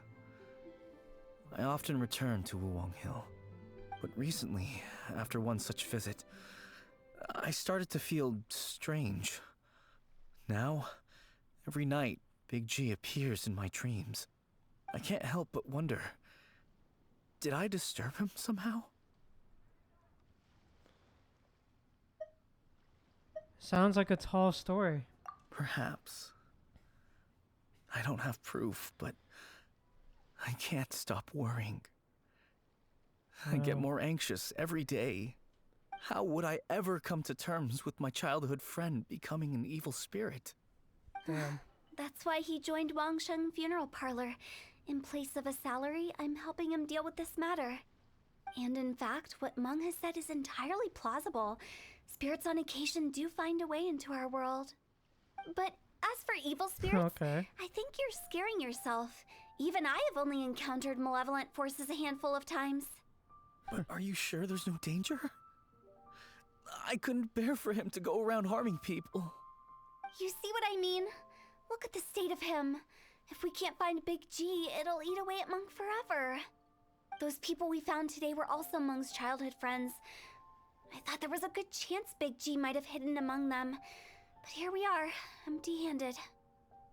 I often return to Wuwang Hill. But recently, after one such visit, I started to feel strange. Now, every night, Big G appears in my dreams. I can't help but wonder, did I disturb him somehow? Sounds like a tall story. Perhaps. I don't have proof, but I can't stop worrying. I get more anxious every day. How would I ever come to terms with my childhood friend becoming an evil spirit? Damn. That's why he joined Wangsheng funeral parlor. In place of a salary, I'm helping him deal with this matter. And in fact, what Meng has said is entirely plausible. Spirits on occasion do find a way into our world. But as for evil spirits, Okay. I think you're scaring yourself. Even I have only encountered malevolent forces a handful of times. But are you sure there's no danger? I couldn't bear for him to go around harming people. You see what I mean? Look at the state of him. If we can't find Big G, it'll eat away at Meng forever. Those people we found today were also Meng's childhood friends. I thought there was a good chance Big G might have hidden among them. But here we are, empty-handed.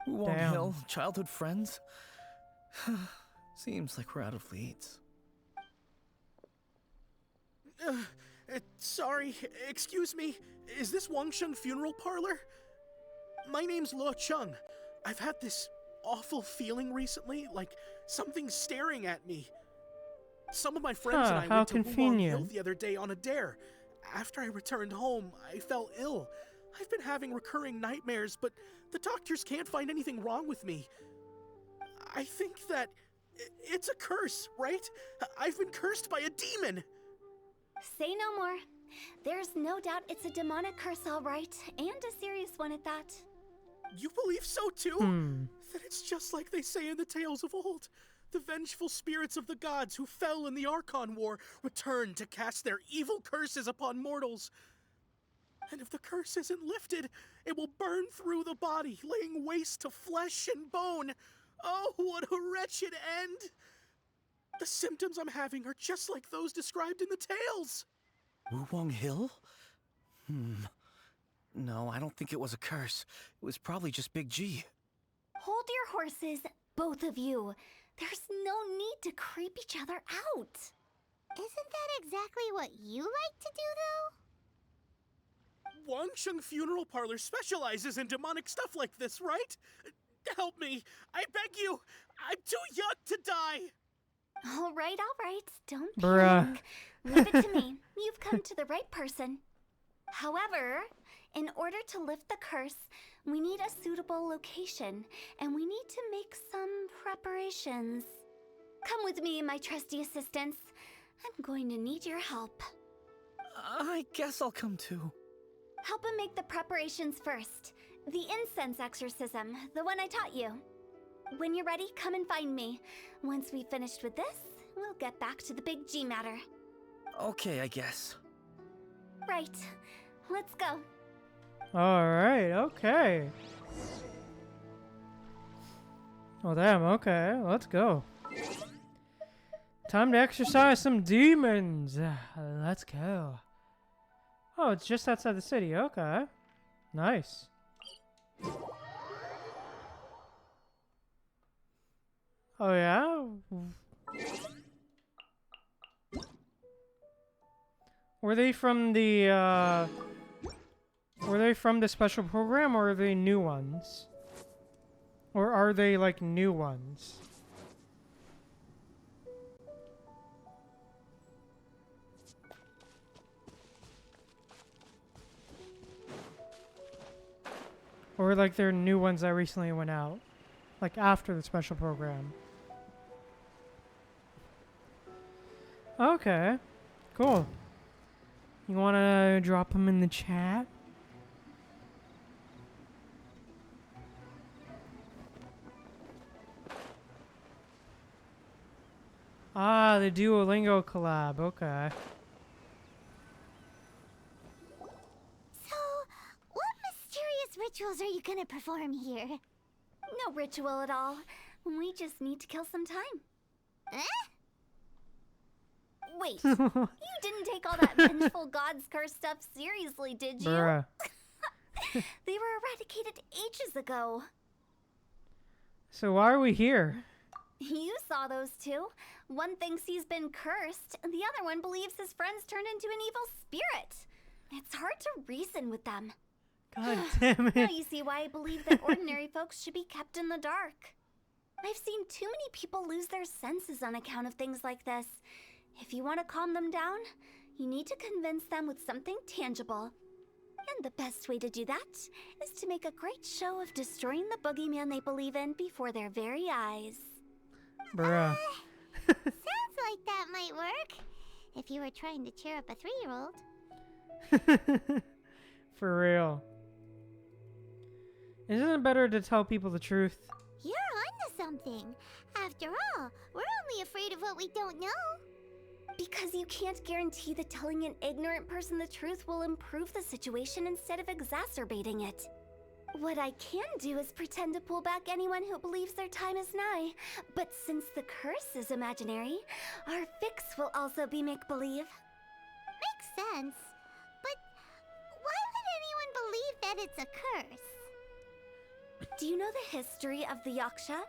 Wuwang Hill, childhood friends? Seems like we're out of leads. Sorry, excuse me. Is this Wangsheng funeral parlor? My name's Luo Chung. I've had this awful feeling recently, like something's staring at me. Some of my friends and I went to Wuwang Hill the other day on a dare. After I returned home, I fell ill. I've been having recurring nightmares, but the doctors can't find anything wrong with me. I think that it's a curse, right? I've been cursed by a demon. Say no more. There's no doubt it's a demonic curse, all right, and a serious one at that. You believe so too? Then it's just like they say in the tales of old. The vengeful spirits of the gods who fell in the Archon War return to cast their evil curses upon mortals. And if the curse isn't lifted, it will burn through the body, laying waste to flesh and bone. Oh, what a wretched end! The symptoms I'm having are just like those described in the tales. Wulong Hill? No, I don't think it was a curse. It was probably just Big G. Hold your horses, both of you. There's no need to creep each other out. Isn't that exactly what you like to do, though? Wangsheng Funeral Parlor specializes in demonic stuff like this, right? Help me. I beg you. I'm too young to die. All right. Don't Bruh. panic. Leave it to me. You've come to the right person. However, in order to lift the curse, we need a suitable location, and we need to make some preparations. Come with me, my trusty assistants. I'm going to need your help. I guess I'll come too. Help him make the preparations first. The incense exorcism, the one I taught you. When you're ready, come and find me. Once we've finished with this, we'll get back to the Big G matter. Okay, I guess. Right. Let's go. Alright, okay. Oh damn, okay, let's go. Time to exercise some demons. Let's go. Oh, it's just outside the city, okay. Nice. Oh yeah? Were they from the special program, or are they new ones? Or are they like new ones? Or like they're new ones that recently went out? Like after the special program? Okay. Cool. You wanna drop them in the chat? Ah, the Duolingo collab, okay. So, what mysterious rituals are you gonna perform here? No ritual at all. We just need to kill some time. Eh? Wait, you didn't take all that vengeful God's curse stuff seriously, did you? Bruh. They were eradicated ages ago. So why are we here? You saw those two. One thinks he's been cursed, and the other one believes his friends turned into an evil spirit. It's hard to reason with them. God damn it. Now you see why I believe that ordinary folks should be kept in the dark. I've seen too many people lose their senses on account of things like this. If you want to calm them down, you need to convince them with something tangible. And the best way to do that is to make a great show of destroying the boogeyman they believe in before their very eyes. Bruh. Sounds like that might work. If you were trying to cheer up a 3-year-old. For real. Isn't it better to tell people the truth? You're onto something. After all, we're only afraid of what we don't know. Because you can't guarantee that telling an ignorant person the truth will improve the situation instead of exacerbating it. What I can do is pretend to pull back anyone who believes their time is nigh. But since the curse is imaginary, our fix will also be make-believe. Makes sense. But why would anyone believe that it's a curse? Do you know the history of the Yaksha?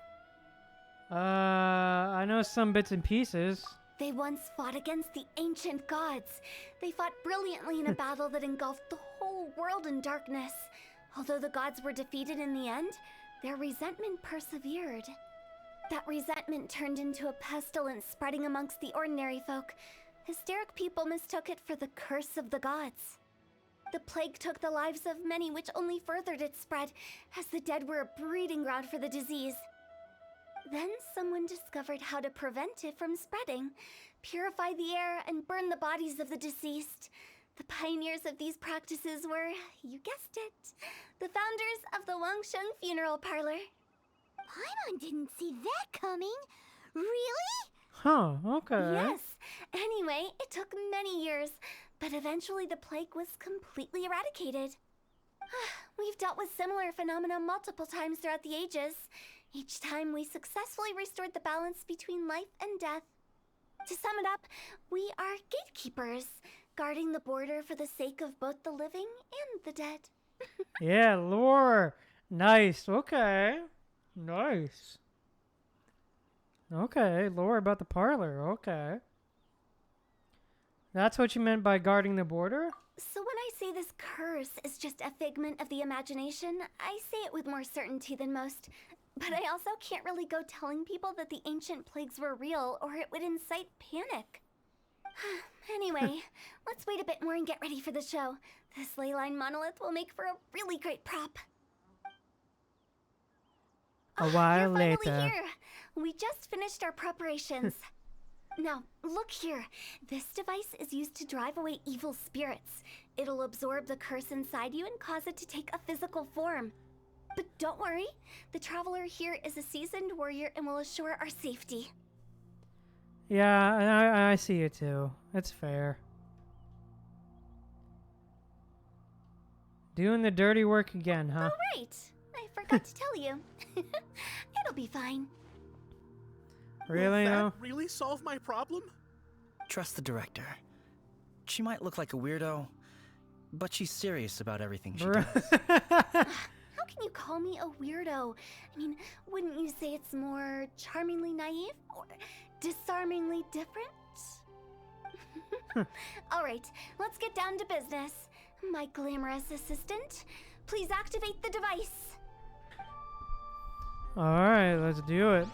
I know some bits and pieces. They once fought against the ancient gods. They fought brilliantly in a battle that engulfed the whole world in darkness. Although the gods were defeated in the end, their resentment persevered. That resentment turned into a pestilence spreading amongst the ordinary folk. Hysteric people mistook it for the curse of the gods. The plague took the lives of many, which only furthered its spread, as the dead were a breeding ground for the disease. Then someone discovered how to prevent it from spreading, purify the air, and burn the bodies of the deceased. The pioneers of these practices were, you guessed it, the founders of the Wangsheng Funeral Parlor. Paimon didn't see that coming. Really? Huh, okay. Yes. Anyway, it took many years, but eventually the plague was completely eradicated. We've dealt with similar phenomena multiple times throughout the ages. Each time we successfully restored the balance between life and death. To sum it up, we are gatekeepers. guarding the border for the sake of both the living and the dead. Yeah, lore. Nice. Okay. Nice. Okay, lore about the parlor. Okay. That's what you meant by guarding the border? So when I say this curse is just a figment of the imagination, I say it with more certainty than most. But I also can't really go telling people that the ancient plagues were real, or it would incite panic. Anyway, let's wait a bit more and get ready for the show. This leyline monolith will make for a really great prop. A while You're later. finally here. We just finished our preparations. Now, look here. This device is used to drive away evil spirits. It'll absorb the curse inside you and cause it to take a physical form. But don't worry, the traveler here is a seasoned warrior and will assure our safety. Yeah, and I see it too. It's fair. Doing the dirty work again, huh? Oh, right. I forgot to tell you. It'll be fine. Really, Will though? that really solve my problem? Trust the director. She might look like a weirdo, but she's serious about everything she does. How can you call me a weirdo? I mean, wouldn't you say it's more charmingly naive or disarmingly different? All right, let's get down to business. My glamorous assistant, please activate the device. Alright, let's do it.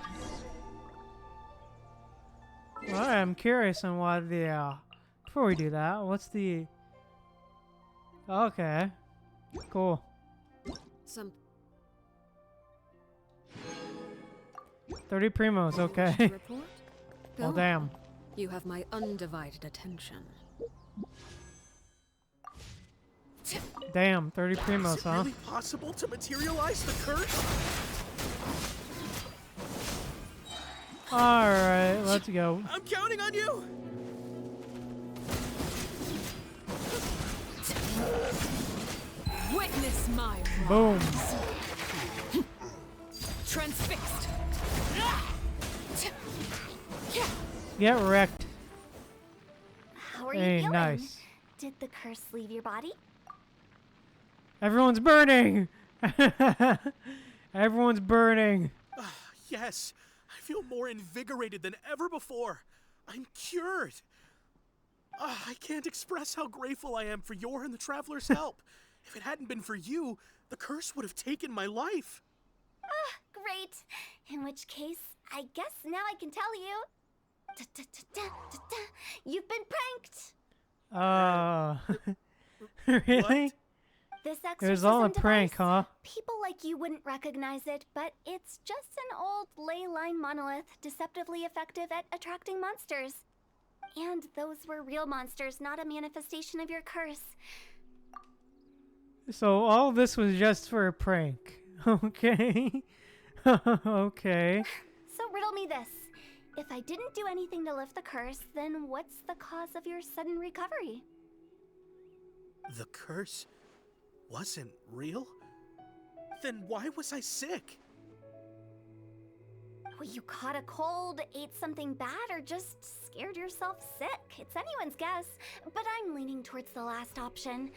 Well, I'm curious on what the, before we do that, what's the... Okay. Cool. Some 30 primos, okay. report? Well, Go damn. on. You have my undivided attention. Damn, 30 Is primos, it huh? really possible to materialize the curse? Alright, let's go. I'm counting on you! Witness my Boom. transfixed. Get wrecked. How are you Hey, feeling? nice. Did the curse leave your body? Everyone's burning! Everyone's burning. Yes, I feel more invigorated than ever before. I'm cured. I can't express how grateful I am for your and the Traveler's help. If it hadn't been for you, the curse would have taken my life. Great. In which case, I guess now I can tell you. You've been pranked. Really? This It was all a exorcism prank, device, huh? people like you wouldn't recognize it, but it's just an old ley line monolith deceptively effective at attracting monsters. And those were real monsters, not a manifestation of your curse. So all this was just for a prank. Okay. Okay. So riddle me this. If I didn't do anything to lift the curse, then what's the cause of your sudden recovery? The curse wasn't real? Then why was I sick? Well, you caught a cold, ate something bad, or just scared yourself sick. It's anyone's guess, but I'm leaning towards the last option.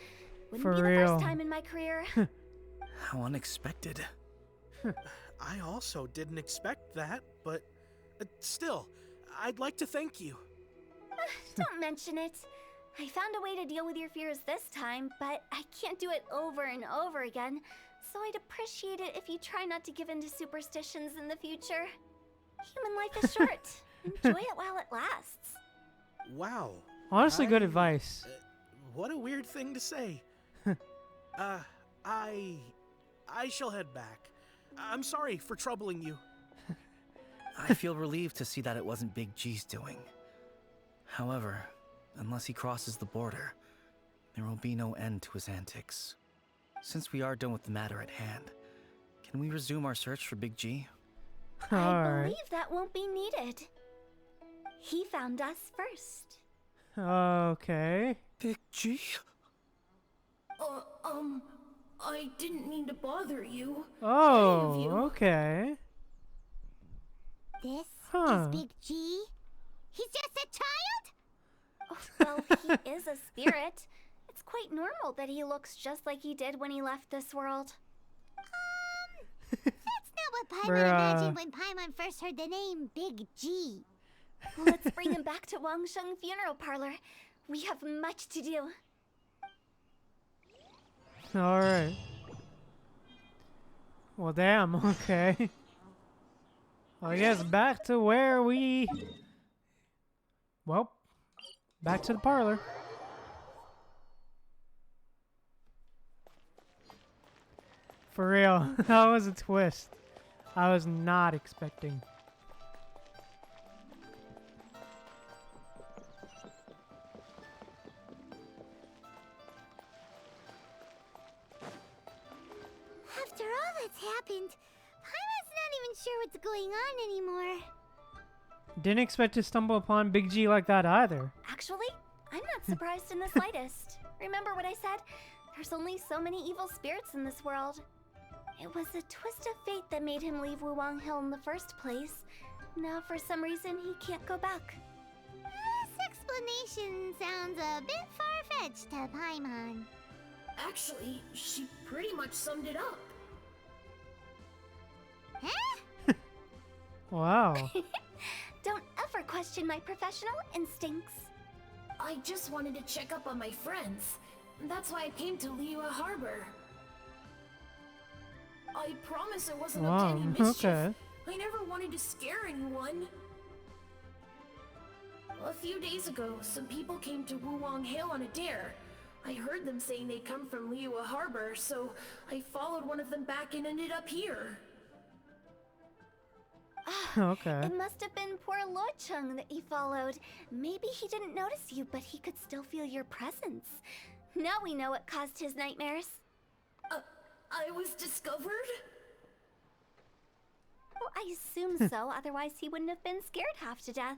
Wouldn't For be the real. first time in my career. How unexpected. I also didn't expect that, but still, I'd like to thank you. Don't mention it. I found a way to deal with your fears this time, but I can't do it over and over again, so I'd appreciate it if you try not to give in to superstitions in the future. Human life is short. Enjoy it while it lasts. Wow. Honestly, good advice. What a weird thing to say. I shall head back. I'm sorry for troubling you. I feel relieved to see that it wasn't Big G's doing. However, unless he crosses the border, there will be no end to his antics. Since we are done with the matter at hand, can we resume our search for Big G? I Alright. believe that won't be needed. He found us first. Okay. Big G? I didn't mean to bother you. Oh, okay. This Huh. is Big G? He's just a child? Well, he is a spirit. It's quite normal that he looks just like he did when he left this world. That's not what Paimon imagined when Paimon first heard the name Big G. Let's bring him back to Wangsheng Funeral Parlor. We have much to do. Alright. Well, damn, okay. Well, I guess back to where we... Well, back to the parlor. For real, that was a twist I was not expecting. After all that's happened, Paimon's not even sure what's going on anymore. Didn't expect to stumble upon Big G like that either. Actually, I'm not surprised in the slightest. Remember what I said? There's only so many evil spirits in this world. It was a twist of fate that made him leave Wuwang Hill in the first place. Now, for some reason, he can't go back. This explanation sounds a bit far-fetched to Paimon. Actually, she pretty much summed it up. Huh? Wow. Don't ever question my professional instincts. I just wanted to check up on my friends. That's why I came to Liyue Harbor. I promise I wasn't up to any mischief. Okay. I never wanted to scare anyone. A few days ago, some people came to Wuwang Hill on a dare. I heard them saying they'd come from Liyue Harbor, so I followed one of them back and ended up here. Okay. It must have been poor Lo Chung that you followed. Maybe he didn't notice you, but he could still feel your presence. Now we know what caused his nightmares. I was discovered? Well, I assume so, otherwise he wouldn't have been scared half to death.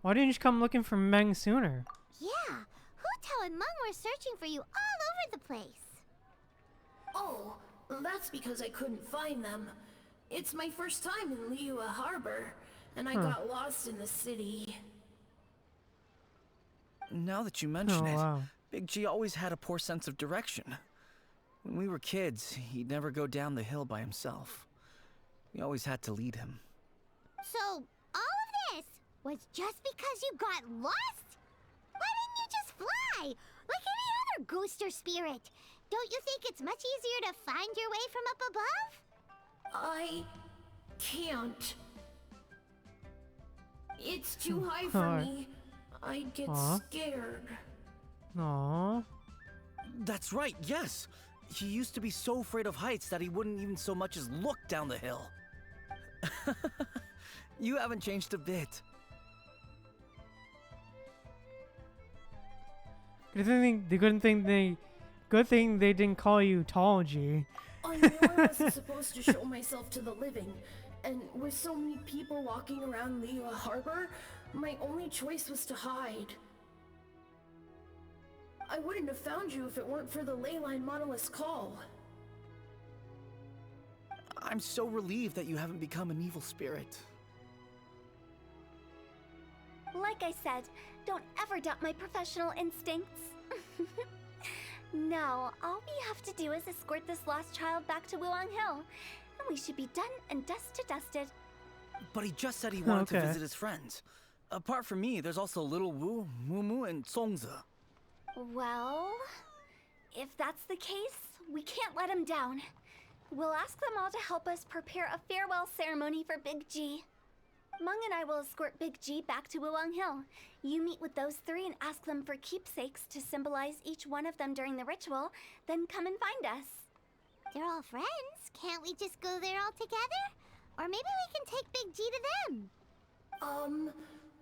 Why didn't you come looking for Meng sooner? Yeah, Hu Tao and Meng were searching for you all over the place. Oh, that's because I couldn't find them. It's my first time in Liyue Harbor, and I got lost in the city. Now that you mention it, wow. Big G always had a poor sense of direction. When we were kids, he'd never go down the hill by himself. We always had to lead him. So, all of this was just because you got lost? Why didn't you just fly? Like any other ghost or spirit? Don't you think it's much easier to find your way from up above? I can't. It's too high for me. I'd get scared. Aww. That's right, yes! He used to be so afraid of heights that he wouldn't even so much as look down the hill. You haven't changed a bit. Good thing they didn't call you Tall G. I knew I wasn't supposed to show myself to the living, and with so many people walking around Liyue Harbor, my only choice was to hide. I wouldn't have found you if it weren't for the Leyline Monolith's call. I'm so relieved that you haven't become an evil spirit. Like I said, don't ever doubt my professional instincts. Now, all we have to do is escort this lost child back to Wuwang Hill, and we should be done and dusted. But he just said he wanted to visit his friends. Apart from me, there's also Little Wu, Mumu, and Songze. Well, if that's the case, we can't let him down. We'll ask them all to help us prepare a farewell ceremony for Big G. Meng and I will escort Big G back to Wuwang Hill. You meet with those three and ask them for keepsakes to symbolize each one of them during the ritual, then come and find us. They're all friends. Can't we just go there all together? Or maybe we can take Big G to them.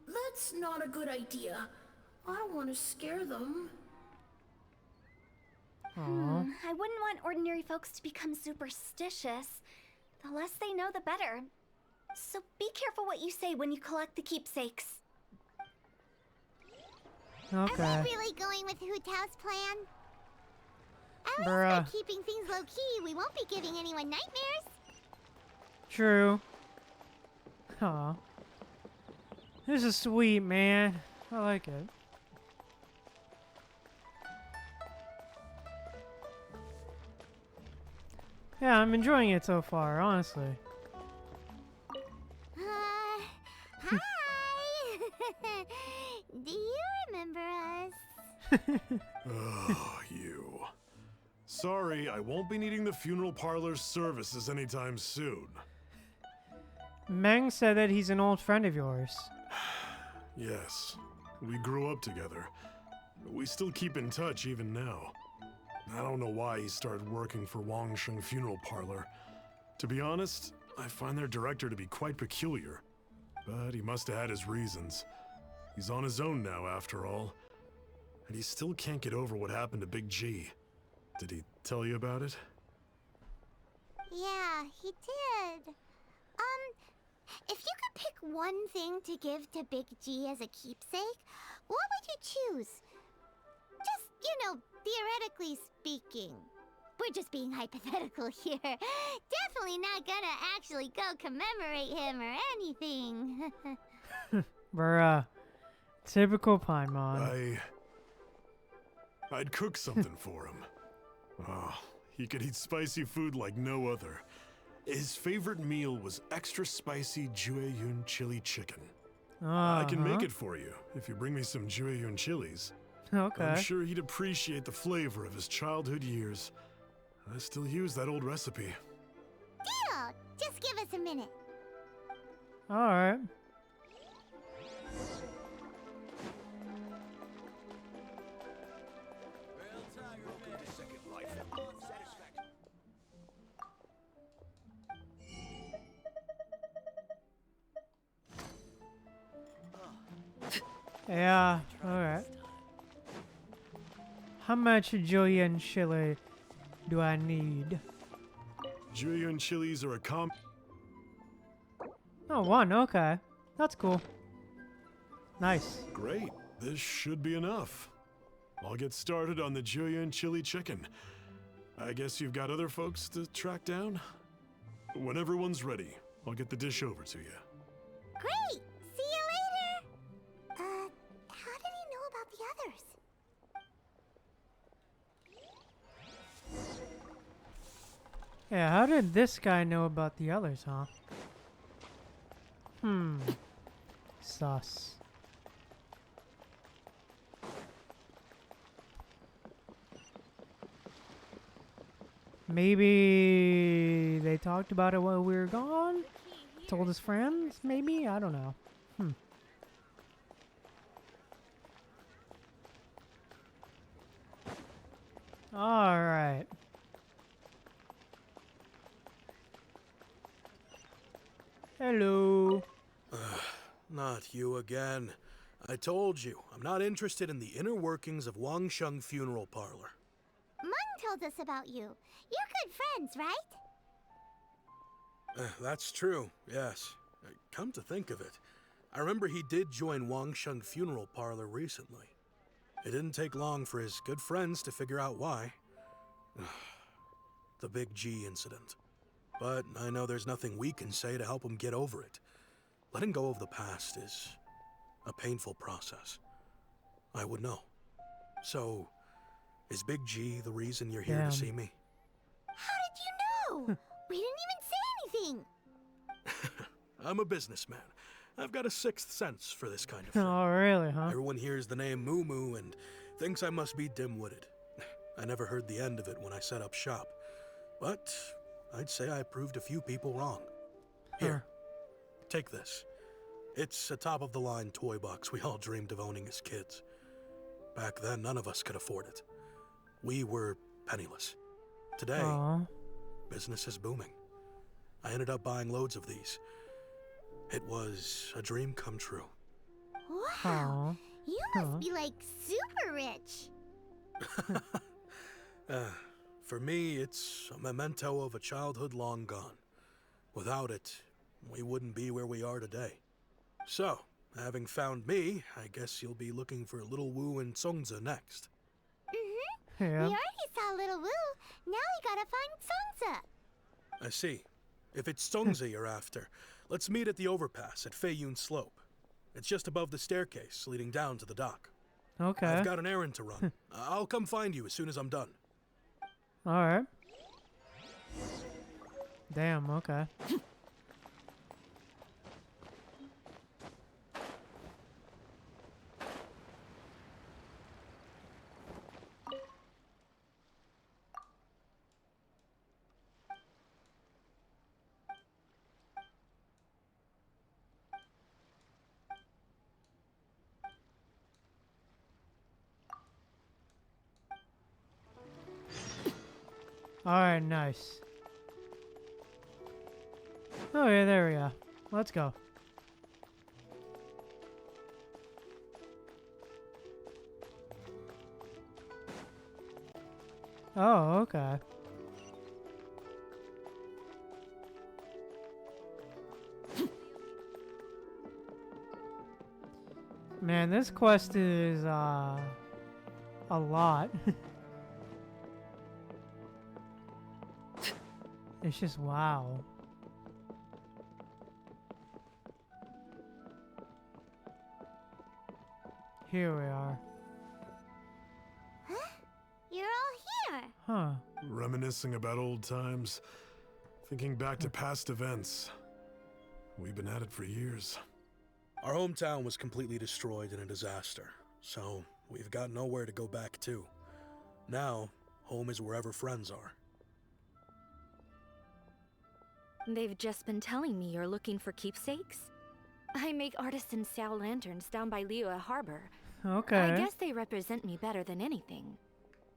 That's not a good idea. I don't want to scare them. I wouldn't want ordinary folks to become superstitious. The less they know, the better. So be careful what you say when you collect the keepsakes. Okay. Are we really going with Hu Tao's plan? At least by keeping things low-key, we won't be giving anyone nightmares. True. Aw. This is sweet, man. I like it. Yeah, I'm enjoying it so far, honestly. Hi! Do you remember us? Oh, you. Sorry, I won't be needing the funeral parlor's services anytime soon. Meng said that he's an old friend of yours. Yes, we grew up together. We still keep in touch even now. I don't know why he started working for Wangsheng Funeral Parlor. To be honest, I find their director to be quite peculiar. But he must have had his reasons. He's on his own now, after all. And he still can't get over what happened to Big G. Did he tell you about it? Yeah, he did. If you could pick one thing to give to Big G as a keepsake, what would you choose? Just, theoretically speaking. We're just being hypothetical here. Definitely not gonna actually go commemorate him or anything. Bruh. Typical Paimon. I'd cook something for him. Oh, he could eat spicy food like no other. His favorite meal was extra spicy Jueyun chili chicken. I can make it for you if you bring me some Jueyun chilies. Okay. I'm sure he'd appreciate the flavor of his childhood years. I still use that old recipe. Deal! Just give us a minute. Alright. Yeah, alright. How much Julian chili do I need? Jueyun chilies are a Oh, one, okay. That's cool. Nice. Great. This should be enough. I'll get started on the Jueyun chili chicken. I guess you've got other folks to track down? When everyone's ready, I'll get the dish over to you. Great! See you later! How did he know about the others? Yeah, how did this guy know about the others, huh? Sus. Maybe they talked about it while we were gone? Told his friends? Maybe? I don't know. Alright. Hello. Not you again. I told you, I'm not interested in the inner workings of Wangsheng Funeral Parlor. Mung told us about you. You're good friends, right? That's true, yes. Come to think of it, I remember he did join Wangsheng Funeral Parlor recently. It didn't take long for his good friends to figure out why. The Big G incident. But I know there's nothing we can say to help him get over it. Letting go of the past is a painful process. I would know. So, is Big G the reason you're here to see me? How did you know? We didn't even say anything. I'm a businessman. I've got a sixth sense for this kind of thing. Oh, really, huh? Everyone hears the name Moo Moo and thinks I must be dim-witted. I never heard the end of it when I set up shop. But I'd say I proved a few people wrong. Here, take this. It's a top-of-the-line toy box we all dreamed of owning as kids. Back then, none of us could afford it. We were penniless. Today, business is booming. I ended up buying loads of these. It was a dream come true. Wow. You must be like super rich. For me, it's a memento of a childhood long gone. Without it, we wouldn't be where we are today. So, having found me, I guess you'll be looking for Little Wu and Songza next. We already saw Little Wu. Now we gotta find Songza. I see. If it's Songza you're after, let's meet at the overpass at Feiyun Slope. It's just above the staircase leading down to the dock. Okay. I've got an errand to run. I'll come find you as soon as I'm done. Alright. Damn, okay. Alright, nice. Oh yeah, there we go. Let's go. Oh, okay. Man, this quest is a lot. It's just wow. Here we are. Huh? You're all here. Huh. Reminiscing about old times, thinking back to past events. We've been at it for years. Our hometown was completely destroyed in a disaster, so we've got nowhere to go back to. Now, home is wherever friends are. They've just been telling me you're looking for keepsakes. I make artisan Xiao lanterns down by Liyue Harbor. Okay. I guess they represent me better than anything.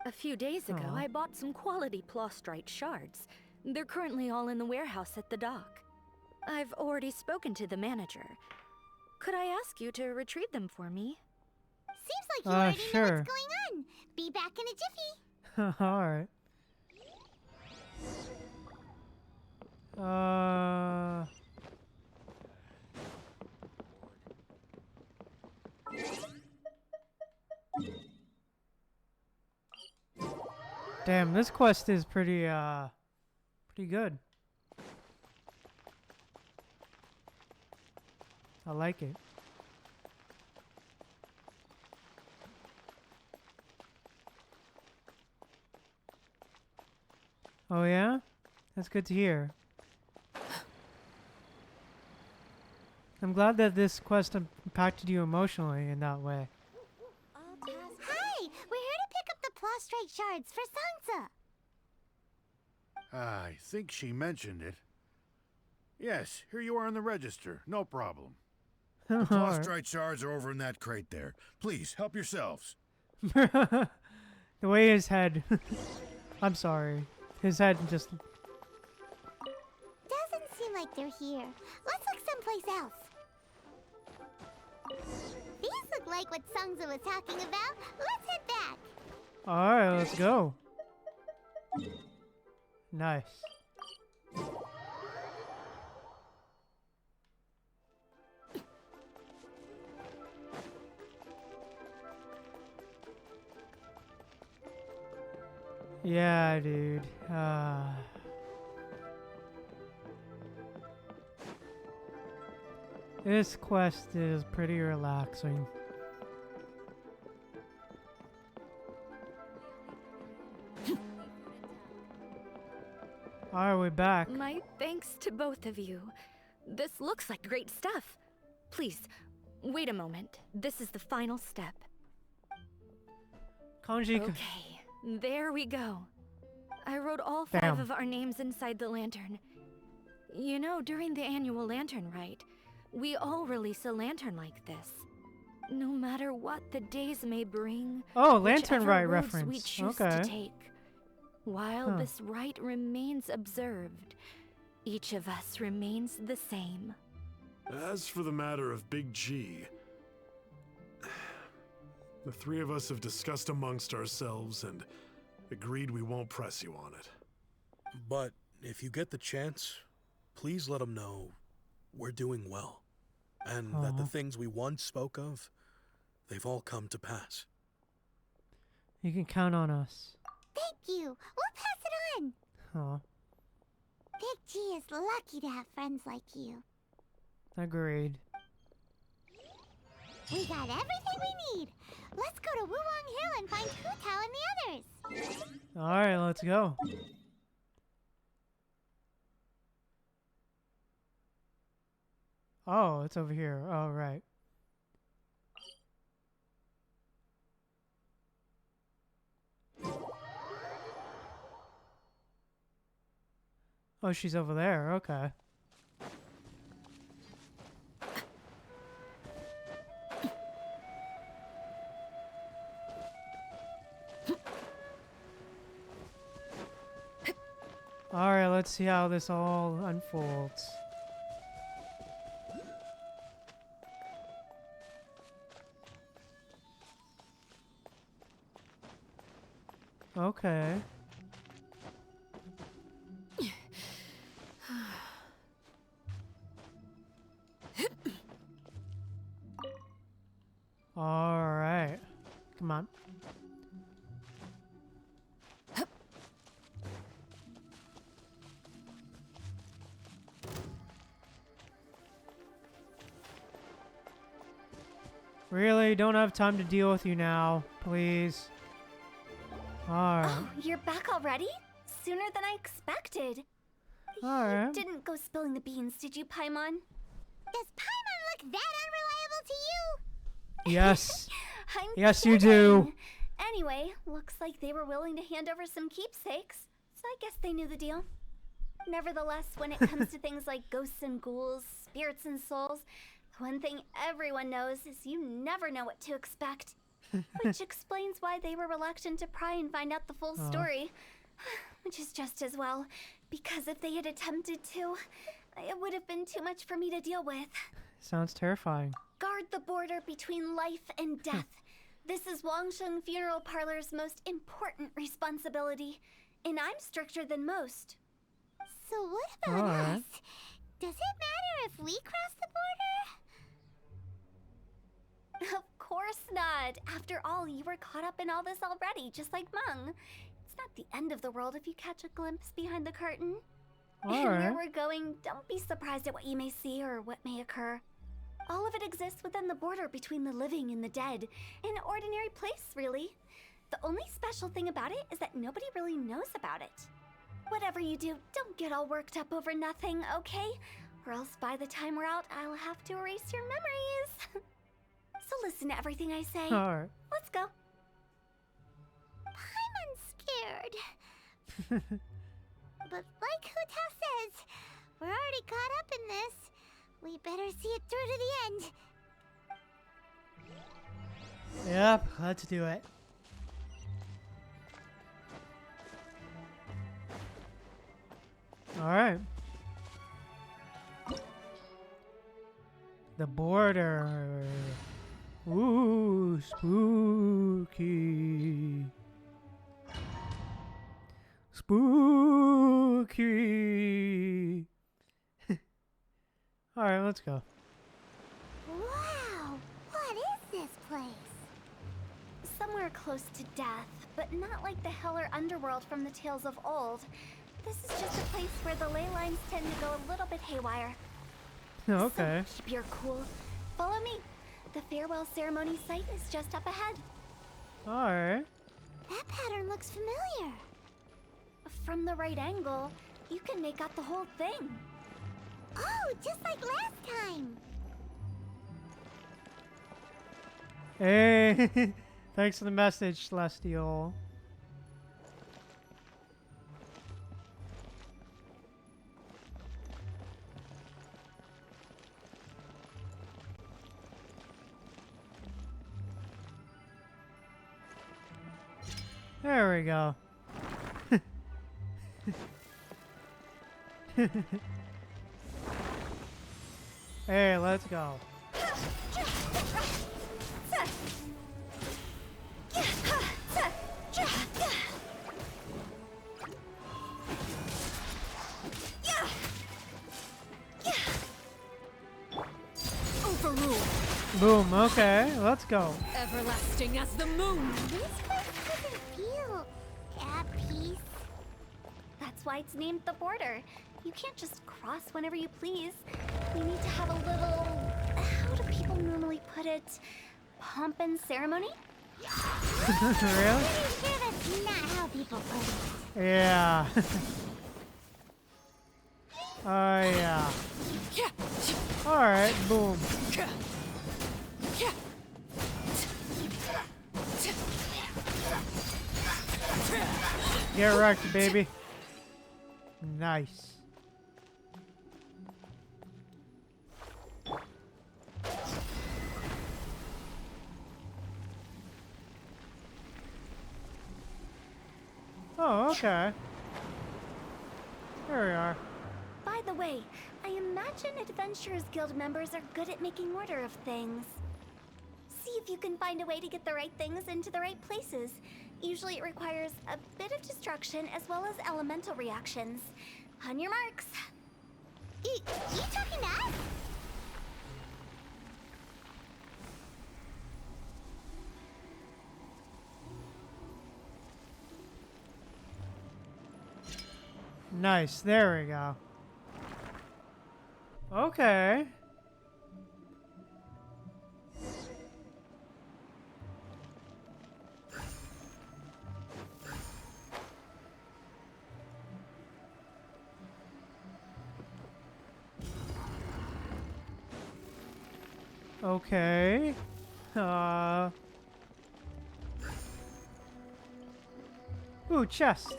A few days ago, Aw. I bought some quality plastrite shards. They're currently all in the warehouse at the dock. I've already spoken to the manager. Could I ask you to retrieve them for me? Seems like you already know sure. what's going on. Be back in a jiffy. Alright. Damn, this quest is pretty good. I like it. Oh yeah? That's good to hear. I'm glad that this quest impacted you emotionally in that way. Hi! We're here to pick up the plastrite shards for Sansa. I think she mentioned it. Yes, here you are on the register. No problem. The Alright. plastrite shards are over in that crate there. Please, help yourselves. The way his head... I'm sorry. His head just... Doesn't seem like they're here. Let's look someplace else. These look like what Sansa was talking about. Let's head back. Alright, let's go. Nice. Yeah, dude. This quest is pretty relaxing. Alright, we're back. My thanks to both of you. This looks like great stuff. Please, wait a moment. This is the final step. Kanji. Okay, there we go. I wrote all 5 Damn. of our names inside the lantern. You know, during the annual lantern rite, we all release a lantern like this. No matter what the days may bring. Oh, lantern whichever rite roads reference. we choose Okay. to take. While Huh. this rite remains observed, each of us remains the same. As for the matter of Big G, the 3 of us have discussed amongst ourselves and agreed we won't press you on it. But if you get the chance, please let them know we're doing well. And that the things we once spoke of, they've all come to pass. You can count on us. Thank you. We'll pass it on. Aw, Big G is lucky to have friends like you. agreed. We got everything we need. Let's go to Wulong Hill and find Hu Tao and the others. Alright, let's go. Oh, it's over here. Oh, right. Oh, she's over there. Okay. Alright, let's see how this all unfolds. Okay. Alright. Come on. Really? Don't have time to deal with you now. Please. Alright. Oh, you're back already? Sooner than I expected. Alright. You didn't go spilling the beans, did you, Paimon? Does Paimon look that unreliable to you? Yes. I'm Yes, you do. kidding. Anyway, looks like they were willing to hand over some keepsakes, so I guess they knew the deal. Nevertheless, when it comes to things like ghosts and ghouls, spirits and souls, the one thing everyone knows is you never know what to expect. Which explains why they were reluctant to pry and find out the full story. Which is just as well, because if they had attempted to, it would have been too much for me to deal with. Sounds terrifying. Guard the border between life and death. This is Wangsheng Funeral Parlor's most important responsibility, and I'm stricter than most. So what about us? Does it matter if we cross the border? Of course not. After all, you were caught up in all this already, just like Meng. It's not the end of the world if you catch a glimpse behind the curtain. And where we're going, don't be surprised at what you may see or what may occur. All of it exists within the border between the living and the dead. An ordinary place, really. The only special thing about it is that nobody really knows about it. Whatever you do, don't get all worked up over nothing, okay? Or else by the time we're out, I'll have to erase your memories. So listen to everything I say. Alright. Let's go. Paimon's scared. But like Hu Tao says, we're already caught up in this. We better see it through to the end. Yep, let's do it. Alright. The border. Ooh, spooky. Spooky. Alright, let's go. Wow, what is this place? Somewhere close to death, but not like the hell or underworld from the tales of old. This is just a place where the ley lines tend to go a little bit haywire. Okay. So, keep your cool. Follow me. The farewell ceremony site is just up ahead. Alright. That pattern looks familiar. From the right angle, you can make out the whole thing. Oh, just like last time. Hey, thanks for the message, Celestial. There we go. Hey, let's go. Overruled. Boom, okay, let's go. Everlasting as the moon. This place doesn't feel at peace. That's why it's named the border. You can't just cross whenever you please. You need to have a little... How do people people normally put it? Pomp and ceremony? Really? Pretty sure that's not how people put it. Yeah. Oh, yeah. Alright, boom. Get wrecked, baby. Nice. Oh, okay. Here we are. By the way, I imagine Adventurers Guild members are good at making order of things. See if you can find a way to get the right things into the right places. Usually it requires a bit of destruction as well as elemental reactions. On your marks. You talking to us? Nice, there we go. Okay. Okay. Ooh, chest.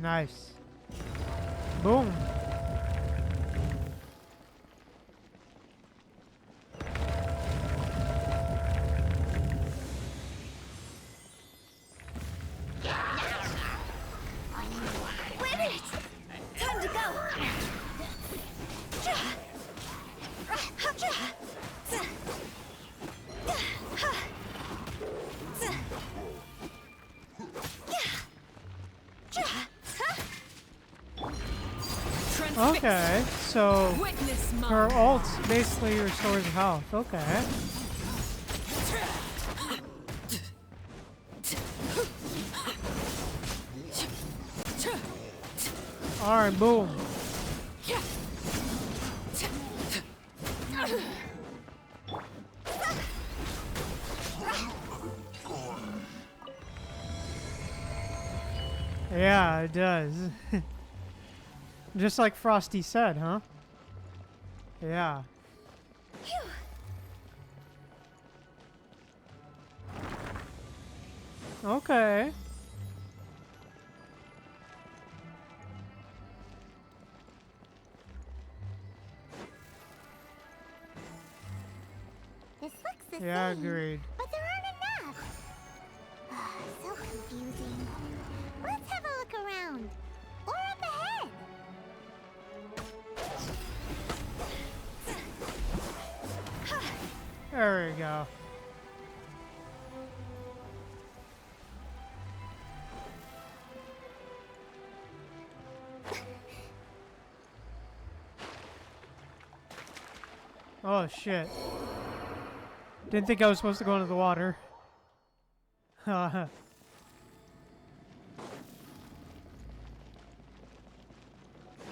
Nice. Boom. Wait a minute! Time to go! Okay, so her ult basically restores health. Okay. Alright, boom. Yeah, it does. Just like Frosty said, huh? Yeah. Okay. This looks the Yeah, same, agreed. but there aren't enough. So confusing. Let's have a look around. Or up ahead. There we go. Oh shit. Didn't think I was supposed to go into the water. Haha.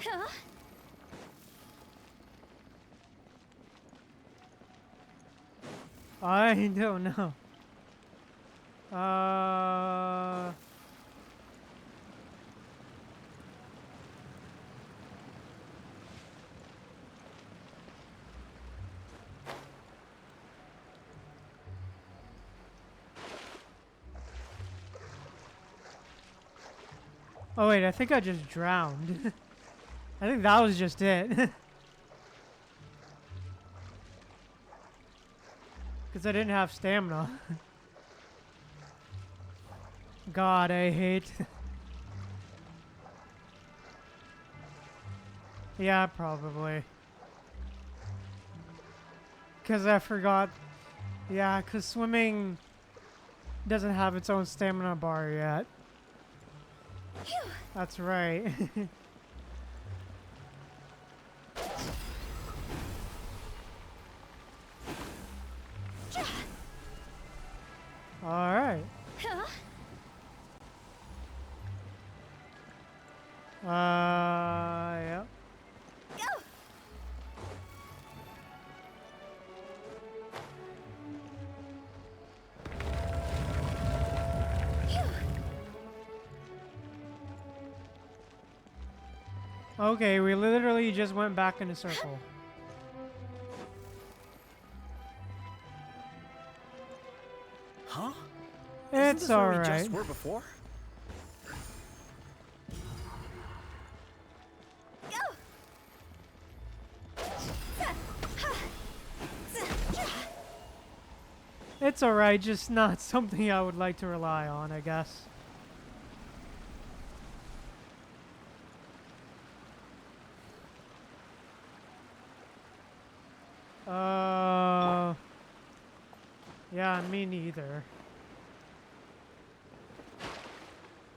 Huh? I don't know. Oh wait, I think I just drowned. I think that was just it. Because I didn't have stamina. God, I hate. Yeah, probably. Because I forgot. Yeah, because swimming doesn't have its own stamina bar yet. That's right. Alright. Huh? Yeah. Go! Okay, we literally just went back in a circle. Huh? It's Isn't this where we alright. just were before? It's alright, just not something I would like to rely on, I guess. Yeah, me neither.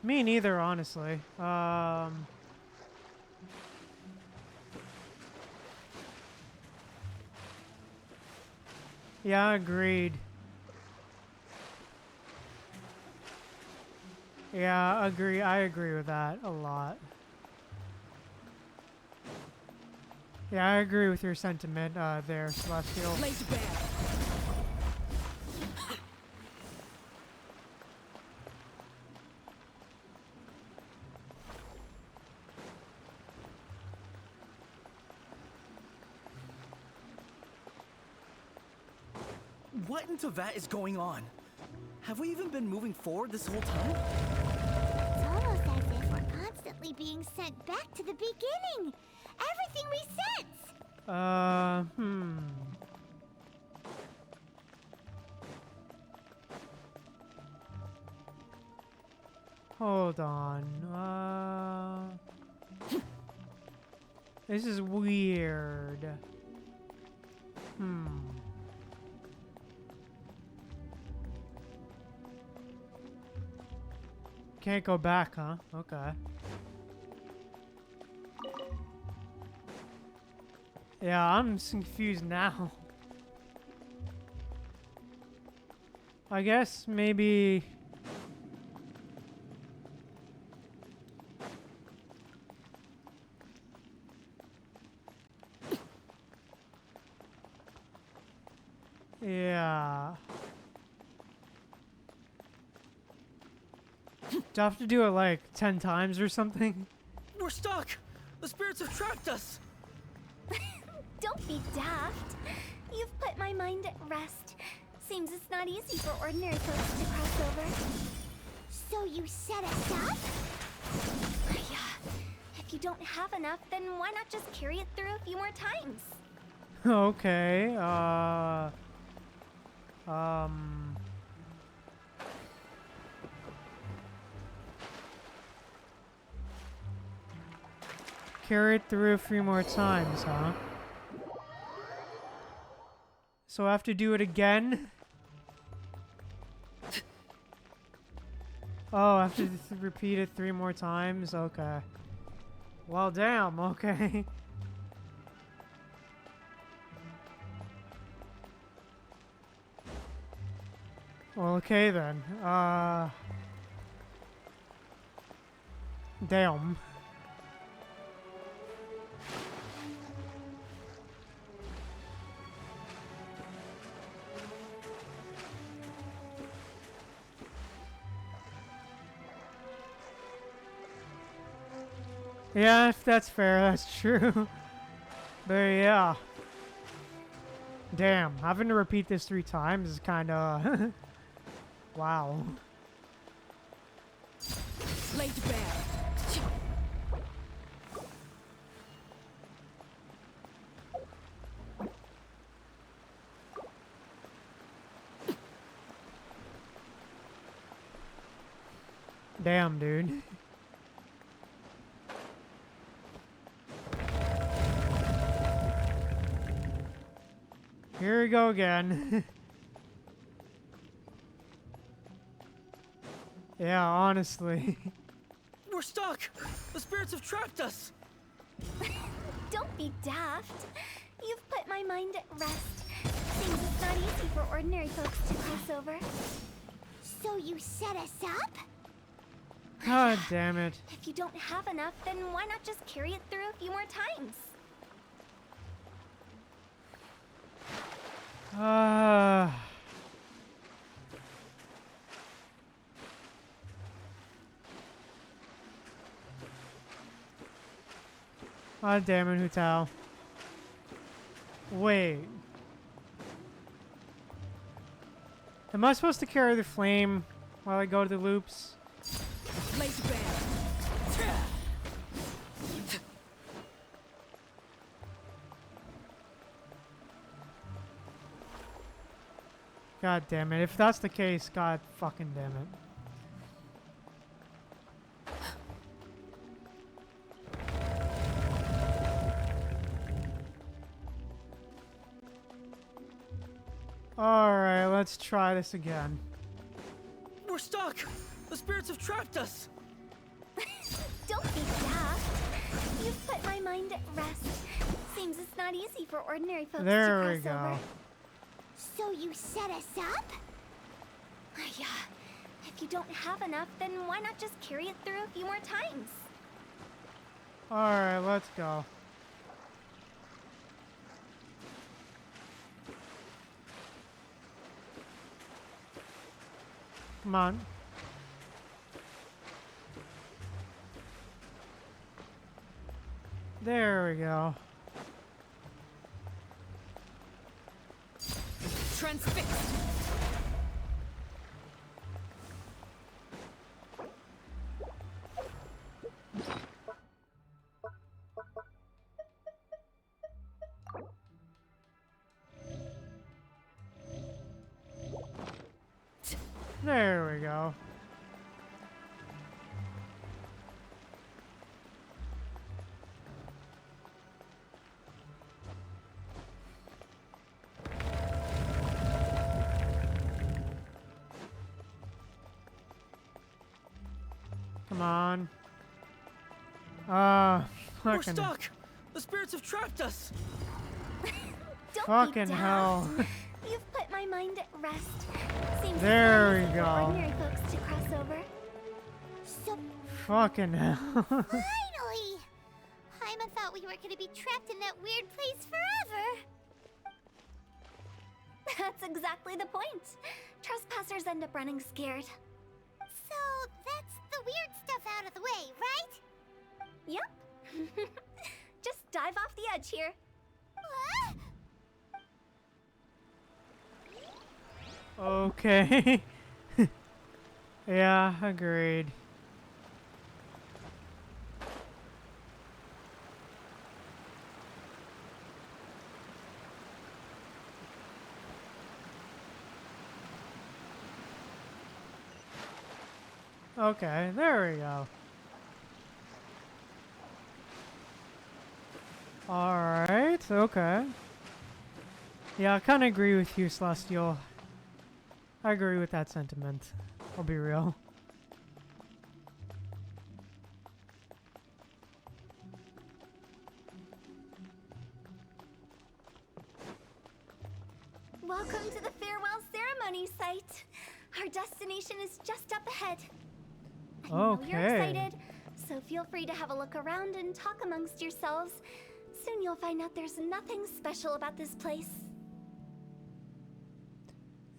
Me neither, honestly. Yeah, agreed. Yeah, agree. I agree with that a lot. Yeah, I agree with your sentiment there, Celestial. What in Teyvat is going on? Have we even been moving forward this whole time? It's almost as if we're constantly being sent back to the beginning. Everything resets. Hold on. This is weird. Can't go back, huh? Okay. Yeah, I'm confused now. I guess maybe... Yeah. Do I have to do it like 10 times or something? We're stuck! The spirits have trapped us! Don't be daft. You've put my mind at rest. Seems it's not easy for ordinary folks to cross over. So you set us up? Yeah. If you don't have enough, then why not just carry it through a few more times? Okay, carry it through a few more times, huh? So I have to do it again? Oh, I have to repeat it 3 more times? Okay. Well, damn, okay. Well, okay then. Damn. Yeah, if that's fair, that's true. But yeah. Damn, having to repeat this 3 times is kind of... Wow. Laid bare. Damn, dude. Here we go again. Yeah, honestly. We're stuck! The spirits have trapped us! Don't be daft. You've put my mind at rest. Seems it's not easy for ordinary folks to cross over. So you set us up? God damn it. If you don't have enough, then why not just carry it through a few more times? God damn it, Tao. Wait. Am I supposed to carry the flame while I go to the loops? God damn it. If that's the case, god fucking damn it. Alright, let's try this again. We're stuck! The spirits have trapped us! Don't be daft. You've put my mind at rest. Seems it's not easy for ordinary folks There to we cross go. over. So you set us up? Yeah. If you don't have enough, then why not just carry it through a few more times? Alright, let's go. Come on. There we go. Transfixed. There we go. Come on. We're Fucking stuck! The spirits have trapped us! Don't fucking be hell. daft. You've put my mind at rest. Seems There it's not we easy for go. ordinary folks to cross over. So Fucking hell. Finally! Hyman thought we were gonna be trapped in that weird place forever. that's exactly the point. Trespassers end up running scared. So that's the weird stuff out of the way, right? Yep. Just dive off the edge here. Okay. Yeah, agreed. Okay, there we go. Alright, okay. Yeah, I kind of agree with you, Celestial. I agree with that sentiment. I'll be real. Welcome to the farewell ceremony site. Our destination is just up ahead. I know you're Okay. excited, so feel free to have a look around and talk amongst yourselves. Soon you'll find out there's nothing special about this place.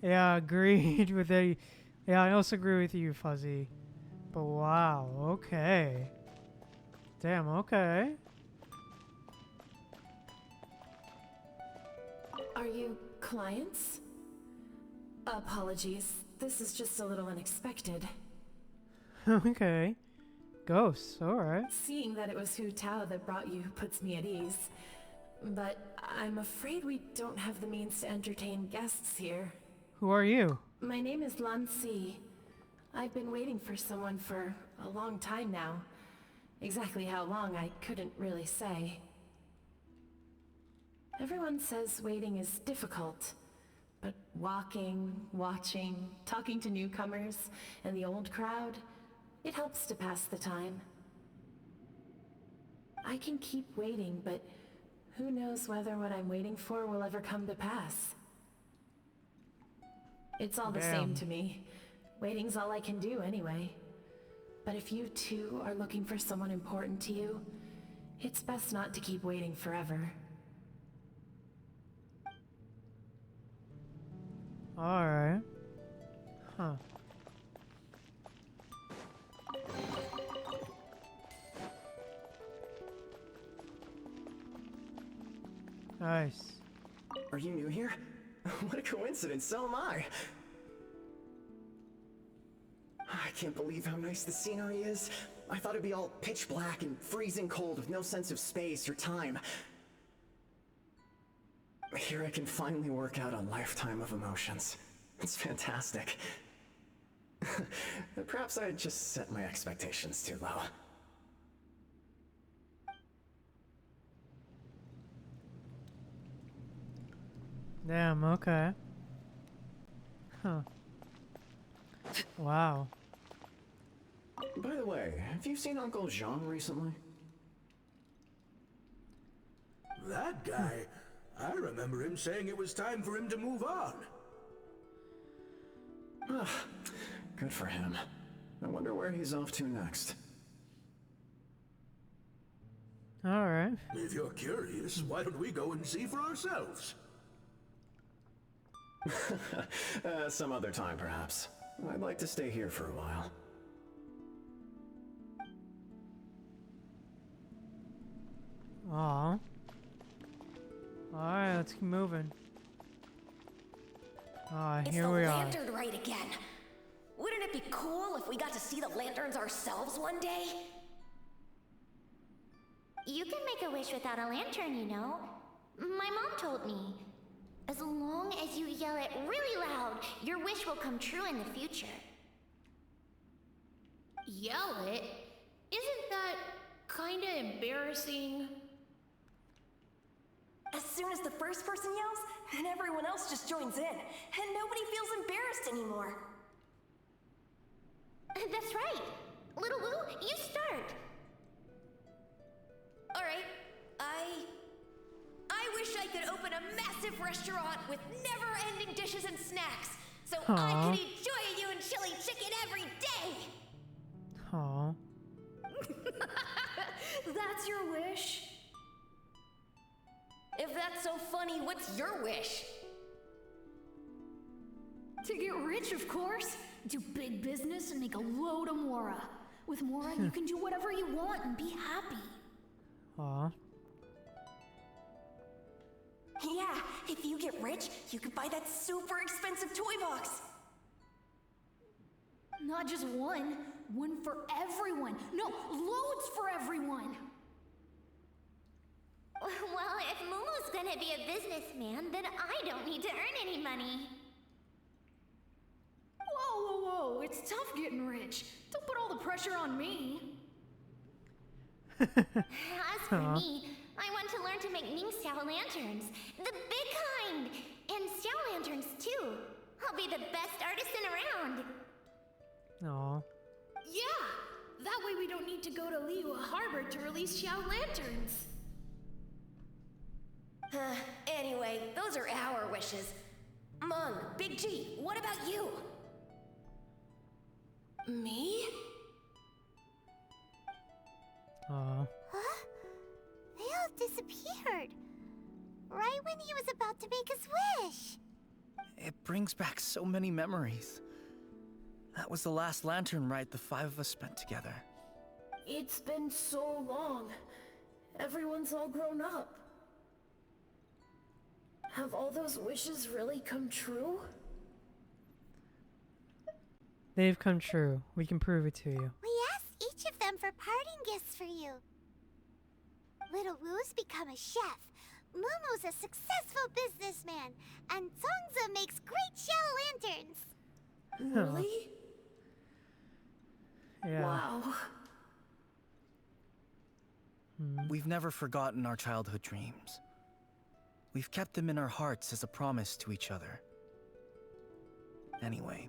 Yeah, agreed with it. Yeah, I also agree with you, Fuzzy. But wow, okay. Damn, okay. Are you clients? Apologies. This is just a little unexpected. Okay. Ghosts, alright. Seeing that it was Hu Tao that brought you puts me at ease. But I'm afraid we don't have the means to entertain guests here. Who are you? My name is Lan Si. I've been waiting for someone for a long time now. Exactly how long, I couldn't really say. Everyone says waiting is difficult, but walking, watching, talking to newcomers, and the old crowd, it helps to pass the time. I can keep waiting, but who knows whether what I'm waiting for will ever come to pass. It's all the same Damn. to me. Waiting's all I can do anyway. But if you too are looking for someone important to you, it's best not to keep waiting forever. Alright. Huh. Nice. Are you new here? What a coincidence, so am I. I can't believe how nice the scenery is. I thought it'd be all pitch black and freezing cold with no sense of space or time. Here I can finally work out a lifetime of emotions. It's fantastic. Perhaps I just set my expectations too low. Damn, okay. Huh. Wow. By the way, have you seen Uncle Jean recently? That guy? I remember him saying it was time for him to move on. Good for him. I wonder where he's off to next. Alright. If you're curious, why don't we go and see for ourselves? Some other time, perhaps. I'd like to stay here for a while. Aw. Alright, let's keep moving. Here we are. It's the lantern rite again. Wouldn't it be cool if we got to see the lanterns ourselves one day? You can make a wish without a lantern, you know. My mom told me. As long as you yell it really loud, your wish will come true in the future. Yell it? Isn't that kinda embarrassing? As soon as the first person yells, then everyone else just joins in, and nobody feels embarrassed anymore. That's right. Little Wu, you start. Alright, I wish I could open a massive restaurant with never-ending dishes and snacks, so I Aww. could enjoy you and chili chicken every day! Aw. That's your wish? If that's so funny, what's your wish? To get rich, of course. Do big business and make a load of Mora. With Mora, you can do whatever you want and be happy. Aw. Yeah, if you get rich, you could buy that super expensive toy box. Not just one. One for everyone. No, loads for everyone. Well, if Momo's gonna be a businessman, then I don't need to earn any money. Whoa, whoa, whoa. It's tough getting rich. Don't put all the pressure on me. As for Aw. me, I want to learn to make Ning Xiao lanterns. The big kind! And Xiao lanterns, too. I'll be the best artisan around. Aw. Yeah! That way we don't need to go to Liyue Harbor to release Xiao lanterns. Anyway, those are our wishes. Mung, Big G, what about you? Me? Aw. Huh? They all disappeared. Right when he was about to make his wish. It brings back so many memories. That was the last lantern ride the five of us spent together. It's been so long. Everyone's all grown up. Have all those wishes really come true? They've come true. We can prove it to you. We asked each of them for parting gifts for you. Little Wu's become a chef. Momo's a successful businessman. And Zongza makes great Xiao lanterns. Really? Yeah. Wow. We've never forgotten our childhood dreams. We've kept them in our hearts as a promise to each other. Anyway,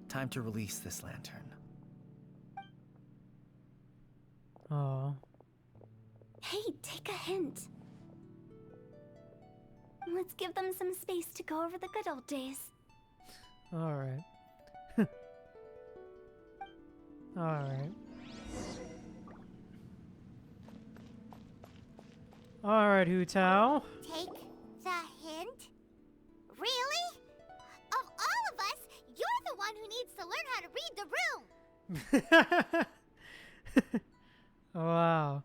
time to release this lantern. Aw. Hey, take a hint. Let's give them some space to go over the good old days. Alright. Alright. Alright, Hu Tao. Take the hint? Really? Of all of us, you're the one who needs to learn how to read the room. Wow.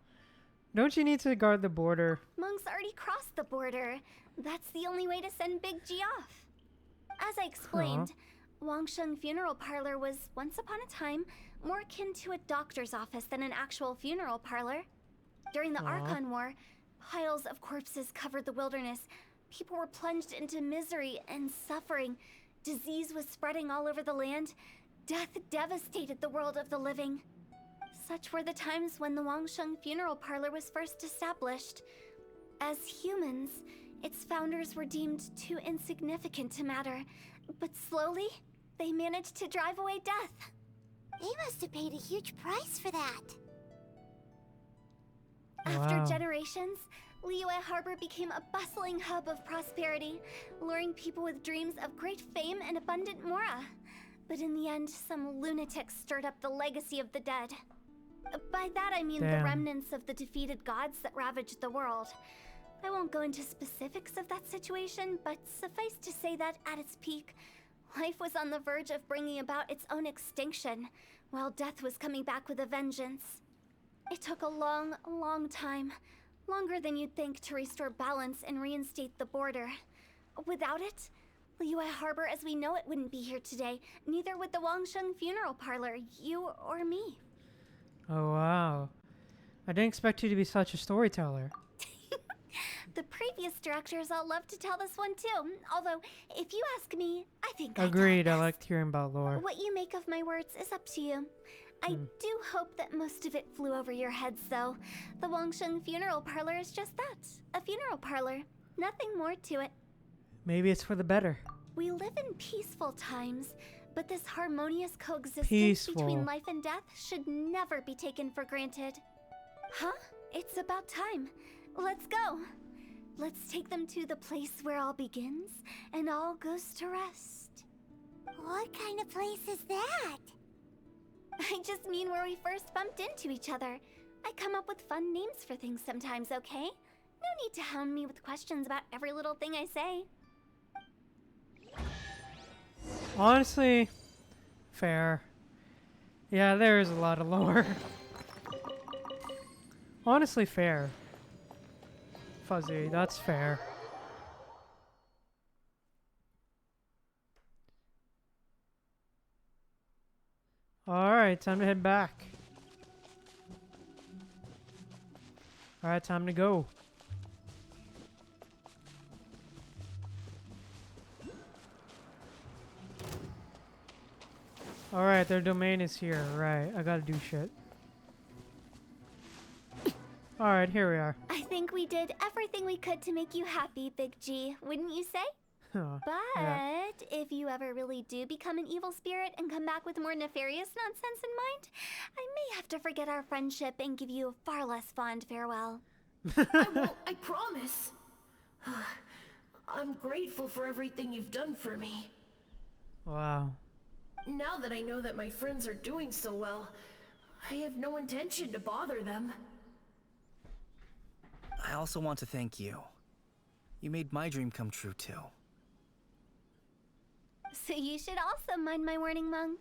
Don't you need to guard the border? Monks already crossed the border. That's the only way to send Big G off. As I explained, Wangsheng Funeral Parlor was, once upon a time, more akin to a doctor's office than an actual funeral parlor. During the Archon War, piles of corpses covered the wilderness. People were plunged into misery and suffering. Disease was spreading all over the land. Death devastated the world of the living. Such were the times when the Wangsheng Funeral Parlor was first established. As humans, its founders were deemed too insignificant to matter, but slowly, they managed to drive away death. They must have paid a huge price for that. After generations, Liyue Harbor became a bustling hub of prosperity, luring people with dreams of great fame and abundant mora. But in the end, some lunatics stirred up the legacy of the dead. By that I mean the remnants of the defeated gods that ravaged the world. I won't go into specifics of that situation, but suffice to say that at its peak, life was on the verge of bringing about its own extinction, while death was coming back with a vengeance. It took a long, long time, longer than you'd think, to restore balance and reinstate the border. Without it, Liyue Harbor as we know it wouldn't be here today, neither would the Wangsheng Funeral Parlor, you or me. Oh wow. I didn't expect you to be such a storyteller. The previous directors all love to tell this one too, although if you ask me, I think Agreed, I liked hearing about lore. What you make of my words is up to you. I do hope that most of it flew over your heads, though. The Wangsheng Funeral Parlor is just that, a funeral parlor. Nothing more to it. Maybe it's for the better. We live in peaceful times, but this harmonious coexistence between life and death should never be taken for granted. Huh? It's about time. Let's go. Let's take them to the place where all begins and all goes to rest. What kind of place is that? I just mean where we first bumped into each other. I come up with fun names for things sometimes, okay? No need to hound me with questions about every little thing I say. Honestly, fair. Yeah, there is a lot of lore. Honestly, fair. Fuzzy, that's fair. Alright, time to head back. Alright, time to go. Alright, their domain is here. Right, I gotta do shit. Alright, here we are. I think we did everything we could to make you happy, Big G, wouldn't you say? But if you ever really do become an evil spirit and come back with more nefarious nonsense in mind, I may have to forget our friendship and give you a far less fond farewell. I won't, I promise. I'm grateful for everything you've done for me. Wow. Now that I know that my friends are doing so well, I have no intention to bother them. I also want to thank you. You made my dream come true, too. So you should also mind my warning, Mung.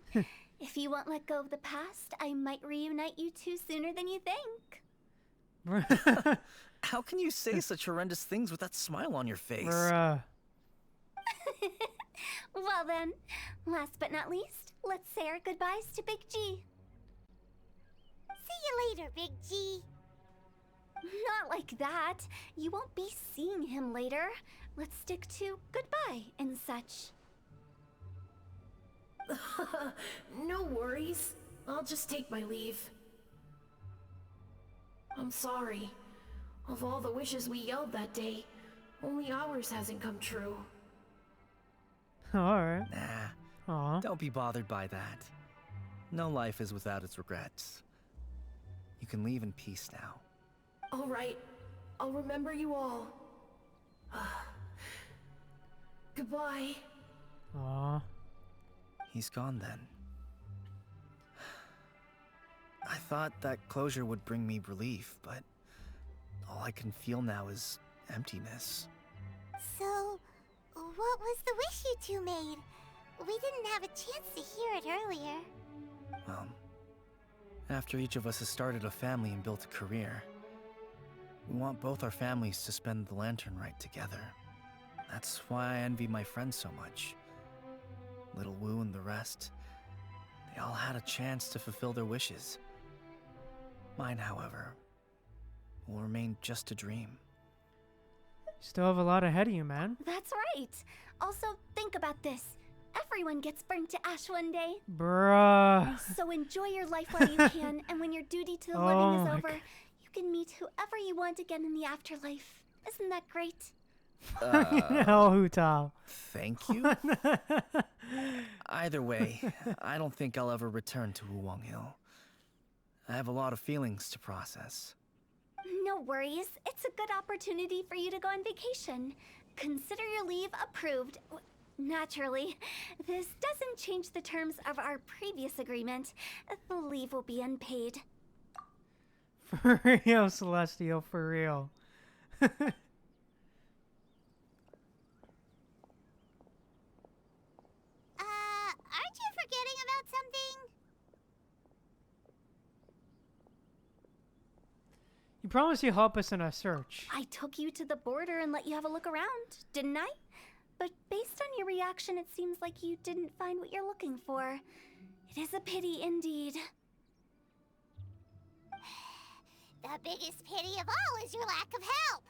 If you won't let go of the past, I might reunite you two sooner than you think. How can you say such horrendous things with that smile on your face? Bruh. Well then, last but not least, let's say our goodbyes to Big G. See you later, Big G. Not like that. You won't be seeing him later. Let's stick to goodbye and such. No worries. I'll just take my leave. I'm sorry. Of all the wishes we yelled that day, only ours hasn't come true. Alright. Nah. Aw. Don't be bothered by that. No life is without its regrets. You can leave in peace now. All right. I'll remember you all. Goodbye. Aw. He's gone then. I thought that closure would bring me relief, but all I can feel now is emptiness. So, what was the wish you two made? We didn't have a chance to hear it earlier. Well, after each of us has started a family and built a career, we want both our families to spend the Lantern Rite together. That's why I envy my friends so much. Little Wu and the rest, they all had a chance to fulfill their wishes. Mine, however, will remain just a dream. Still have a lot ahead of you, man. That's right. Also, think about this. Everyone gets burned to ash one day. Bruh. So enjoy your life while you can, and when your duty to the living is over, you can meet whoever you want again in the afterlife. Isn't that great? Hell, Hu Tao. Thank you? Either way, I don't think I'll ever return to Wuwang Hill. I have a lot of feelings to process. No worries. It's a good opportunity for you to go on vacation. Consider your leave approved. Naturally, this doesn't change the terms of our previous agreement. The leave will be unpaid. For real, Celestial, for real. Aren't you forgetting about something? You promised you'd help us in our search. I took you to the border and let you have a look around, didn't I? But based on your reaction, it seems like you didn't find what you're looking for. It is a pity indeed. The biggest pity of all is your lack of help.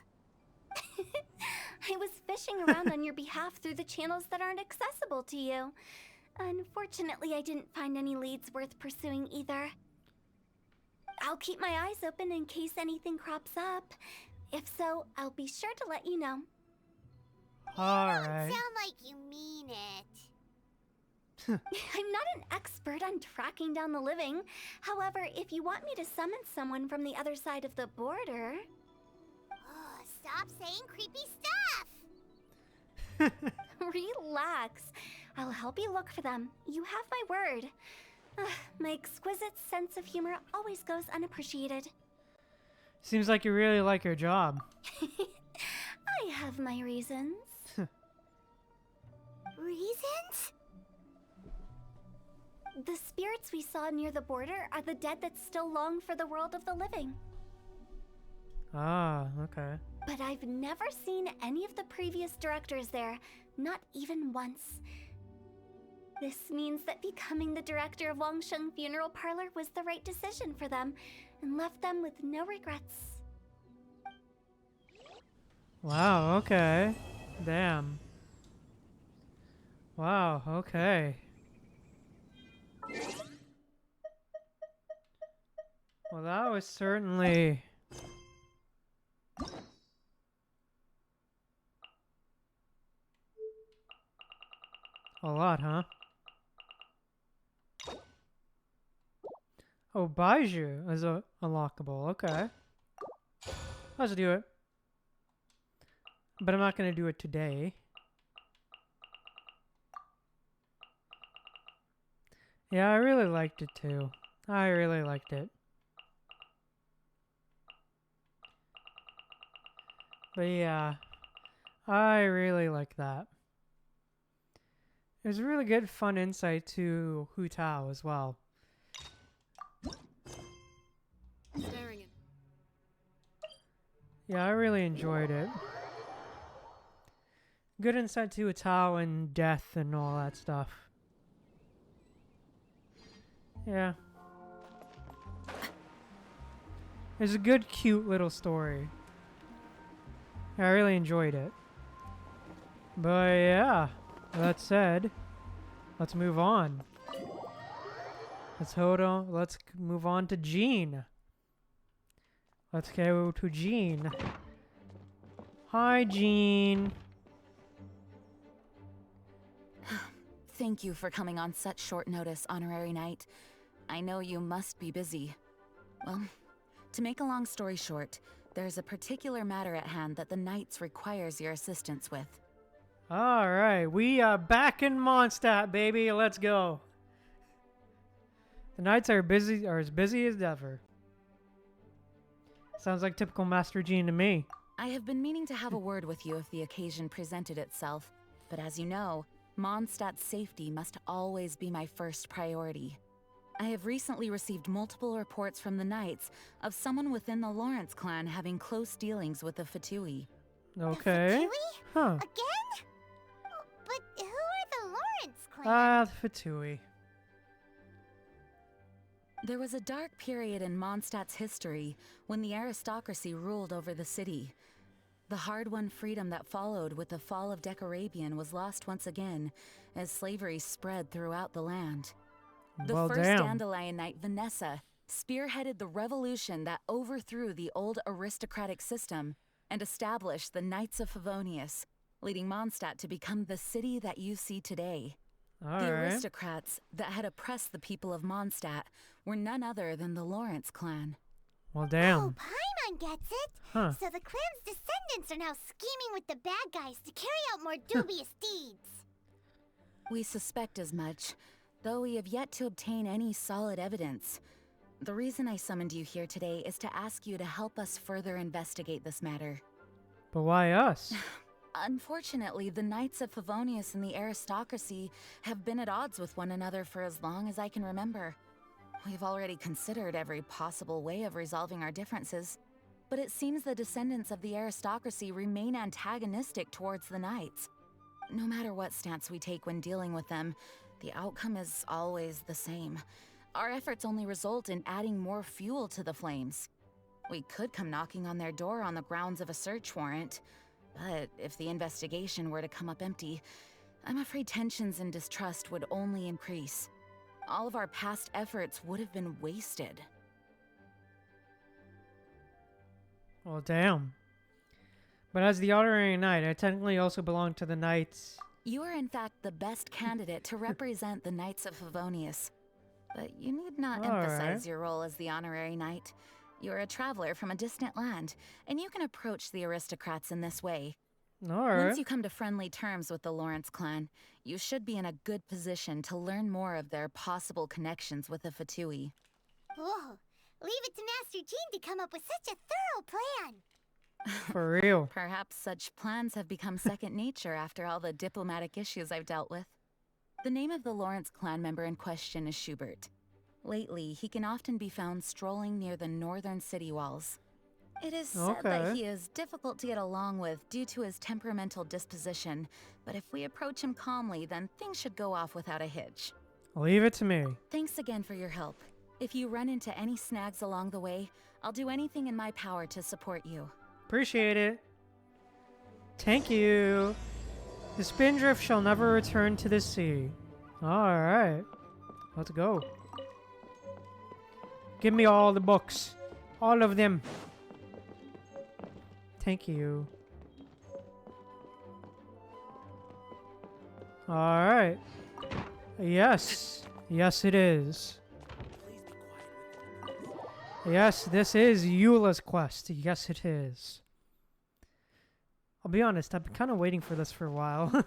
I was fishing around on your behalf through the channels that aren't accessible to you. Unfortunately, I didn't find any leads worth pursuing either. I'll keep my eyes open in case anything crops up. If so, I'll be sure to let you know. Alright. Sound like you mean it. I'm not an expert on tracking down the living. However, if you want me to summon someone from the other side of the border... Oh, stop saying creepy stuff! Relax. I'll help you look for them. You have my word. My exquisite sense of humor always goes unappreciated. Seems like you really like your job. I have my reasons. Reasons? The spirits we saw near the border are the dead that still long for the world of the living. Ah, okay. But I've never seen any of the previous directors there, not even once. This means that becoming the director of Wangsheng Funeral Parlor was the right decision for them, and left them with no regrets. Wow, okay. Damn. Wow, okay. Well, that was certainly... a lot, huh? Oh, Baiju is unlockable. Okay. Let's do it. But I'm not going to do it today. Yeah, I really liked it too. I really liked it. But yeah, I really like that. It was a really good, fun insight to Hu Tao as well. Staring at. Yeah, I really enjoyed it. Good insight to Hu Tao and death and all that stuff. Yeah. It's a good, cute little story. I really enjoyed it. But yeah, that said, let's move on. Let's move on to Jean. Let's go to Jean. Hi, Jean. Thank you for coming on such short notice, Honorary Knight. I know you must be busy. Well, to make a long story short, there's a particular matter at hand that the Knights requires your assistance with. Alright, we are back in Mondstadt, baby. Let's go. The nights are as busy as ever. Sounds like typical Master Gene to me. I have been meaning to have a word with you if the occasion presented itself, but as you know, Mondstadt's safety must always be my first priority. I have recently received multiple reports from the Knights of someone within the Lawrence clan having close dealings with the Fatui. Okay. Huh. Again? But who are the Lawrence clan? Ah, the Fatui. There was a dark period in Mondstadt's history when the aristocracy ruled over the city. The hard-won freedom that followed with the fall of Decarabian was lost once again as slavery spread throughout the land. The Well, first damn. Dandelion Knight, Vanessa, spearheaded the revolution that overthrew the old aristocratic system and established the Knights of Favonius, leading Mondstadt to become the city that you see today. The Alright. aristocrats that had oppressed the people of Mondstadt were none other than the Lawrence clan. Well, damn. Oh, Paimon gets it. Huh. So the clan's descendants are now scheming with the bad guys to carry out more dubious deeds. We suspect as much, though we have yet to obtain any solid evidence. The reason I summoned you here today is to ask you to help us further investigate this matter. But why us? Unfortunately, the Knights of Favonius and the aristocracy have been at odds with one another for as long as I can remember. We've already considered every possible way of resolving our differences, but it seems the descendants of the aristocracy remain antagonistic towards the Knights. No matter what stance we take when dealing with them, the outcome is always the same. Our efforts only result in adding more fuel to the flames. We could come knocking on their door on the grounds of a search warrant, but if the investigation were to come up empty, I'm afraid tensions and distrust would only increase. All of our past efforts would have been wasted. Well, damn. But as the honorary knight, I technically also belong to the Knights. You are in fact the best candidate to represent the Knights of Favonius. But you need not emphasize your role as the honorary knight. You're a traveler from a distant land, and you can approach the aristocrats in this way. Once you come to friendly terms with the Lawrence clan, you should be in a good position to learn more of their possible connections with the Fatui. Whoa, leave it to Master Gene to come up with such a thorough plan. For real. Perhaps such plans have become second nature after all the diplomatic issues I've dealt with. The name of the Lawrence clan member in question is Schubert. Lately, he can often be found strolling near the northern city walls. It is said that he is difficult to get along with due to his temperamental disposition, but if we approach him calmly, then things should go off without a hitch. Leave it to me. Thanks again for your help. If you run into any snags along the way, I'll do anything in my power to support you. Appreciate it. Thank you. The spindrift shall never return to the sea. Alright. Let's go. Give me all the books. All of them. Thank you. Alright. Yes. Yes, it is. Yes, this is Eula's quest. Yes, it is. I'll be honest, I've been kind of waiting for this for a while.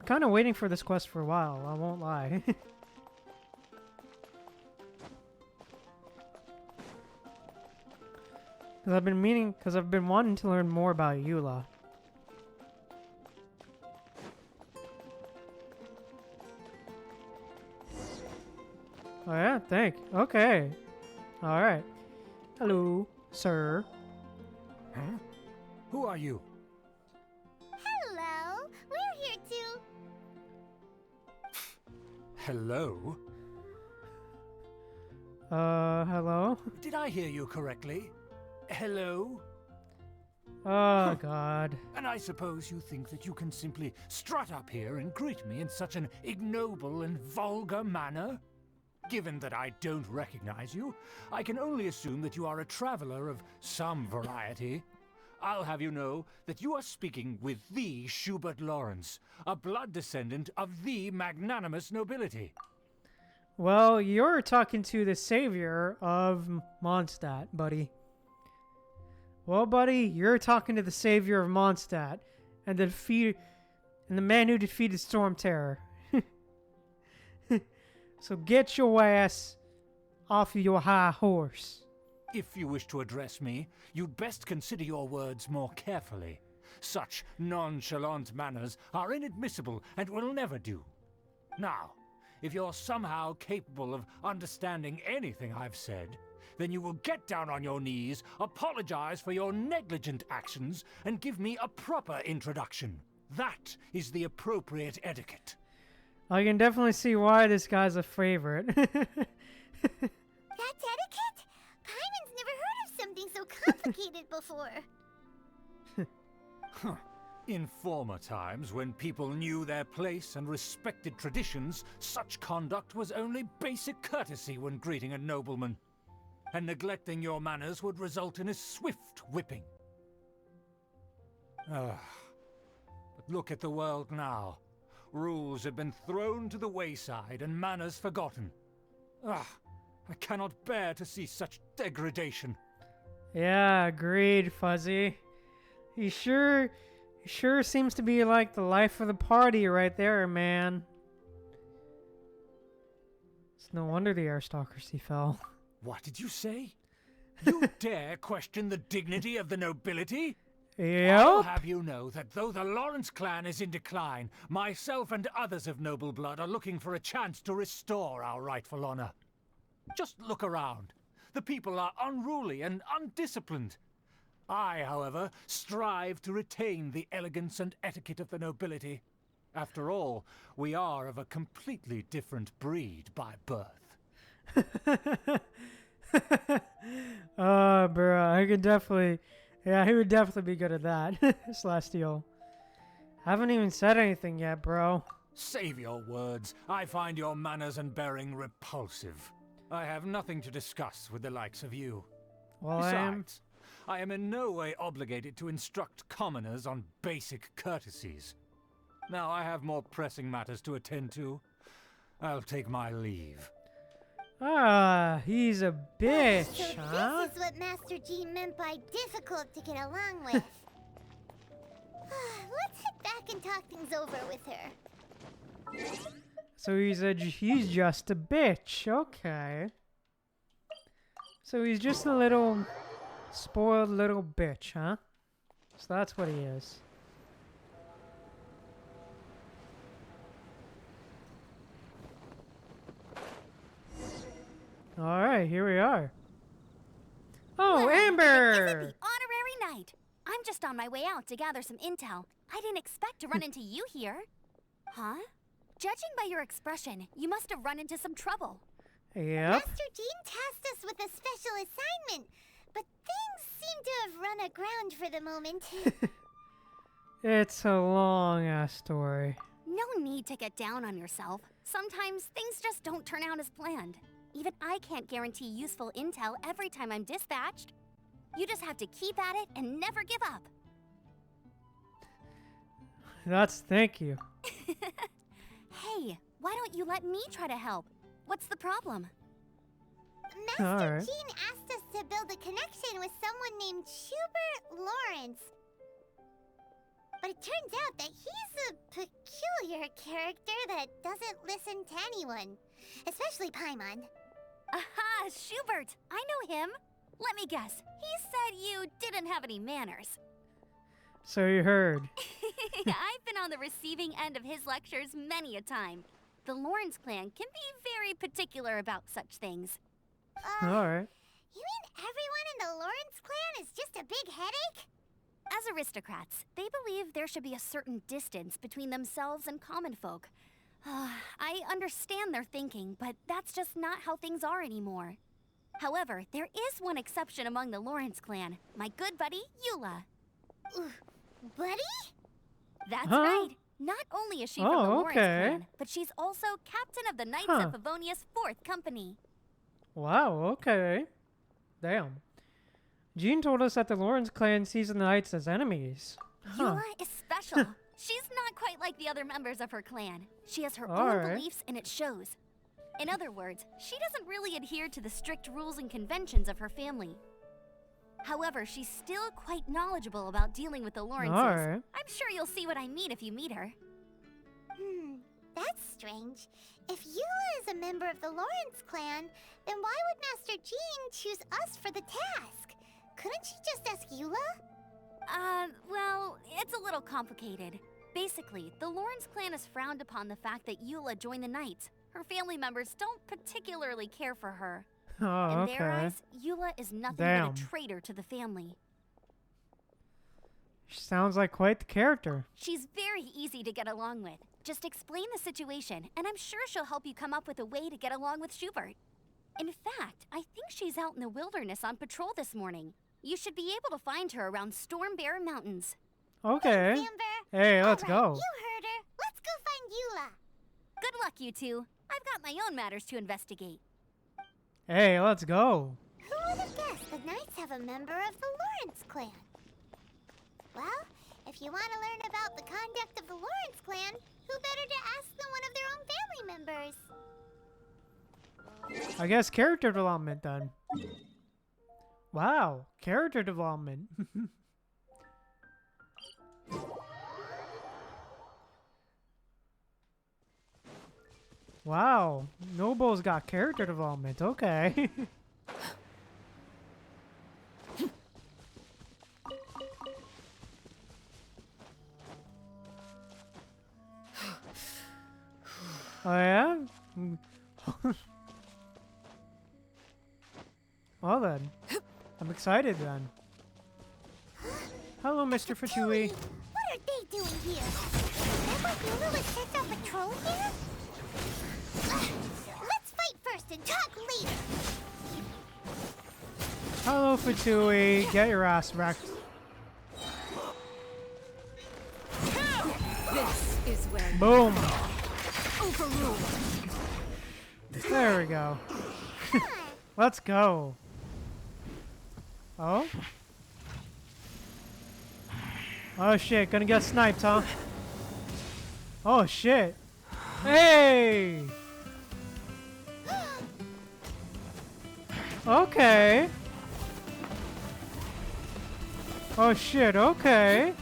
Kind of waiting for this quest for a while, I won't lie. Because I've been wanting to learn more about Eula. Oh yeah, okay. Alright. Hello, sir. Huh? Who are you? Hello, we're here to... Hello? Hello? Did I hear you correctly? Hello? Oh, God. And I suppose you think that you can simply strut up here and greet me in such an ignoble and vulgar manner? Given that I don't recognize you, I can only assume that you are a traveler of some variety. I'll have you know that you are speaking with the Schubert Lawrence, a blood descendant of the magnanimous nobility. Well, you're talking to the savior of Mondstadt, buddy. Well, buddy, you're talking to the savior of Mondstadt and the man who defeated Storm Terror. So get your ass off your high horse. If you wish to address me, you'd best consider your words more carefully. Such nonchalant manners are inadmissible and will never do. Now, if you're somehow capable of understanding anything I've said, then you will get down on your knees, apologize for your negligent actions, and give me a proper introduction. That is the appropriate etiquette. I can definitely see why this guy's a favorite. That's etiquette? Paimon's never heard of something so complicated before. Huh. In former times, when people knew their place and respected traditions, such conduct was only basic courtesy when greeting a nobleman. And neglecting your manners would result in a swift whipping. But look at the world now. Rules have been thrown to the wayside and manners forgotten. I cannot bear to see such degradation. Yeah, agreed, Fuzzy. He sure seems to be like the life of the party right there, man. It's no wonder the aristocracy fell. What did you say? You dare question the dignity of the nobility? Yep. I'll have you know that though the Lawrence clan is in decline, myself and others of noble blood are looking for a chance to restore our rightful honor. Just look around. The people are unruly and undisciplined. I, however, strive to retain the elegance and etiquette of the nobility. After all, we are of a completely different breed by birth. Bro, I could definitely... Yeah, he would definitely be good at that. Celestial. Haven't even said anything yet, bro. Save your words. I find your manners and bearing repulsive. I have nothing to discuss with the likes of you. Well, Besides, I am in no way obligated to instruct commoners on basic courtesies. Now I have more pressing matters to attend to. I'll take my leave. He's a bitch, So huh? this is what Master G meant by difficult to get along with. Let's head back and talk things over with her. So he's just a bitch, okay. So he's just a little spoiled little bitch, huh? So that's what he is. Alright, here we are. Oh, Well, Amber! It isn't the honorary night. I'm just on my way out to gather some intel. I didn't expect to run into you here. Huh? Judging by your expression, you must have run into some trouble. Yep. Master Jean tasked us with a special assignment, but things seem to have run aground for the moment. It's a long ass story. No need to get down on yourself. Sometimes things just don't turn out as planned. Even I can't guarantee useful intel every time I'm dispatched. You just have to keep at it and never give up. Thank you. Hey, why don't you let me try to help? What's the problem? Master Alright. Jean asked us to build a connection with someone named Schubert Lawrence. But it turns out that he's a peculiar character that doesn't listen to anyone, especially Paimon. Aha, Schubert! I know him. Let me guess. He said you didn't have any manners. So you heard. I've been on the receiving end of his lectures many a time. The Lawrence clan can be very particular about such things. Alright. You mean everyone in the Lawrence clan is just a big headache? As aristocrats, they believe there should be a certain distance between themselves and common folk. I understand their thinking, but that's just not how things are anymore. However, there is one exception among the Lawrence clan, my good buddy, Eula. Buddy? That's Huh? right. Not only is she from the Oh, Lawrence okay. clan, but she's also captain of the Knights Huh. of Favonia's 4th Company. Wow, okay. Damn. Jean told us that the Lawrence clan sees the Knights as enemies. Huh. Eula is special. She's not quite like the other members of her clan. She has her own Alright. beliefs and it shows. In other words, she doesn't really adhere to the strict rules and conventions of her family. However, she's still quite knowledgeable about dealing with the Lawrences. Alright. I'm sure you'll see what I mean if you meet her. That's strange. If Eula is a member of the Lawrence clan, then why would Master Jean choose us for the task? Couldn't she just ask Eula? Well, it's a little complicated. Basically, the Lawrence clan has frowned upon the fact that Eula joined the Knights. Her family members don't particularly care for her. Oh, In their okay. eyes, Eula is nothing Damn. but a traitor to the family. She sounds like quite the character. She's very easy to get along with. Just explain the situation, and I'm sure she'll help you come up with a way to get along with Schubert. In fact, I think she's out in the wilderness on patrol this morning. You should be able to find her around Storm Bear Mountains. Okay. Hey, let's go. You heard her. Let's go find Eula. Good luck, you two. I've got my own matters to investigate. Hey, let's go. Who would have guessed the Knights have a member of the Lawrence clan? Well, if you want to learn about the conduct of the Lawrence clan, who better to ask than one of their own family members? I guess character development then. Wow, character development. Wow, Noble's got character development. Okay. Oh yeah? Well then. I'm excited then. Hello, Mr. Fatui. What are they doing here? Remember Eula was sent on patrol here? Let's fight first and talk later. Hello, Fatui. Get your ass wrecked. This is where Boom. overruled. There we go. Let's go. Oh? Oh shit, gonna get sniped, huh? Oh shit. Hey! Okay. Oh shit, okay.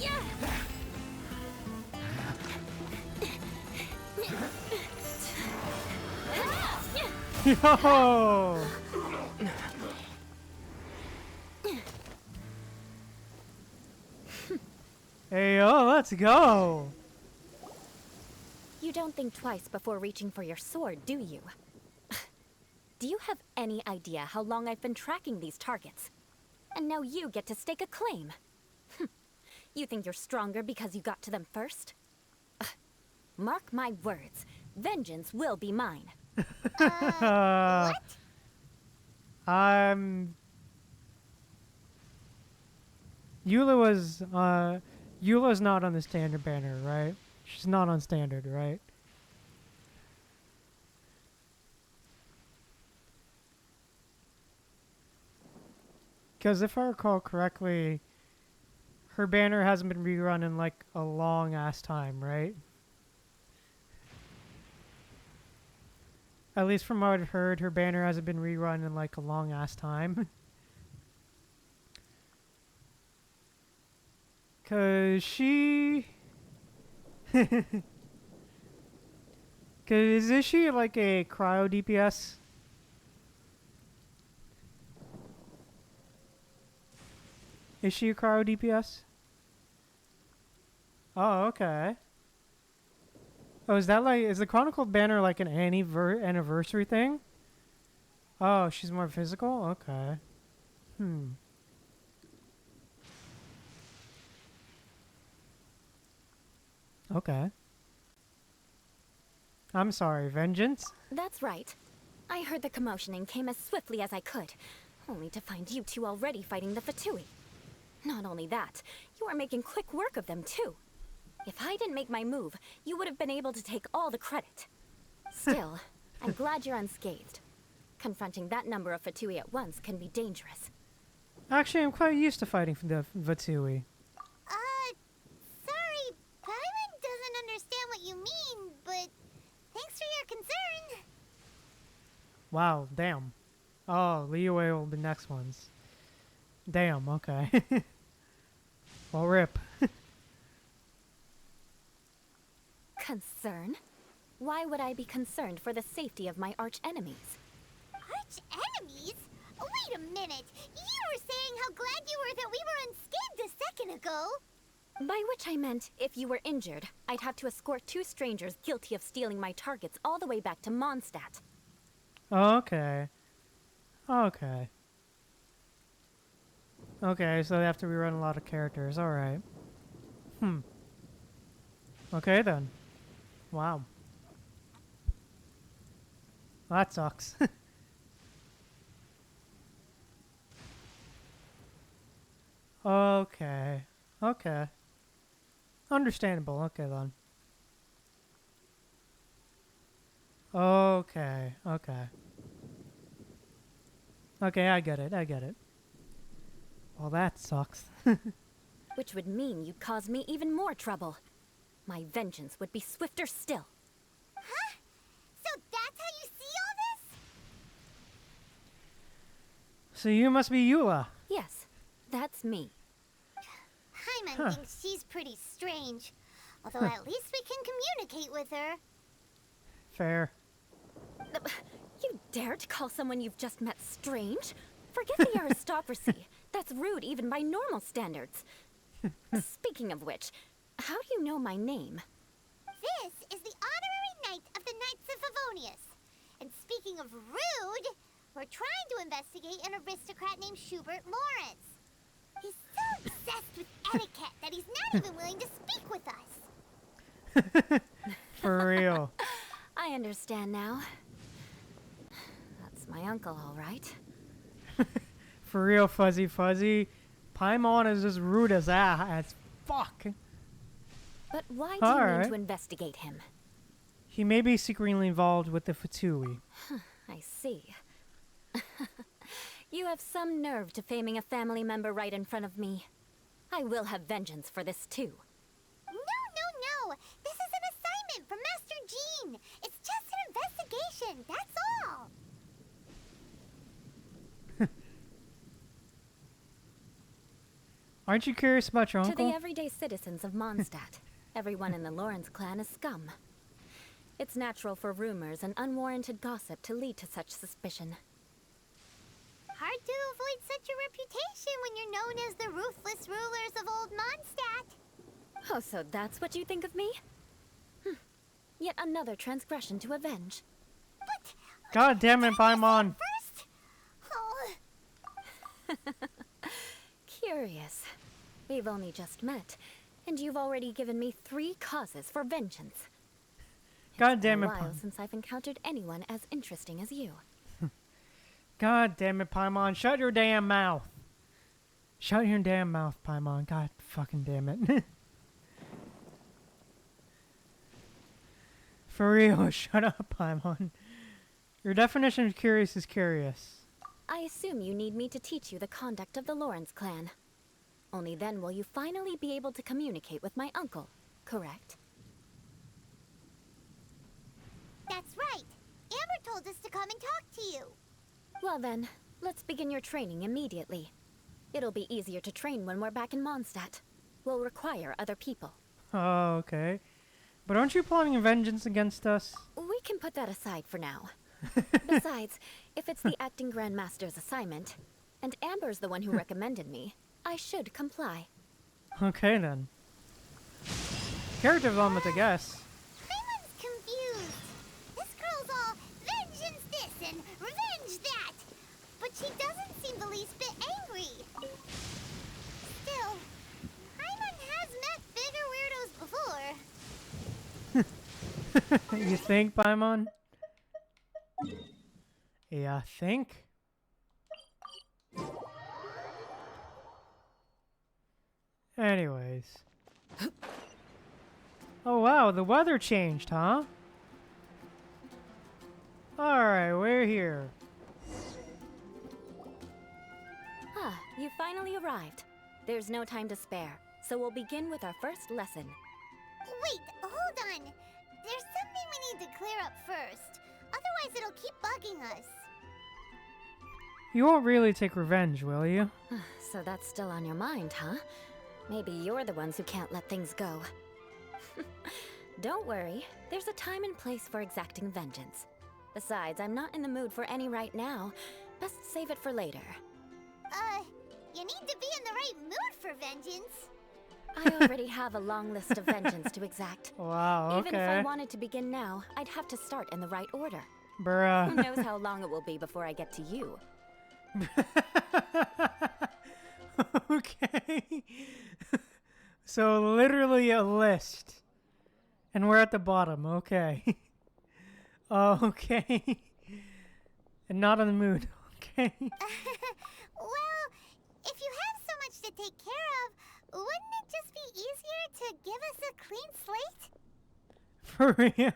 Yo! Hey yo, let's go! You don't think twice before reaching for your sword, do you? Do you have any idea how long I've been tracking these targets? And now you get to stake a claim. You think you're stronger because you got to them first? Mark my words, vengeance will be mine. What? Eula's not on the standard banner, right? She's not on standard, right? Because if I recall correctly, her banner hasn't been rerun in like a long ass time, right? At least from what I've heard, her banner hasn't been rerun in like a long ass time. Cause she... Cause is she like a cryo DPS? Is she a cryo DPS? Oh, okay. Oh, is that like, is the Chronicle banner like an anniversary thing? Oh, she's more physical? Okay. Okay. I'm sorry, vengeance? That's right. I heard the commotion and came as swiftly as I could, only to find you two already fighting the Fatui. Not only that, you are making quick work of them too. If I didn't make my move, you would have been able to take all the credit. Still, I'm glad you're unscathed. Confronting that number of Fatui at once can be dangerous. Actually, I'm quite used to fighting for the Vatui. Sorry, Paimon doesn't understand what you mean, but thanks for your concern. Wow, damn. Oh, Liyue will be next ones. Damn, okay. Well, rip. Concern? Why would I be concerned for the safety of my arch enemies? Arch enemies? Wait a minute! You were saying how glad you were that we were unscathed a second ago! By which I meant, if you were injured, I'd have to escort 2 strangers guilty of stealing my targets all the way back to Mondstadt. Okay. Okay. Okay, so they have to rerun a lot of characters. Alright. Okay then. Wow. Well, that sucks. Okay. Okay. Understandable. Okay then. Okay. Okay. Okay, I get it. I get it. Well, that sucks. Which would mean you'd cause me even more trouble. My vengeance would be swifter still. Huh? So that's how you see all this? So you must be Eula. Yes, that's me. Paimon thinks she's pretty strange. Although at least we can communicate with her. Fair. You dare to call someone you've just met strange? Forget the aristocracy. That's rude even by normal standards. Speaking of which, how do you know my name? This is the honorary knight of the Knights of Favonius. And speaking of rude, we're trying to investigate an aristocrat named Schubert Lawrence. He's so obsessed with etiquette that he's not even willing to speak with us. For real. I understand now. That's my uncle, all right. For real, Fuzzy Fuzzy. Paimon is as rude as fuck. But why do you need to investigate him? He may be secretly involved with the Fatui. I see. You have some nerve to faming a family member right in front of me. I will have vengeance for this too. No. This is an assignment from Master Jean. It's just an investigation, that's all. Aren't you curious about your uncle? To the everyday citizens of Mondstadt, everyone in the Lawrence clan is scum. It's natural for rumors and unwarranted gossip to lead to such suspicion. Hard to avoid such a reputation when you're known as the ruthless rulers of old Mondstadt. Oh, so that's what you think of me? Yet another transgression to avenge. But God damn it, Paimon! First? Oh. Curious. We've only just met, and you've already given me 3 causes for vengeance. God damn it, It's been a while Paimon. since I've encountered anyone as interesting as you. God damn it, Paimon. Shut your damn mouth. Shut your damn mouth, Paimon. God fucking damn it. For real, shut up, Paimon. Your definition of curious is curious. I assume you need me to teach you the conduct of the Lawrence clan. Only then will you finally be able to communicate with my uncle, correct? That's right. Amber told us to come and talk to you. Well then, let's begin your training immediately. It'll be easier to train when we're back in Mondstadt. We'll require other people. Oh, okay. But aren't you plotting vengeance against us? We can put that aside for now. Besides, if it's the acting Grandmaster's assignment, and Amber's the one who recommended me, I should comply. Okay, then. Character development, I guess. Paimon's confused. This girl's all vengeance this and revenge that. But she doesn't seem the least bit angry. Still, Paimon has met bigger weirdos before. You think, Paimon? Yeah, think? Anyways. Oh wow, the weather changed, huh? Alright, we're here. Ah, you finally arrived. There's no time to spare, so we'll begin with our first lesson. Wait, hold on. There's something we need to clear up first. Otherwise it'll keep bugging us. You won't really take revenge, will you? So that's still on your mind, huh? Maybe you're the ones who can't let things go. Don't worry, there's a time and place for exacting vengeance. Besides, I'm not in the mood for any right now. Best save it for later. You need to be in the right mood for vengeance. I already have a long list of vengeance to exact. Wow, okay. Even if I wanted to begin now, I'd have to start in the right order. Bruh. Who knows how long it will be before I get to you? Okay. So literally a list. And we're at the bottom, okay. Okay. And not in the mood, okay. Well, if you have so much to take care of, wouldn't it just be easier to give us a clean slate? For real.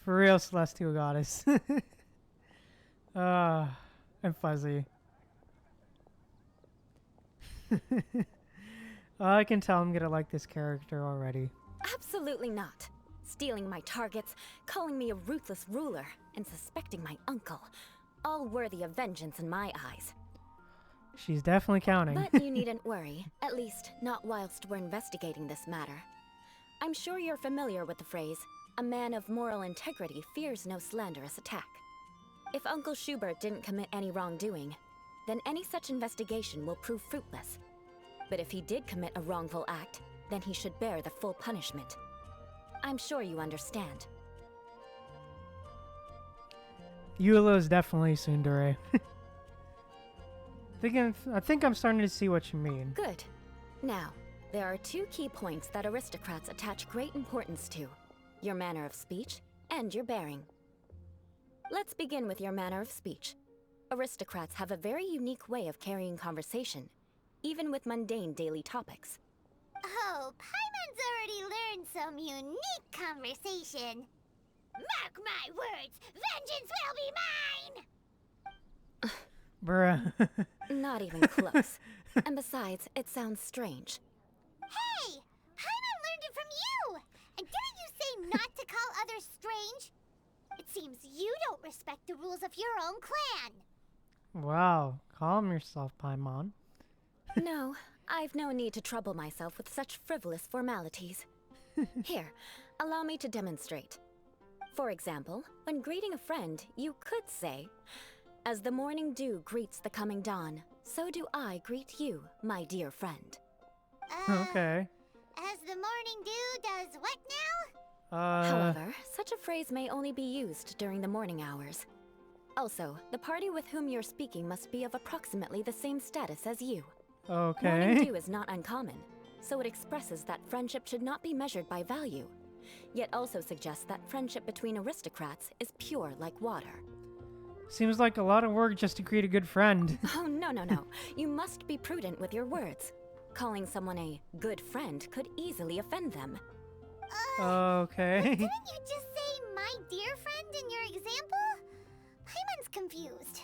For real, Celestial Goddess. I'm fuzzy. I can tell I'm gonna like this character already. Absolutely not. Stealing my targets, calling me a ruthless ruler, and suspecting my uncle. All worthy of vengeance in my eyes. She's definitely counting. But you needn't worry, at least not whilst we're investigating this matter. I'm sure you're familiar with the phrase, a man of moral integrity fears no slanderous attack. If Uncle Schubert didn't commit any wrongdoing, then any such investigation will prove fruitless. But if he did commit a wrongful act, then he should bear the full punishment. I'm sure you understand. Eula is definitely tsundere. I think I'm starting to see what you mean. Good. Now, there are two key points that aristocrats attach great importance to. Your manner of speech and your bearing. Let's begin with your manner of speech. Aristocrats have a very unique way of carrying conversation, even with mundane daily topics. Oh, Paimon's already learned some unique conversation. Mark my words, vengeance will be mine! Bruh. Not even close. And besides, it sounds strange. Hey! Paimon learned it from you! And didn't you say not to call others strange? It seems you don't respect the rules of your own clan. Wow. Calm yourself, Paimon. No, I've no need to trouble myself with such frivolous formalities. Here, allow me to demonstrate. For example, when greeting a friend, you could say, "As the morning dew greets the coming dawn, so do I greet you, my dear friend." Okay. As the morning dew does what now? However, such a phrase may only be used during the morning hours. Also, the party with whom you're speaking must be of approximately the same status as you. Okay. Morning dew is not uncommon, so it expresses that friendship should not be measured by value, yet also suggests that friendship between aristocrats is pure like water. Seems like a lot of work just to greet a good friend. Oh, no, no, no. You must be prudent with your words. Calling someone a good friend could easily offend them. Okay. Didn't you just say my dear friend in your example? Paimon's confused.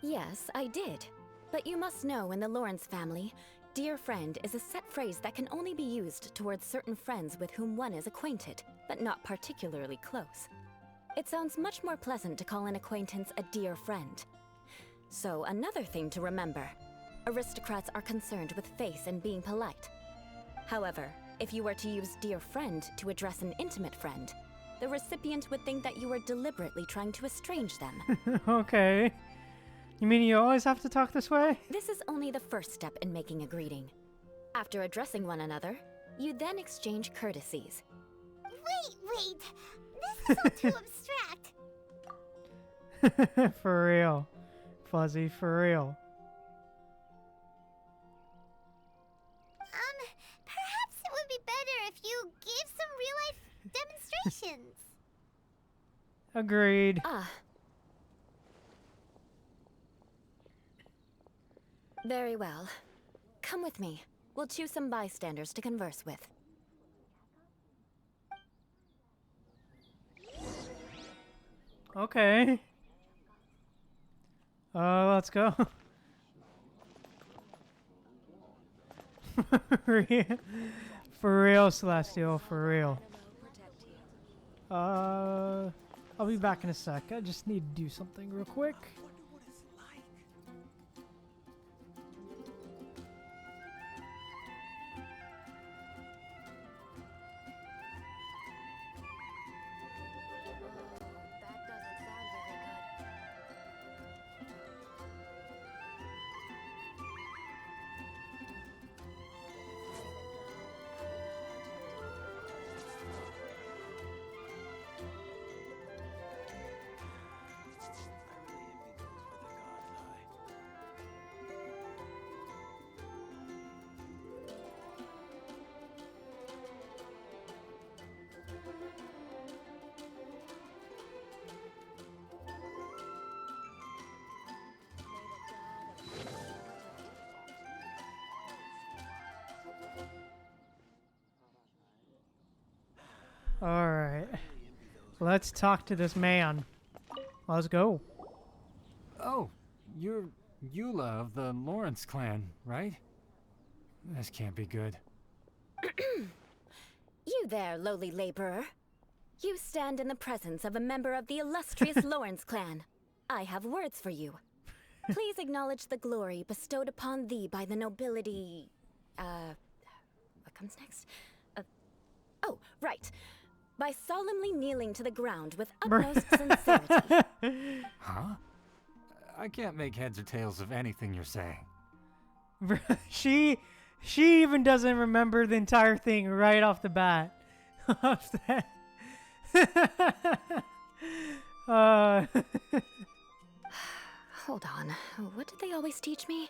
Yes, I did. But you must know in the Lawrence family, dear friend is a set phrase that can only be used towards certain friends with whom one is acquainted, but not particularly close. It sounds much more pleasant to call an acquaintance a dear friend. So another thing to remember, aristocrats are concerned with face and being polite. However, if you were to use dear friend to address an intimate friend, the recipient would think that you were deliberately trying to estrange them. Okay. You mean you always have to talk this way? This is only the first step in making a greeting. After addressing one another, you then exchange courtesies. Wait! This is all too abstract. For real. Fuzzy, for real. Perhaps it would be better if you gave some real-life demonstrations. Agreed. Very well. Come with me. We'll choose some bystanders to converse with. Okay. Let's go. For real, Celestial, for real. I'll be back in a sec. I just need to do something real quick. Alright. Let's talk to this man. Let's go. Oh, you're Eula of the Lawrence clan, right? This can't be good. You there, lowly laborer. You stand in the presence of a member of the illustrious Lawrence clan. I have words for you. Please acknowledge the glory bestowed upon thee by the nobility... what comes next? Oh, right. By solemnly kneeling to the ground with utmost sincerity. Huh? I can't make heads or tails of anything you're saying. She even doesn't remember the entire thing right off the bat. Hold on. What did they always teach me?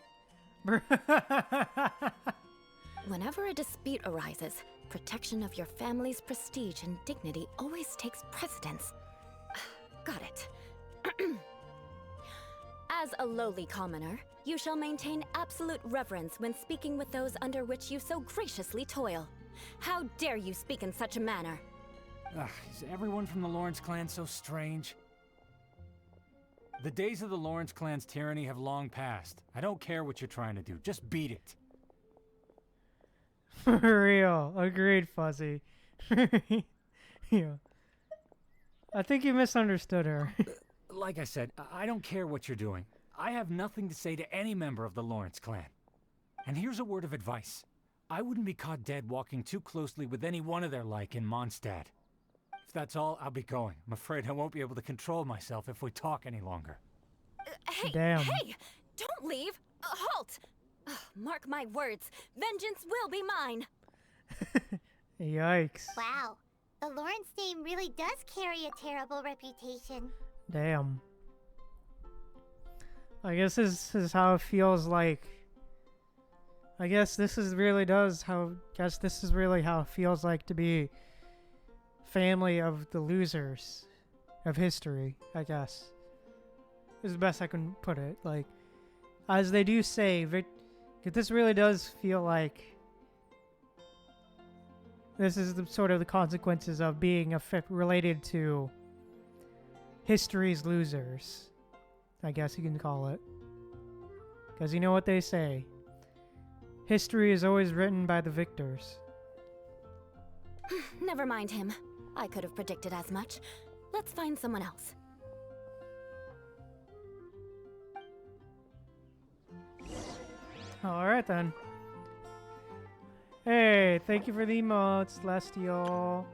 Whenever a dispute arises, protection of your family's prestige and dignity always takes precedence. Got it. As a lowly commoner, you shall maintain absolute reverence when speaking with those under which you so graciously toil. How dare you speak in such a manner? Ugh, is everyone from the Lawrence clan so strange? The days of the Lawrence clan's tyranny have long passed. I don't care what you're trying to do. Just beat it. For real. Agreed, Fuzzy. Yeah. I think you misunderstood her. Like I said, I don't care what you're doing. I have nothing to say to any member of the Lawrence clan. And here's a word of advice. I wouldn't be caught dead walking too closely with any one of their like in Mondstadt. If that's all, I'll be going. I'm afraid I won't be able to control myself if we talk any longer. Hey, Damn. hey! Don't leave! Halt! Mark my words, vengeance will be mine! Yikes. Wow, the Lawrence name really does carry a terrible reputation. Damn. I guess this is how it feels like. I guess this is really how it feels like to be family of the losers of history, I guess. Is the best I can put it. Like, as they do say, this really does feel like this is the sort of the consequences of being related to history's losers, I guess you can call it. Because you know what they say. History is always written by the victors. Never mind him. I could have predicted as much. Let's find someone else. Alright then. Hey, thank you for the emotes, Celestial.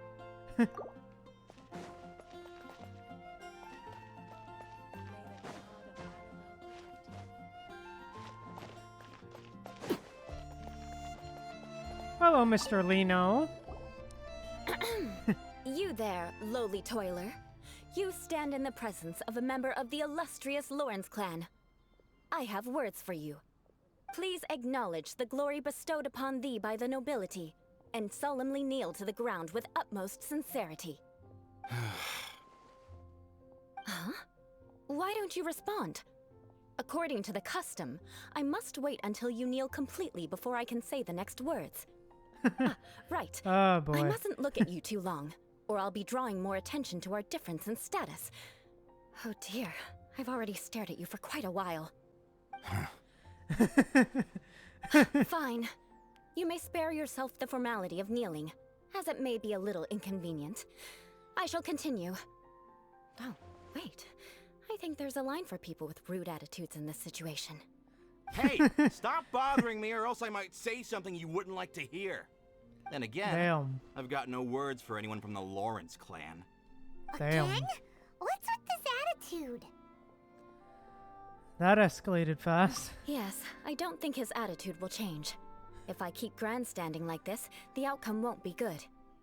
Hello, Mr. Lino. You there, lowly toiler. You stand in the presence of a member of the illustrious Lawrence clan. I have words for you. Please acknowledge the glory bestowed upon thee by the nobility, and solemnly kneel to the ground with utmost sincerity. Huh? Why don't you respond? According to the custom, I must wait until you kneel completely before I can say the next words. Right. Oh boy. I mustn't look at you too long, or I'll be drawing more attention to our difference in status. Oh dear, I've already stared at you for quite a while. Fine. You may spare yourself the formality of kneeling, as it may be a little inconvenient. I shall continue. Oh, wait. I think there's a line for people with rude attitudes in this situation. Hey, stop bothering me or else I might say something you wouldn't like to hear. Then again, Damn. I've got no words for anyone from the Lawrence clan. Damn. Again? What's with this attitude? That escalated fast. Yes, I don't think his attitude will change. If I keep grandstanding like this, the outcome won't be good.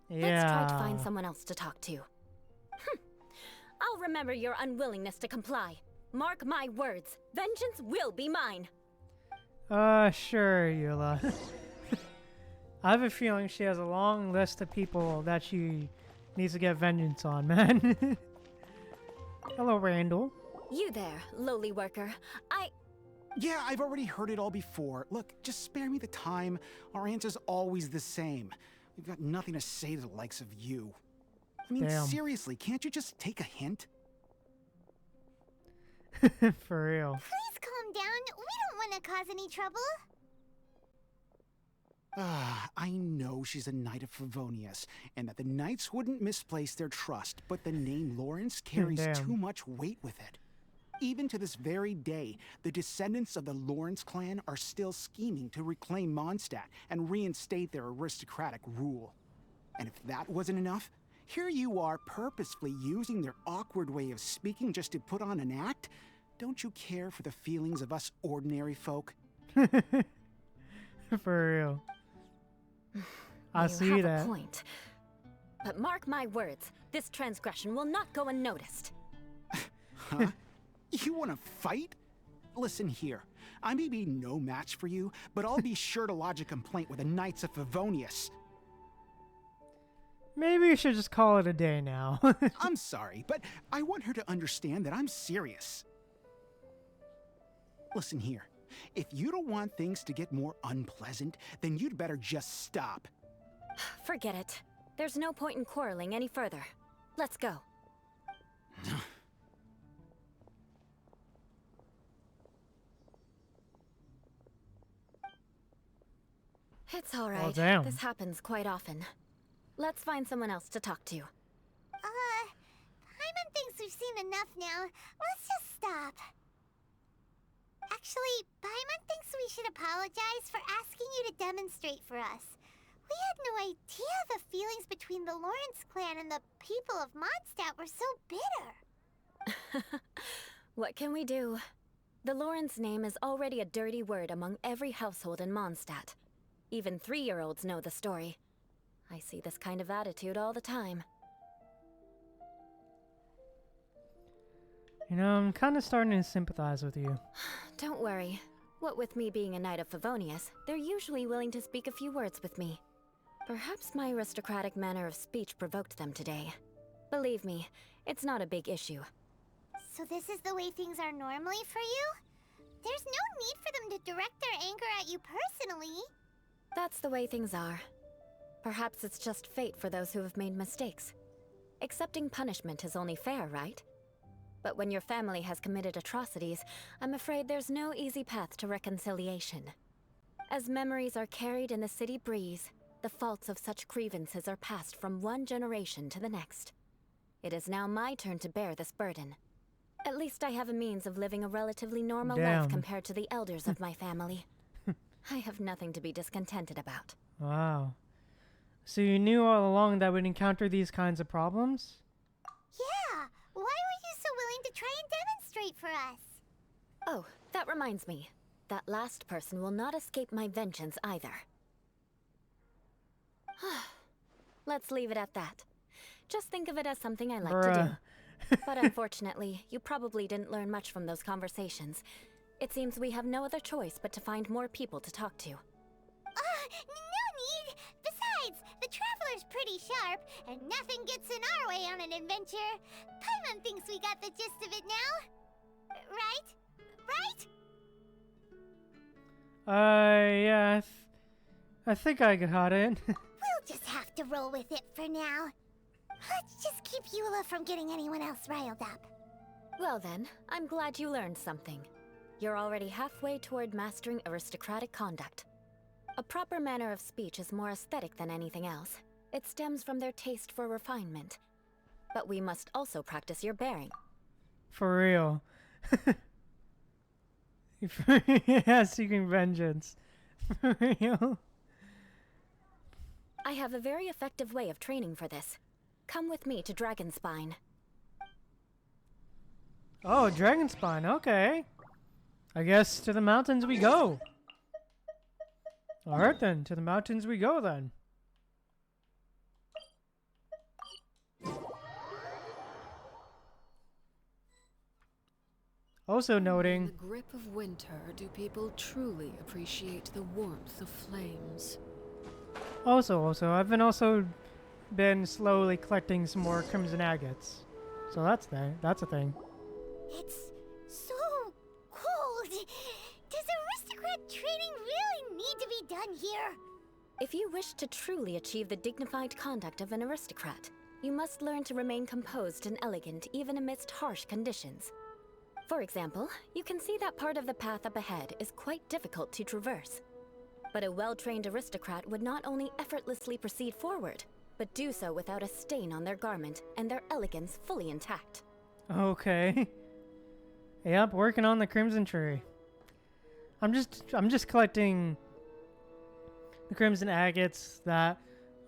Let's try to find someone else to talk to. I'll remember your unwillingness to comply. Mark my words, vengeance will be mine. Sure, Eula. I have a feeling she has a long list of people that she needs to get vengeance on, man. Hello, Randall. You there, lowly worker. Yeah, I've already heard it all before. Look, just spare me the time. Our answer's always the same. We've got nothing to say to the likes of you. I mean, Damn. seriously, can't you just take a hint? For real. Please calm down. We don't want to cause any trouble. I know she's a Knight of Favonius, and that the Knights wouldn't misplace their trust, but the name Lawrence carries Damn. too much weight with it. Even to this very day, the descendants of the Lawrence clan are still scheming to reclaim Mondstadt and reinstate their aristocratic rule. And if that wasn't enough, here you are purposefully using their awkward way of speaking just to put on an act? Don't you care for the feelings of us ordinary folk? For real. I You see have that. a point. But mark my words, this transgression will not go unnoticed. Huh? You want to fight? Listen here. I may be no match for you, but I'll be sure to lodge a complaint with the Knights of Favonius. Maybe you should just call it a day now. I'm sorry, but I want her to understand that I'm serious. Listen here. If you don't want things to get more unpleasant, then you'd better just stop. Forget it. There's no point in quarreling any further. Let's go. It's all right. damn. This happens quite often. Let's find someone else to talk to. Paimon thinks we've seen enough now. Let's just stop. Actually, Paimon thinks we should apologize for asking you to demonstrate for us. We had no idea the feelings between the Lawrence clan and the people of Mondstadt were so bitter. What can we do? The Lawrence name is already a dirty word among every household in Mondstadt. Even 3-year-olds know the story. I see this kind of attitude all the time. You know, I'm kind of starting to sympathize with you. Don't worry. What with me being a Knight of Favonius, they're usually willing to speak a few words with me. Perhaps my aristocratic manner of speech provoked them today. Believe me, it's not a big issue. So this is the way things are normally for you? There's no need for them to direct their anger at you personally. That's the way things are. Perhaps it's just fate for those who have made mistakes. Accepting punishment is only fair, right? But when your family has committed atrocities, I'm afraid there's no easy path to reconciliation. As memories are carried in the city breeze, the faults of such grievances are passed from one generation to the next. It is now my turn to bear this burden. At least I have a means of living a relatively normal Damn. life compared to the elders of my family. I have nothing to be discontented about. Wow. So you knew all along that we'd encounter these kinds of problems? Yeah, why were you so willing to try and demonstrate for us? Oh, that reminds me. That last person will not escape my vengeance either. Let's leave it at that. Just think of it as something I like to do. But unfortunately, you probably didn't learn much from those conversations. It seems we have no other choice but to find more people to talk to. No need! Besides, the Traveler's pretty sharp, and nothing gets in our way on an adventure. Paimon thinks we got the gist of it now. Right? Right? Yeah, I think I got it. We'll just have to roll with it for now. Let's just keep Eula from getting anyone else riled up. Well then, I'm glad you learned something. You're already halfway toward mastering aristocratic conduct. A proper manner of speech is more aesthetic than anything else. It stems from their taste for refinement. But we must also practice your bearing. For real. Yeah, seeking vengeance. For real. I have a very effective way of training for this. Come with me to Dragonspine. Oh, Dragonspine, okay. I guess to the mountains we go. Alright then, to the mountains we go then. Also noting... In the grip of winter, do people truly appreciate the warmth of flames? Also, I've been slowly collecting some more crimson agates. So that's a thing. It's so cold. Does aristocrat training really need to be done here? If you wish to truly achieve the dignified conduct of an aristocrat, you must learn to remain composed and elegant even amidst harsh conditions. For example, you can see that part of the path up ahead is quite difficult to traverse. But a well-trained aristocrat would not only effortlessly proceed forward, but do so without a stain on their garment and their elegance fully intact. Okay. Yep, working on the Crimson Tree. I'm just collecting the Crimson Agates that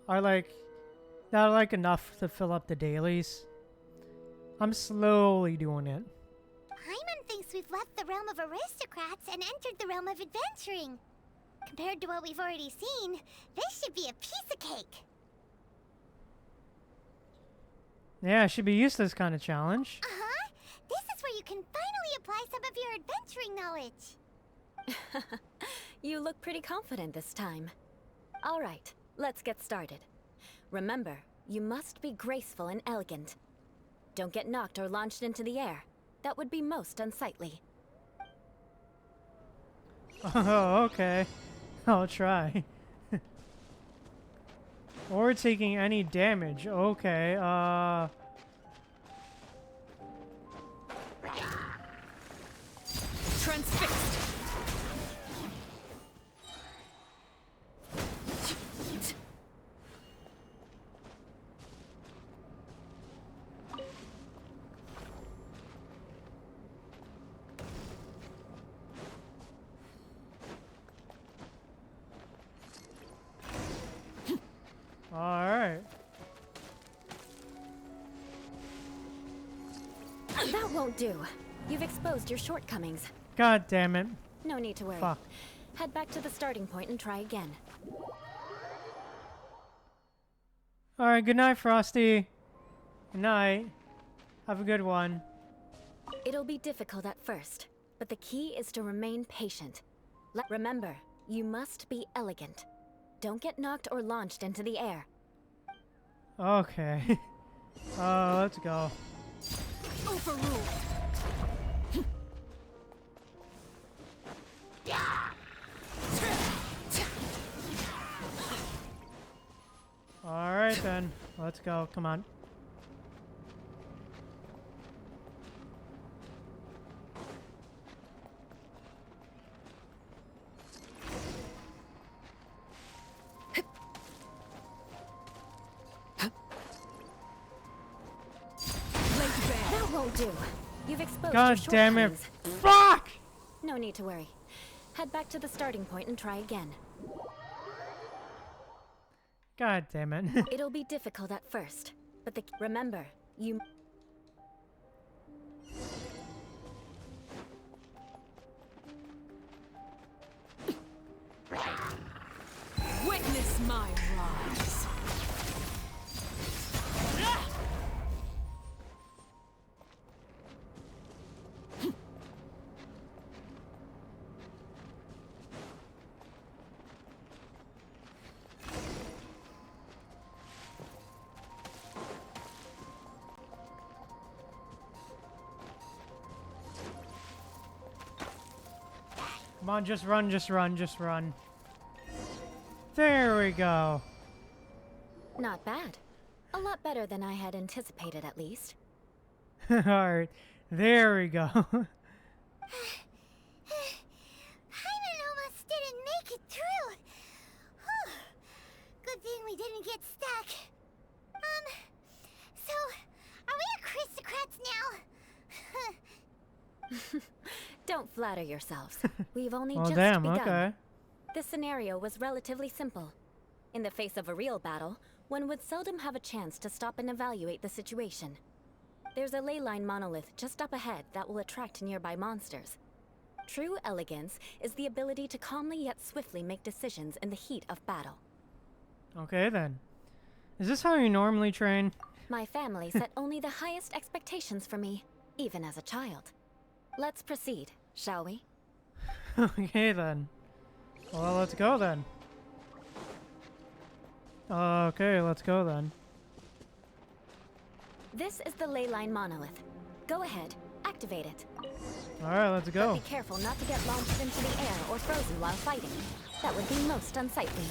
are like enough to fill up the dailies. I'm slowly doing it. Paimon thinks we've left the realm of aristocrats and entered the realm of adventuring. Compared to what we've already seen, this should be a piece of cake. Yeah, I should be used to this kind of challenge. Uh-huh. This is where you can finally apply some of your adventuring knowledge. You look pretty confident this time. All right, let's get started. Remember, you must be graceful and elegant. Don't get knocked or launched into the air. That would be most unsightly. Oh, okay. I'll try. Or taking any damage. Okay, Transfixed. alright. That won't do. You've exposed your shortcomings. God damn it. No need to worry. Fuck. Head back to the starting point and try again. Alright, good night, Frosty. Good night. Have a good one. It'll be difficult at first, but the key is to remain patient. Remember, you must be elegant. Don't get knocked or launched into the air. Okay. Let's go. Overruled. Alright then. Let's go. Come on. That won't do. You've exposed God your damn it. shortcomings. Fuck! No need to worry. Head back to the starting point and try again. God damn it. It'll be difficult at first, but remember, you... Witness my rise. Come on, just run, just run, just run. There we go. Not bad. A lot better than I had anticipated, at least. Alright, there we go. Paimon almost didn't make it through. Whew. Good thing we didn't get stuck. So, are we aristocrats now? Don't flatter yourselves. We've only Oh, just damn, begun. okay. This scenario was relatively simple. In the face of a real battle, one would seldom have a chance to stop and evaluate the situation. There's a ley line monolith just up ahead that will attract nearby monsters. True elegance is the ability to calmly yet swiftly make decisions in the heat of battle. Okay then. Is this how you normally train? My family set only the highest expectations for me, even as a child. Let's proceed, shall we? Okay then. Well, let's go then. Okay, let's go then. This is the ley line monolith. Go ahead, activate it. Alright, let's go. But be careful not to get launched into the air or frozen while fighting. That would be most unsightly.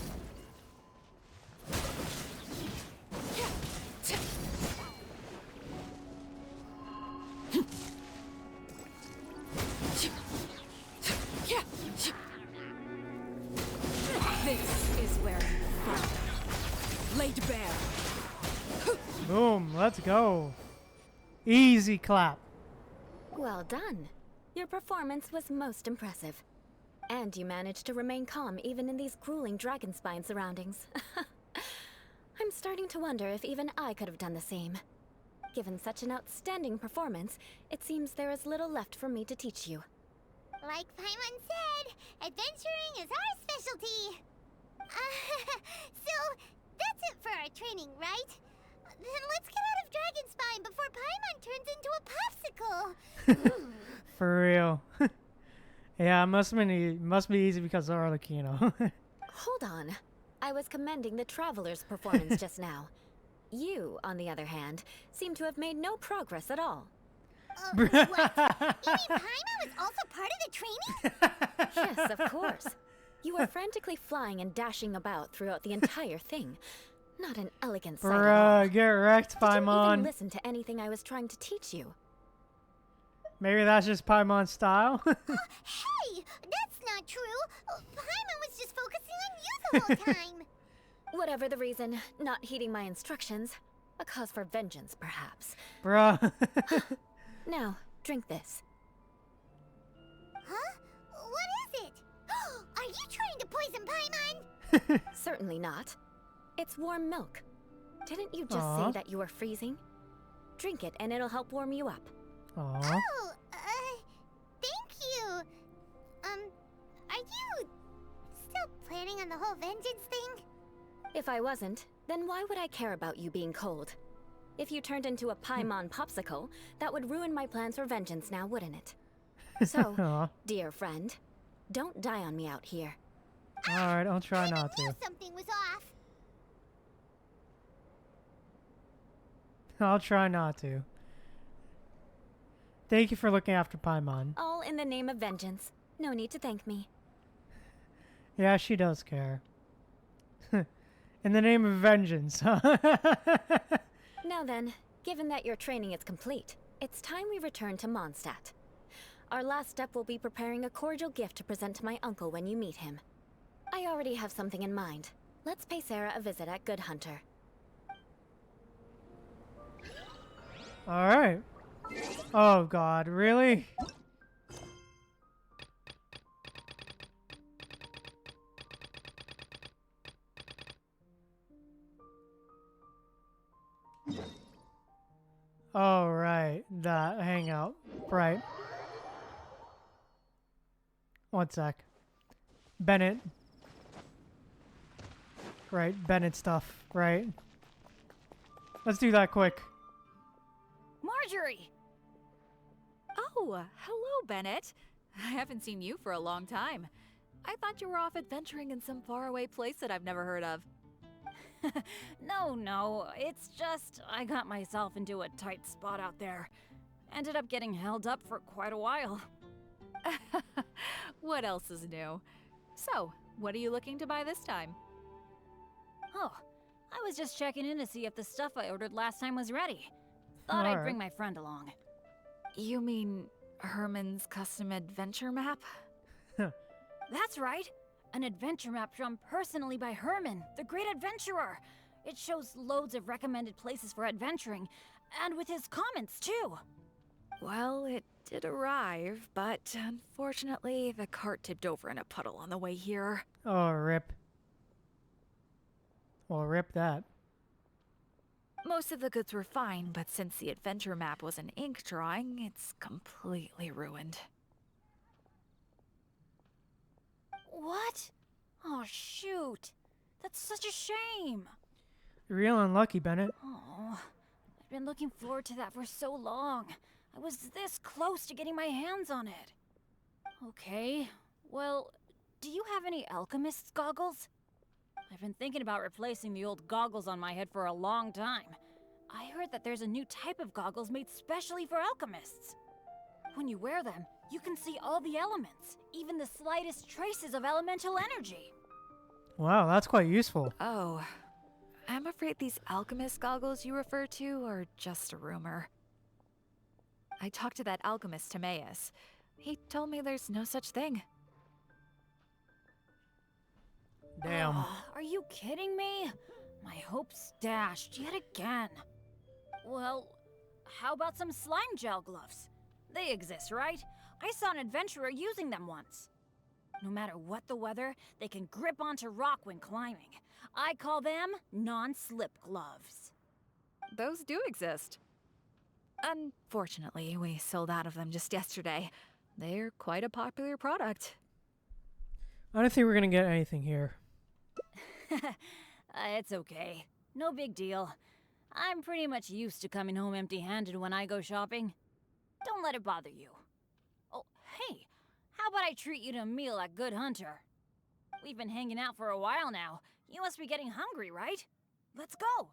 Boom, let's go. Easy clap. Well done. Your performance was most impressive. And you managed to remain calm even in these grueling dragon spine surroundings. I'm starting to wonder if even I could have done the same. Given such an outstanding performance, it seems there is little left for me to teach you. Like Paimon said, adventuring is our specialty. So, that's it for our training, right? Then let's get out of Dragonspine before Paimon turns into a popsicle. For real. Yeah, it must be easy because of Arlecchino. Hold on. I was commending the Traveler's performance just now. You, on the other hand, seem to have made no progress at all. What? You mean Paimon was also part of the training? Yes, of course. You were frantically flying and dashing about throughout the entire thing. Not an elegant sight at all. Bruh, get wrecked, Did you Paimon. even listen to anything I was trying to teach you? Maybe that's just Paimon's style. Hey, that's not true. Paimon was just focusing on you the whole time. Whatever the reason, not heeding my instructions. A cause for vengeance, perhaps. Bruh. Now, drink this. Huh? What is it? Are you trying to poison Paimon? Certainly not. It's warm milk. Didn't you just Aw. say that you were freezing? Drink it and it'll help warm you up. Aww. Oh, thank you. Are you still planning on the whole vengeance thing? If I wasn't, then why would I care about you being cold? If you turned into a Paimon popsicle, that would ruin my plans for vengeance now, wouldn't it? So, Aw. dear friend, don't die on me out here. Alright, I'll try not to. Something was off. I'll try not to. Thank you for looking after Paimon. All in the name of vengeance. No need to thank me. Yeah, she does care. In the name of vengeance, huh? Now then, given that your training is complete, it's time we return to Mondstadt. Our last step will be preparing a cordial gift to present to my uncle when you meet him. I already have something in mind. Let's pay Sarah a visit at Good Hunter. Alright. Oh god, really? Oh, right. That hangout. Right. One sec. Bennett. Right, Bennett stuff. Right. Let's do that quick. Marjorie! Oh, hello, Bennett. I haven't seen you for a long time. I thought you were off adventuring in some faraway place that I've never heard of. No, it's just I got myself into a tight spot out there. Ended up getting held up for quite a while. What else is new? So, what are you looking to buy this time? Oh, I was just checking in to see if the stuff I ordered last time was ready. Thought I'd bring my friend along. You mean Herman's custom adventure map? That's right! An adventure map drawn personally by Herman, the great adventurer. It shows loads of recommended places for adventuring, and with his comments too. Well, it did arrive, but unfortunately the cart tipped over in a puddle on the way here. Oh, rip. Well, rip that. Most of the goods were fine, but since the adventure map was an ink drawing, it's completely ruined. What? Oh, shoot. That's such a shame. Real unlucky, Bennett. Oh, I've been looking forward to that for so long. I was this close to getting my hands on it. Okay, well, do you have any alchemist's goggles? I've been thinking about replacing the old goggles on my head for a long time. I heard that there's a new type of goggles made specially for alchemists. When you wear them, you can see all the elements, even the slightest traces of elemental energy. Wow, that's quite useful. Oh, I'm afraid these alchemist goggles you refer to are just a rumor. I talked to that alchemist, Timaeus. He told me there's no such thing. Damn. Are you kidding me? My hopes dashed yet again. Well, how about some slime gel gloves? They exist, right? I saw an adventurer using them once. No matter what the weather, they can grip onto rock when climbing. I call them non-slip gloves. Those do exist. Unfortunately, we sold out of them just yesterday. They're quite a popular product. I don't think we're gonna get anything here. It's okay. No big deal. I'm pretty much used to coming home empty-handed when I go shopping. Don't let it bother you. Oh, hey, how about I treat you to a meal at Good Hunter? We've been hanging out for a while now. You must be getting hungry, right? Let's go.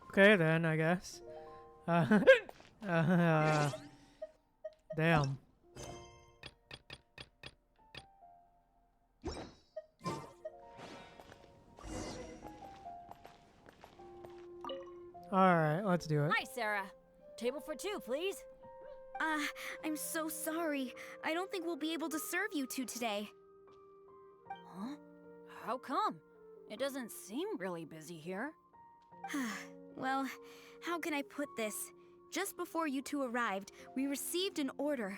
Okay then, I guess. Damn. Alright, let's do it. Hi, Sarah. Table for two, please. I'm so sorry. I don't think we'll be able to serve you two today. Huh? How come? It doesn't seem really busy here. Well, how can I put this? Just before you two arrived, we received an order.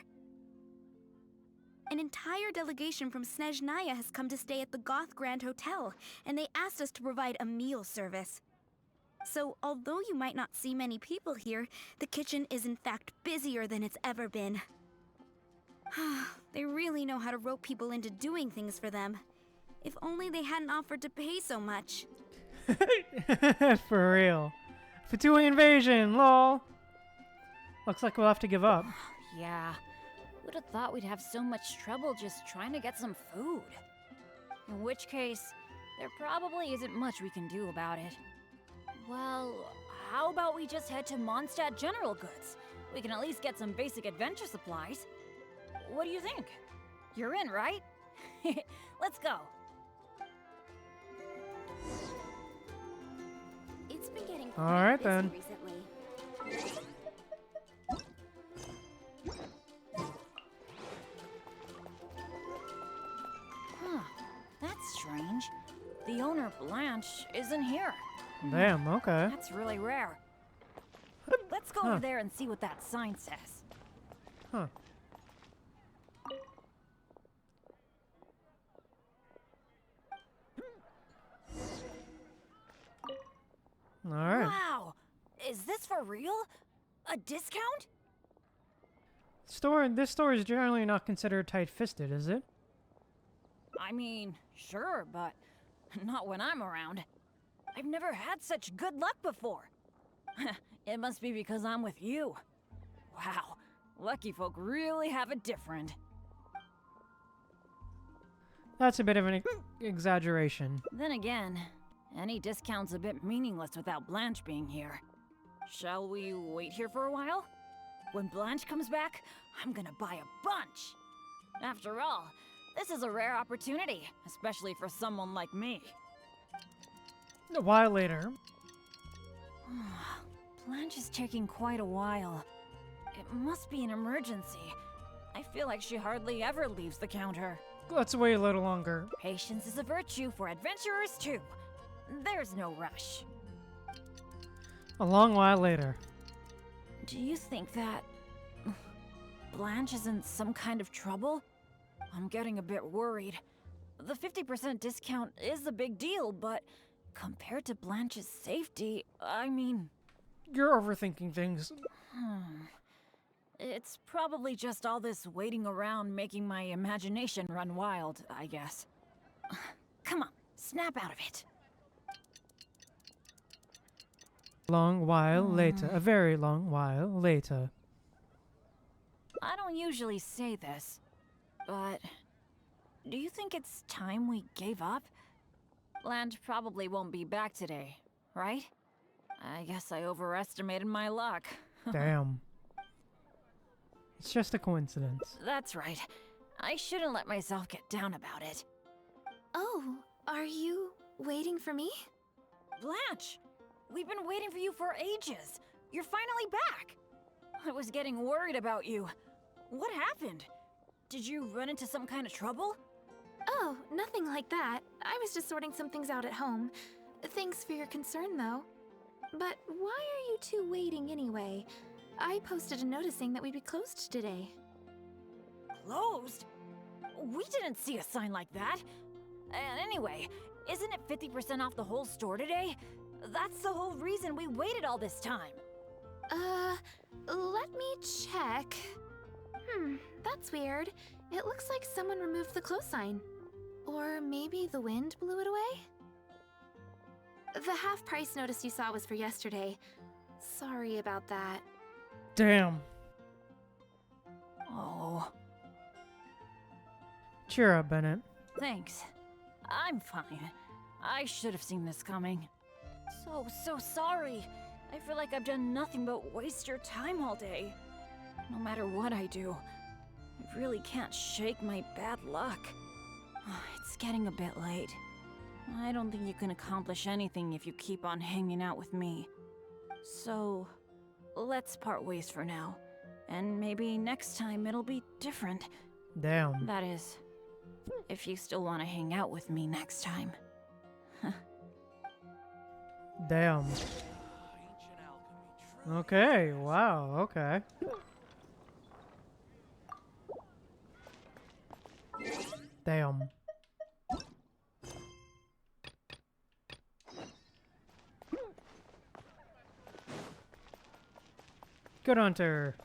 An entire delegation from Snezhnaya has come to stay at the Goth Grand Hotel, and they asked us to provide a meal service. So, although you might not see many people here, the kitchen is in fact busier than it's ever been. They really know how to rope people into doing things for them. If only they hadn't offered to pay so much. For real. Fatui invasion, lol. Looks like we'll have to give up. Yeah. Would have thought we'd have so much trouble just trying to get some food. In which case, there probably isn't much we can do about it. Well, how about we just head to Mondstadt General Goods? We can at least get some basic adventure supplies. What do you think? You're in, right? Let's go. It's been getting All right busy then. recently. Huh. That's strange. The owner, Blanche, isn't here. Damn, okay. That's really rare. Let's go over there and see what that sign says. Huh. Alright. Wow! Is this for real? A discount? This store is generally not considered tight-fisted, is it? I mean, sure, but not when I'm around. I've never had such good luck before. It must be because I'm with you. Wow, lucky folk really have it different. That's a bit of an exaggeration. Then again, any discount's a bit meaningless without Blanche being here. Shall we wait here for a while? When Blanche comes back, I'm gonna buy a bunch. After all, this is a rare opportunity, especially for someone like me. A while later. Blanche is taking quite a while. It must be an emergency. I feel like she hardly ever leaves the counter. Let's wait a little longer. Patience is a virtue for adventurers too. There's no rush. A long while later. Do you think that Blanche is in some kind of trouble? I'm getting a bit worried. The 50% discount is a big deal, but compared to Blanche's safety, I mean... You're overthinking things. It's probably just all this waiting around making my imagination run wild, I guess. Come on, snap out of it. Long while later. A very long while later. I don't usually say this, but do you think it's time we gave up? Blanche probably won't be back today, right? I guess I overestimated my luck. Damn. It's just a coincidence. That's right. I shouldn't let myself get down about it. Oh, are you waiting for me? Blanche! We've been waiting for you for ages. You're finally back. I was getting worried about you. What happened? Did you run into some kind of trouble? Oh, nothing like that. I was just sorting some things out at home. Thanks for your concern, though. But why are you two waiting anyway? I posted a notice saying that we'd be closed today. Closed? We didn't see a sign like that. And anyway, isn't it 50% off the whole store today? That's the whole reason we waited all this time. Let me check. That's weird. It looks like someone removed the close sign. Or maybe the wind blew it away? The half-price notice you saw was for yesterday. Sorry about that. Damn. Oh. Cheer up, Bennett. Thanks. I'm fine. I should have seen this coming. So sorry. I feel like I've done nothing but waste your time all day. No matter what I do, I really can't shake my bad luck. It's getting a bit late. I don't think you can accomplish anything if you keep on hanging out with me. So, let's part ways for now. And maybe next time it'll be different. Damn. That is, if you still want to hang out with me next time. Damn. Okay, wow, okay. Damn. Good hunter.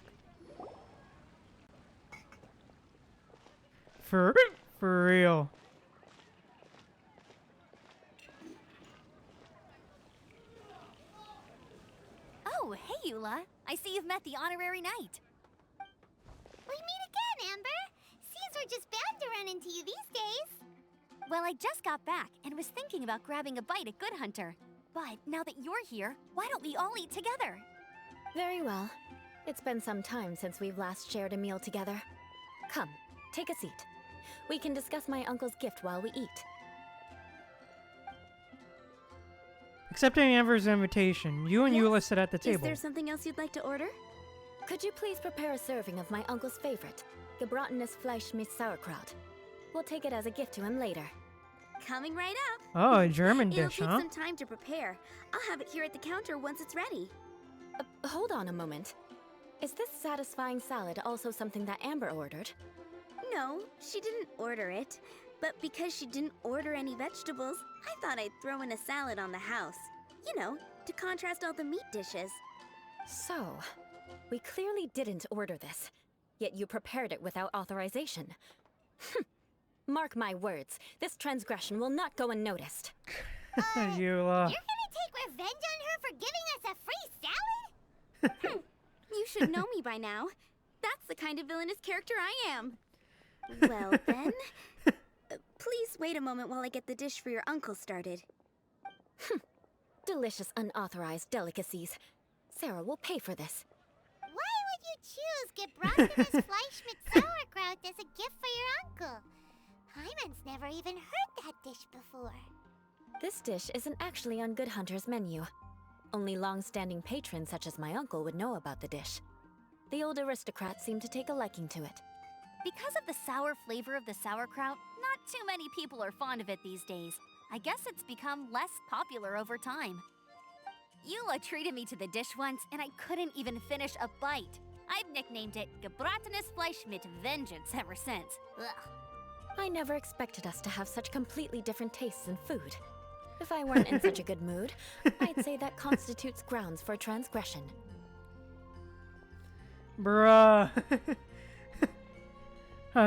For real. Oh, hey, Eula. I see you've met the honorary knight. We meet again, Amber. Seems we're just bound to run into you these days. Well, I just got back and was thinking about grabbing a bite at Good Hunter. But now that you're here, why don't we all eat together? Very well. It's been some time since we've last shared a meal together. Come, take a seat. We can discuss my uncle's gift while we eat. Accepting Amber's invitation, you and Eula sit at the Is table. there something else you'd like to order? Could you please prepare a serving of my uncle's favorite, gebratenes Fleisch mit Sauerkraut? We'll take it as a gift to him later. Coming right up. Oh, a German It'll dish, take huh? some time to prepare. I'll have it here at the counter once it's ready. Hold on a moment. Is this satisfying salad also something that Amber ordered? No, she didn't order it. But because she didn't order any vegetables, I thought I'd throw in a salad on the house. You know, to contrast all the meat dishes. So, we clearly didn't order this, yet you prepared it without authorization. Mark my words, this transgression will not go unnoticed. Eula. You're gonna take revenge on her for giving us a free salad? You should know me by now. That's the kind of villainous character I am. Well then, please wait a moment while I get the dish for your uncle started. Delicious unauthorized delicacies. Sarah will pay for this. Why would you choose gebratenes Fleisch mit Sauerkraut as a gift for your uncle? Hyman's never even heard that dish before. This dish isn't actually on Good Hunter's menu. Only long-standing patrons such as my uncle would know about the dish. The old aristocrat seemed to take a liking to it. Because of the sour flavor of the sauerkraut, not too many people are fond of it these days. I guess it's become less popular over time. Eula treated me to the dish once, and I couldn't even finish a bite. I've nicknamed it gebratenes Fleisch mit Vengeance ever since. Ugh. I never expected us to have such completely different tastes in food. If I weren't in such a good mood, I'd say that constitutes grounds for transgression. Bruh.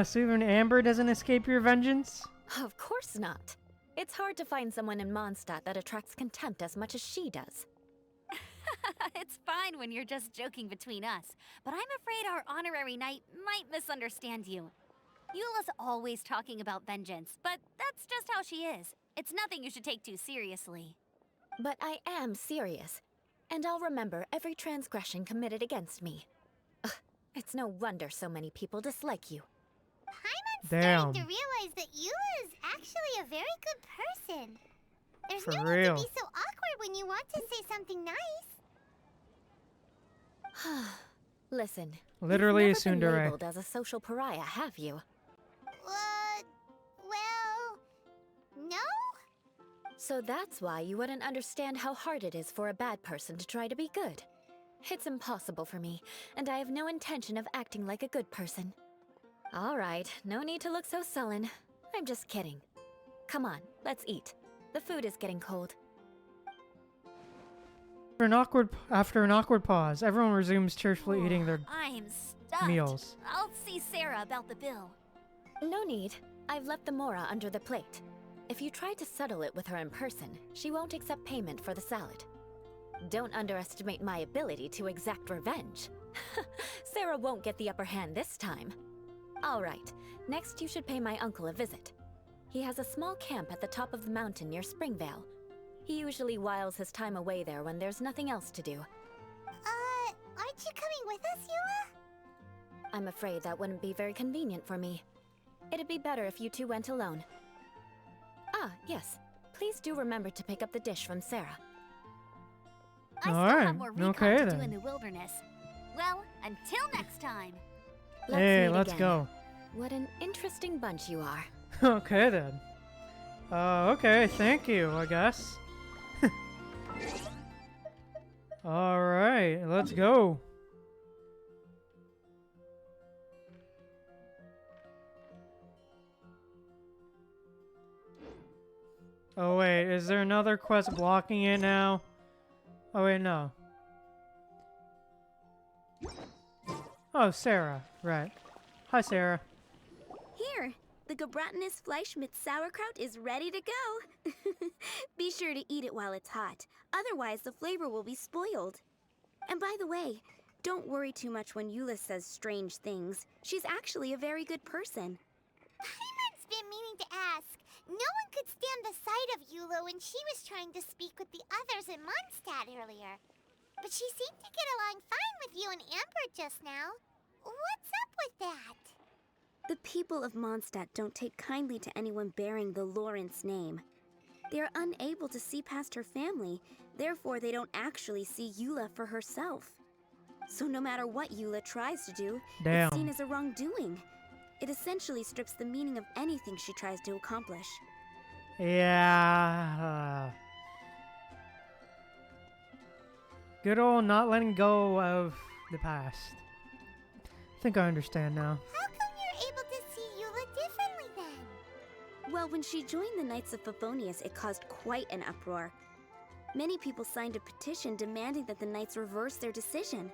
So even Amber doesn't escape your vengeance? Of course not. It's hard to find someone in Mondstadt that attracts contempt as much as she does. It's fine when you're just joking between us, but I'm afraid our honorary knight might misunderstand you. Eula's always talking about vengeance, but that's just how she is. It's nothing you should take too seriously. But I am serious, and I'll remember every transgression committed against me. Ugh, it's no wonder so many people dislike you. Paimon's starting to realize that Eula is actually a very good person. There's For no real. need to be so awkward when you want to say something nice. Listen, Literally a you've never been tsundere. labeled as a social pariah, have you? Well, no? So that's why you wouldn't understand how hard it is for a bad person to try to be good. It's impossible for me, and I have no intention of acting like a good person. All right, no need to look so sullen. I'm just kidding. Come on, let's eat. The food is getting cold. After an awkward pause, everyone resumes cheerfully eating their I'm stuffed. meals. I'll see Sarah about the bill. No need. I've left the mora under the plate. If you try to settle it with her in person, she won't accept payment for the salad. Don't underestimate my ability to exact revenge. Sarah won't get the upper hand this time. All right, next you should pay my uncle a visit. He has a small camp at the top of the mountain near Springvale. He usually whiles his time away there when there's nothing else to do. Aren't you coming with us, Eula? I'm afraid that wouldn't be very convenient for me. It'd be better if you two went alone. Ah, yes. Please do remember to pick up the dish from Sarah. I still have more recon to do in the wilderness. Well, until next time. Let's go. What an interesting bunch you are. Okay then. Okay, thank you, I guess. Alright, let's go. Oh wait, is there another quest blocking it now? Oh wait, no. Oh, Sarah, right. Hi, Sarah. Here, the Gebratinous Fleischmitz sauerkraut is ready to go. Be sure to eat it while it's hot, otherwise the flavor will be spoiled. And by the way, don't worry too much when Eula says strange things. She's actually a very good person. Paimon's been meaning to ask. No one could stand the sight of Eula when she was trying to speak with the others in Mondstadt earlier. But she seemed to get along fine with you and Amber just now. What's up with that? The people of Mondstadt don't take kindly to anyone bearing the Lawrence name. They are unable to see past her family, therefore they don't actually see Eula for herself. So no matter what Eula tries to do, it's seen as a wrongdoing. It essentially strips the meaning of anything she tries to accomplish. Yeah. Good old not letting go of the past. I think I understand now. How come you're able to see Eula differently then? Well, when she joined the Knights of Favonius, it caused quite an uproar. Many people signed a petition demanding that the Knights reverse their decision.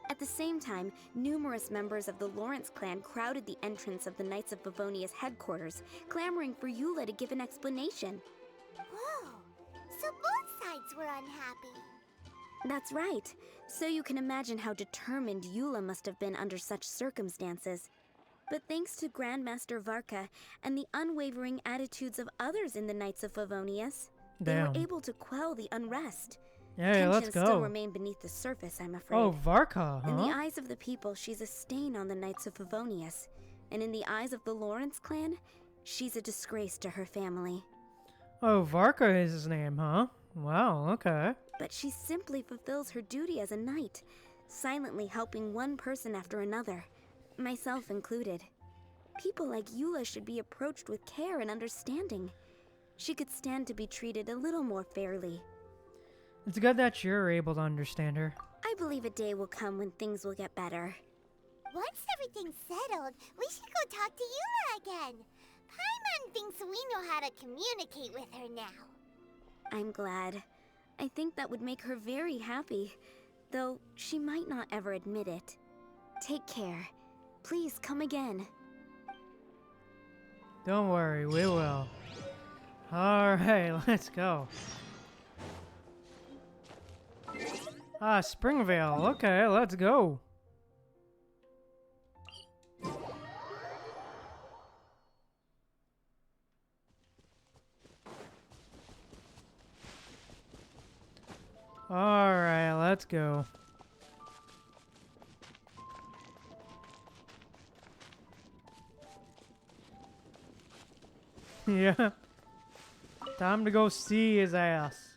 At the same time, numerous members of the Lawrence clan crowded the entrance of the Knights of Favonius headquarters, clamoring for Eula to give an explanation. Whoa, so both sides were unhappy. That's right. So you can imagine how determined Eula must have been under such circumstances. But thanks to Grandmaster Varka and the unwavering attitudes of others in the Knights of Favonius, they were able to quell the unrest. Yeah, let's go. Still remain beneath the surface, I'm afraid. Oh, Varka, huh? In the eyes of the people, she's a stain on the Knights of Favonius. And in the eyes of the Lawrence clan, she's a disgrace to her family. Oh, Varka is his name, huh? Wow, okay. But she simply fulfills her duty as a knight, silently helping one person after another, myself included. People like Eula should be approached with care and understanding. She could stand to be treated a little more fairly. It's good that you're able to understand her. I believe a day will come when things will get better. Once everything's settled, we should go talk to Eula again. Paimon thinks we know how to communicate with her now. I'm glad. I think that would make her very happy, though she might not ever admit it. Take care. Please come again. Don't worry, we will. Alright, let's go. Ah, Springvale. Okay, let's go. Alright, let's go. Yeah. Time to go see his ass.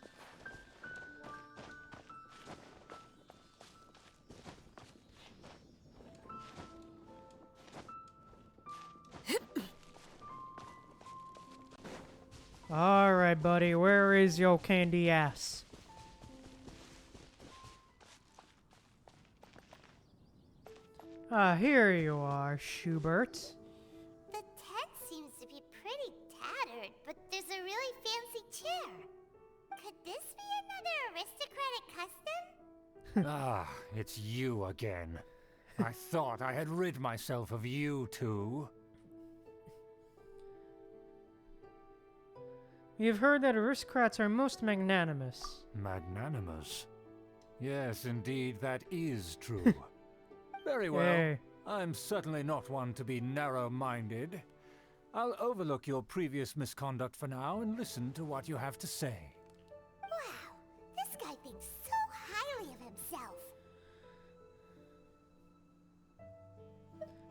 Alright, Alright, buddy, where is your candy ass? Ah, here you are, Schubert. The tent seems to be pretty tattered, but there's a really fancy chair. Could this be another aristocratic custom? Ah, it's you again. I thought I had rid myself of you two. You've heard that aristocrats are most magnanimous. Magnanimous? Yes, indeed, that is true. Very well. Hey. I'm certainly not one to be narrow-minded. I'll overlook your previous misconduct for now and listen to what you have to say. Wow, this guy thinks so highly of himself.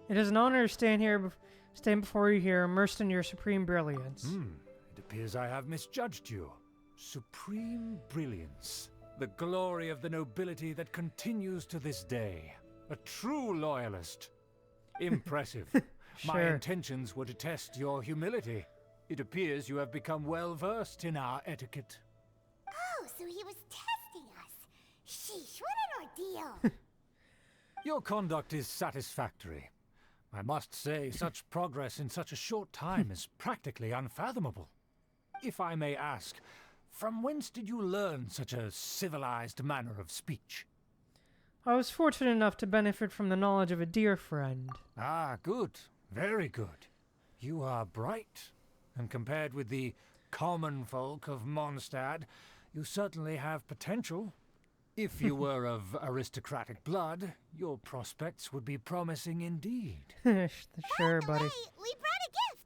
It is an honor to stand before you here, immersed in your supreme brilliance. It appears I have misjudged you. Supreme brilliance. The glory of the nobility that continues to this day. A true loyalist. Impressive. My Sure. intentions were to test your humility. It appears you have become well versed in our etiquette. Oh, so he was testing us. Sheesh, what an ordeal. Your conduct is satisfactory. I must say, such progress in such a short time is practically unfathomable. If I may ask, from whence did you learn such a civilized manner of speech? I was fortunate enough to benefit from the knowledge of a dear friend. Ah, good. Very good. You are bright, and compared with the common folk of Mondstadt, you certainly have potential. If you were of aristocratic blood, your prospects would be promising indeed. Sure, buddy. Hey, we brought a gift.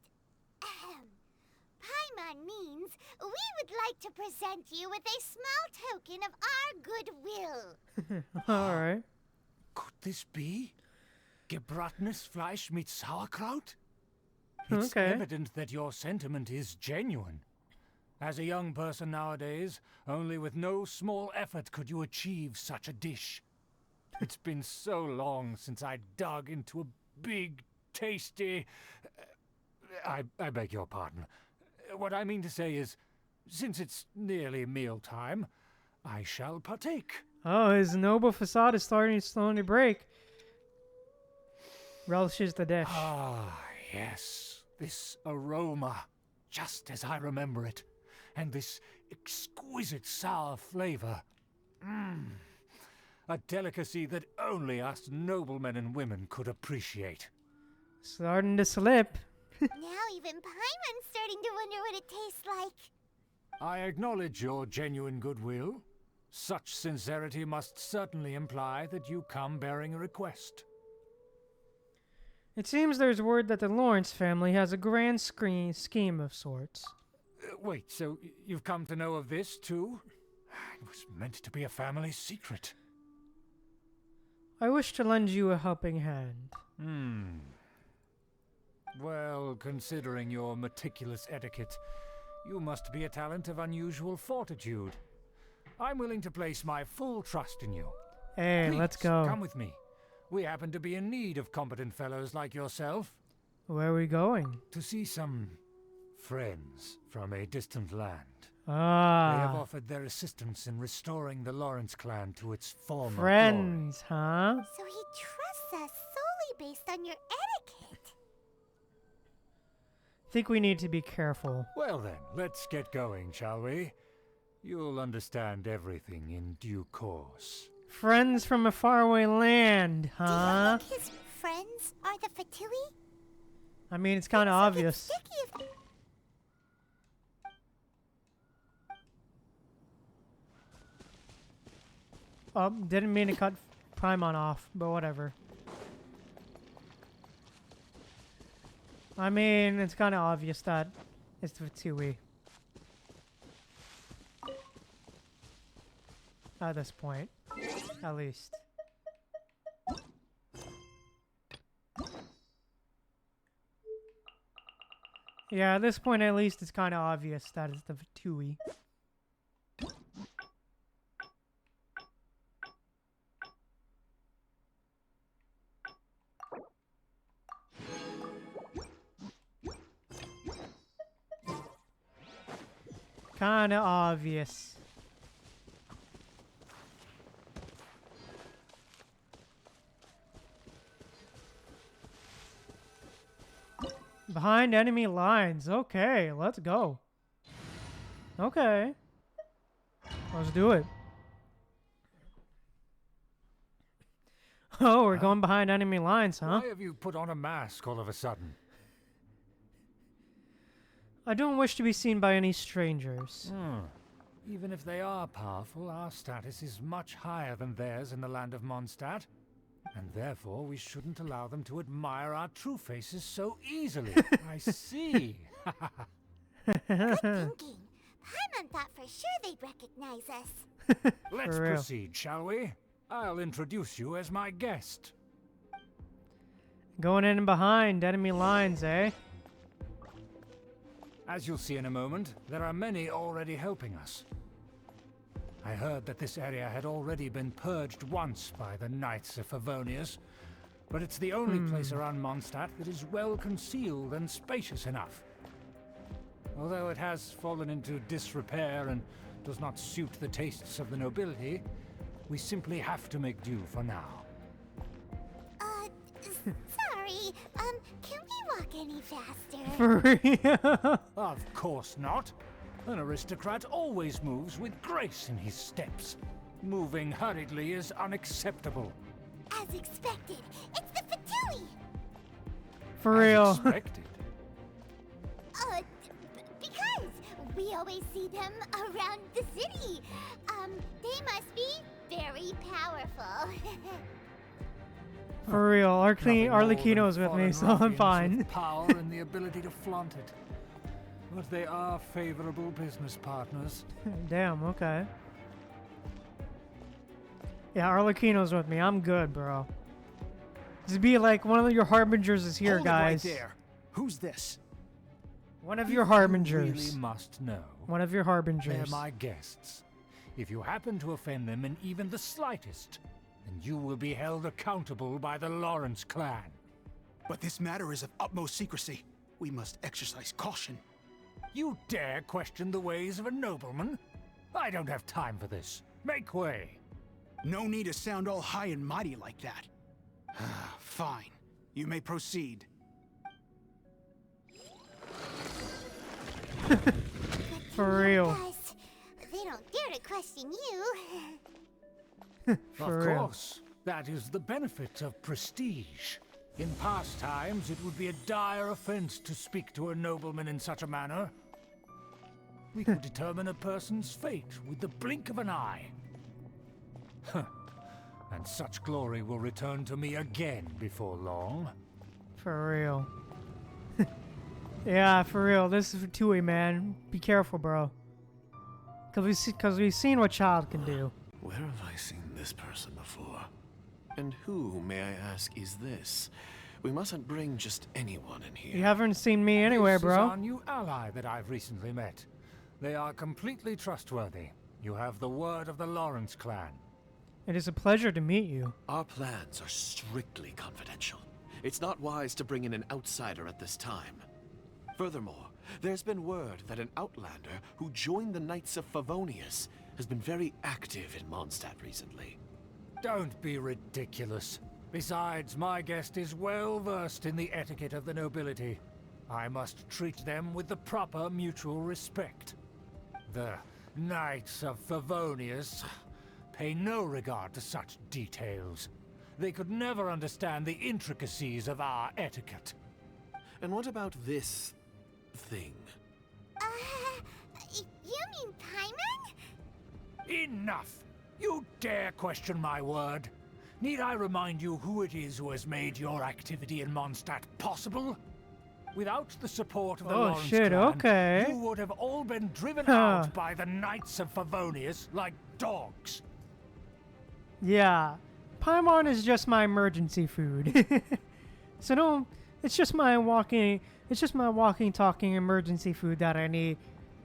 Paimon means we would like to present you with a small token of our goodwill. Alright. Could this be gebrattenes Fleisch mit Sauerkraut? It's Okay. evident that your sentiment is genuine. As a young person nowadays, only with no small effort could you achieve such a dish. It's been so long since I dug into a big, tasty... I beg your pardon. What I mean to say is, since it's nearly mealtime, I shall partake. Oh, his noble facade is starting to slowly break. Relishes the dish. Ah, yes. This aroma, just as I remember it. And this exquisite sour flavor. A delicacy that only us noblemen and women could appreciate. Starting to slip. Now even Paimon's starting to wonder what it tastes like. I acknowledge your genuine goodwill. Such sincerity must certainly imply that you come bearing a request. It seems there's word that the Lawrence family has a grand scheme of sorts. Wait, so you've come to know of this, too? It was meant to be a family secret. I wish to lend you a helping hand. Well, considering your meticulous etiquette, you must be a talent of unusual fortitude. I'm willing to place my full trust in you. Hey, Please, let's go. Come with me. We happen to be in need of competent fellows like yourself. Where are we going? To see some friends from a distant land. They have Ah, offered their assistance in restoring the Lawrence clan to its former friends, huh? So he trusts us solely based on your etiquette. Think we need to be careful. Well then, let's get going, shall we? You'll understand everything in due course. Friends from a faraway land, huh? Do you think his friends are the Fatui? I mean, it's kind of obvious. Sticky if Oh, didn't mean to cut Paimon off, but whatever. I mean, it's kind of obvious that it's the Fatui. At this point, at least. Yeah, at this point at least it's kind of obvious that it's the Fatui. Kinda obvious. Behind enemy lines. Okay, let's go. Okay. Let's do it. Oh, we're going behind enemy lines, huh? Why have you put on a mask all of a sudden? I don't wish to be seen by any strangers. Even if they are powerful, our status is much higher than theirs in the land of Mondstadt. And therefore, we shouldn't allow them to admire our true faces so easily. I see. Good thinking. Paimon thought for sure they'd recognize us. Let's proceed, shall we? I'll introduce you as my guest. Going in and behind enemy lines, eh? As you'll see in a moment, there are many already helping us. I heard that this area had already been purged once by the Knights of Favonius, but it's the only place around Mondstadt that is well concealed and spacious enough. Although it has fallen into disrepair and does not suit the tastes of the nobility, we simply have to make do for now. Sorry, can we walk any faster? For real? Of course not. An aristocrat always moves with grace in his steps. Moving hurriedly is unacceptable. As expected, it's the Fatui! For real. As expected. Because we always see them around the city. They must be very powerful. For real. Arlecchino's with me, so I'm fine. With power and the ability to flaunt it. But they are favorable business partners. Damn, okay. Yeah, Arlecchino's with me. I'm good, bro. Just be like, one of your harbingers is here, Hold it guys. right there. Who's this? One of your harbingers. You really must know. One of your harbingers. They're my guests. If you happen to offend them in even the slightest, then you will be held accountable by the Lawrence clan. But this matter is of utmost secrecy. We must exercise caution. You dare question the ways of a nobleman? I don't have time for this. Make way. No need to sound all high and mighty like that. Fine. You may proceed. For real. Guys, they don't dare to question you. Of course. That is the benefit of prestige. In past times, it would be a dire offense to speak to a nobleman in such a manner. We could determine a person's fate with the blink of an eye. And such glory will return to me again before long. For real. Yeah, for real. This is for Tui, man. Be careful, bro. Because we've seen what Child can do. Where have I seen this person before? And who, may I ask, is this? We mustn't bring just anyone in here. You haven't seen me anywhere, This bro. is our new ally that I've recently met. They are completely trustworthy. You have the word of the Lawrence clan. It is a pleasure to meet you. Our plans are strictly confidential. It's not wise to bring in an outsider at this time. Furthermore, there's been word that an outlander who joined the Knights of Favonius has been very active in Mondstadt recently. Don't be ridiculous. Besides, my guest is well versed in the etiquette of the nobility. I must treat them with the proper mutual respect. The Knights of Favonius pay no regard to such details. They could never understand the intricacies of our etiquette. And what about this thing? You mean Paimon? Enough! You dare question my word? Need I remind you who it is who has made your activity in Mondstadt possible? Without the support of the Lawrence shit, clan, okay. you would have all been driven out by the Knights of Favonius like dogs. Yeah. Paimon is just my emergency food. So don't... It's just my walking, talking emergency food that I need.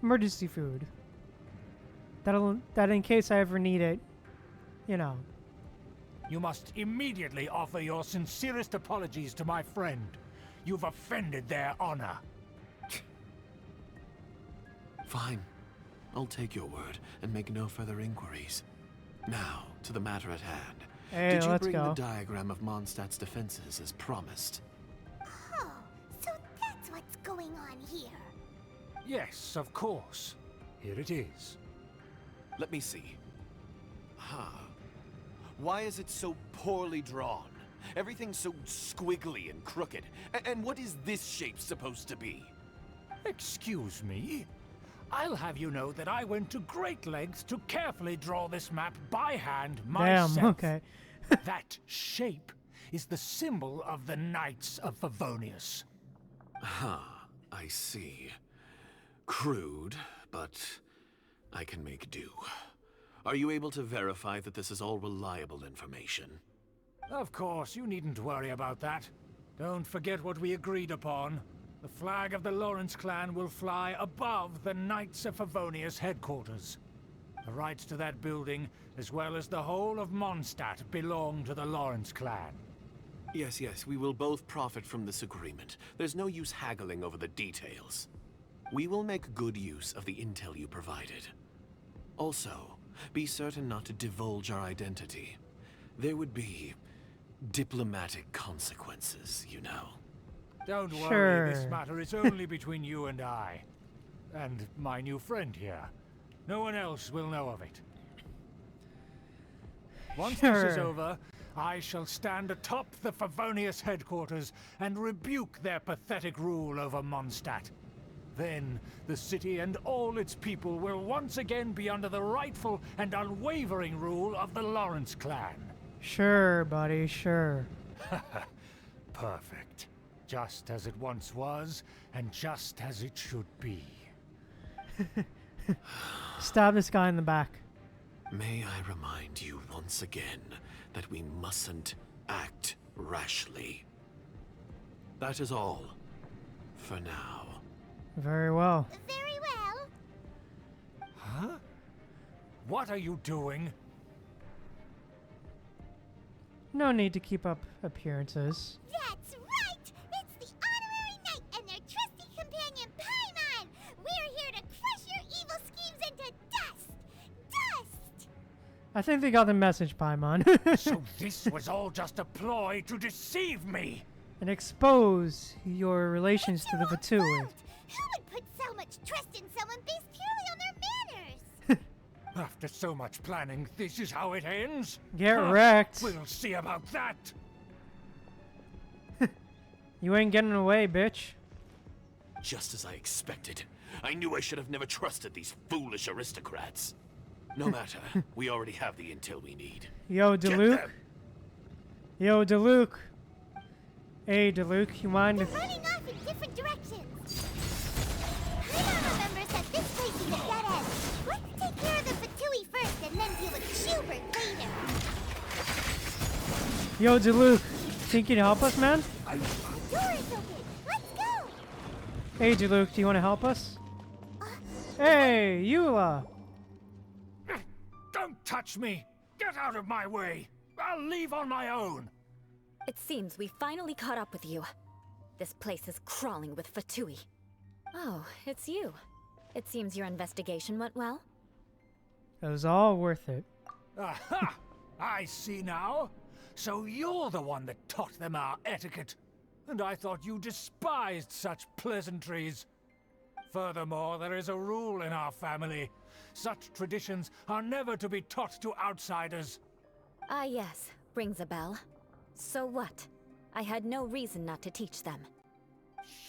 Emergency food. That in case I ever need it, you know. You must immediately offer your sincerest apologies to my friend. You've offended their honor. Fine. I'll take your word and make no further inquiries. Now, to the matter at hand. Hey, Did you let's bring go. the diagram of Mondstadt's defenses as promised? Oh, so that's what's going on here. Yes, of course. Here it is. Let me see. Why is it so poorly drawn? Everything's so squiggly and crooked. And what is this shape supposed to be? Excuse me? I'll have you know that I went to great lengths to carefully draw this map by hand myself. Damn, okay. That shape is the symbol of the Knights of Favonius. I see. Crude, but I can make do. Are you able to verify that this is all reliable information? Of course, you needn't worry about that. Don't forget what we agreed upon. The flag of the Lawrence clan will fly above the Knights of Favonius headquarters. The rights to that building, as well as the whole of Mondstadt, belong to the Lawrence clan. Yes, we will both profit from this agreement. There's no use haggling over the details. We will make good use of the intel you provided. Also, be certain not to divulge our identity. There would be diplomatic consequences, you know. Don't Sure. worry, this matter is only between you and I. And my new friend here. No one else will know of it. Once this is Sure. over, I shall stand atop the Favonius headquarters and rebuke their pathetic rule over Mondstadt. Then, the city and all its people will once again be under the rightful and unwavering rule of the Lawrence clan. Sure, buddy, sure. Perfect. Just as it once was, and just as it should be. Stab this guy in the back. May I remind you once again that we mustn't act rashly. That is all. For now. Very well. Very well. Huh? What are you doing? No need to keep up appearances. That's right! It's the Honorary Knight and their trusty companion Paimon! We're here to crush your evil schemes into dust! Dust! I think they got the message, Paimon. So this was all just a ploy to deceive me! And expose your relations to the Vtui. Who would put so much trust in someone based purely on their manners? After so much planning, this is how it ends? Get wrecked. We'll see about that! You ain't getting away, bitch. Just as I expected. I knew I should have never trusted these foolish aristocrats. No matter, we already have the intel we need. Yo, Get Deluke. them. Yo, Deluke. Hey, Deluke, you mind They're if... running off in different directions. Paimon remembers that this place is a dead end. Let's take care of the Vtui first and then deal with Schubert later. Yo, Deluke. Think you can help us, man? The door is open. Let's go. Hey, Deluke, do you want to help us? Hey, Eula. Don't touch me! Get out of my way! I'll leave on my own! It seems we finally caught up with you. This place is crawling with Vtui. Oh, it's you. It seems your investigation went well. It was all worth it. Aha! I see now. So you're the one that taught them our etiquette. And I thought you despised such pleasantries. Furthermore, there is a rule in our family. Such traditions are never to be taught to outsiders. Ah yes, rings a bell. So what? I had no reason not to teach them.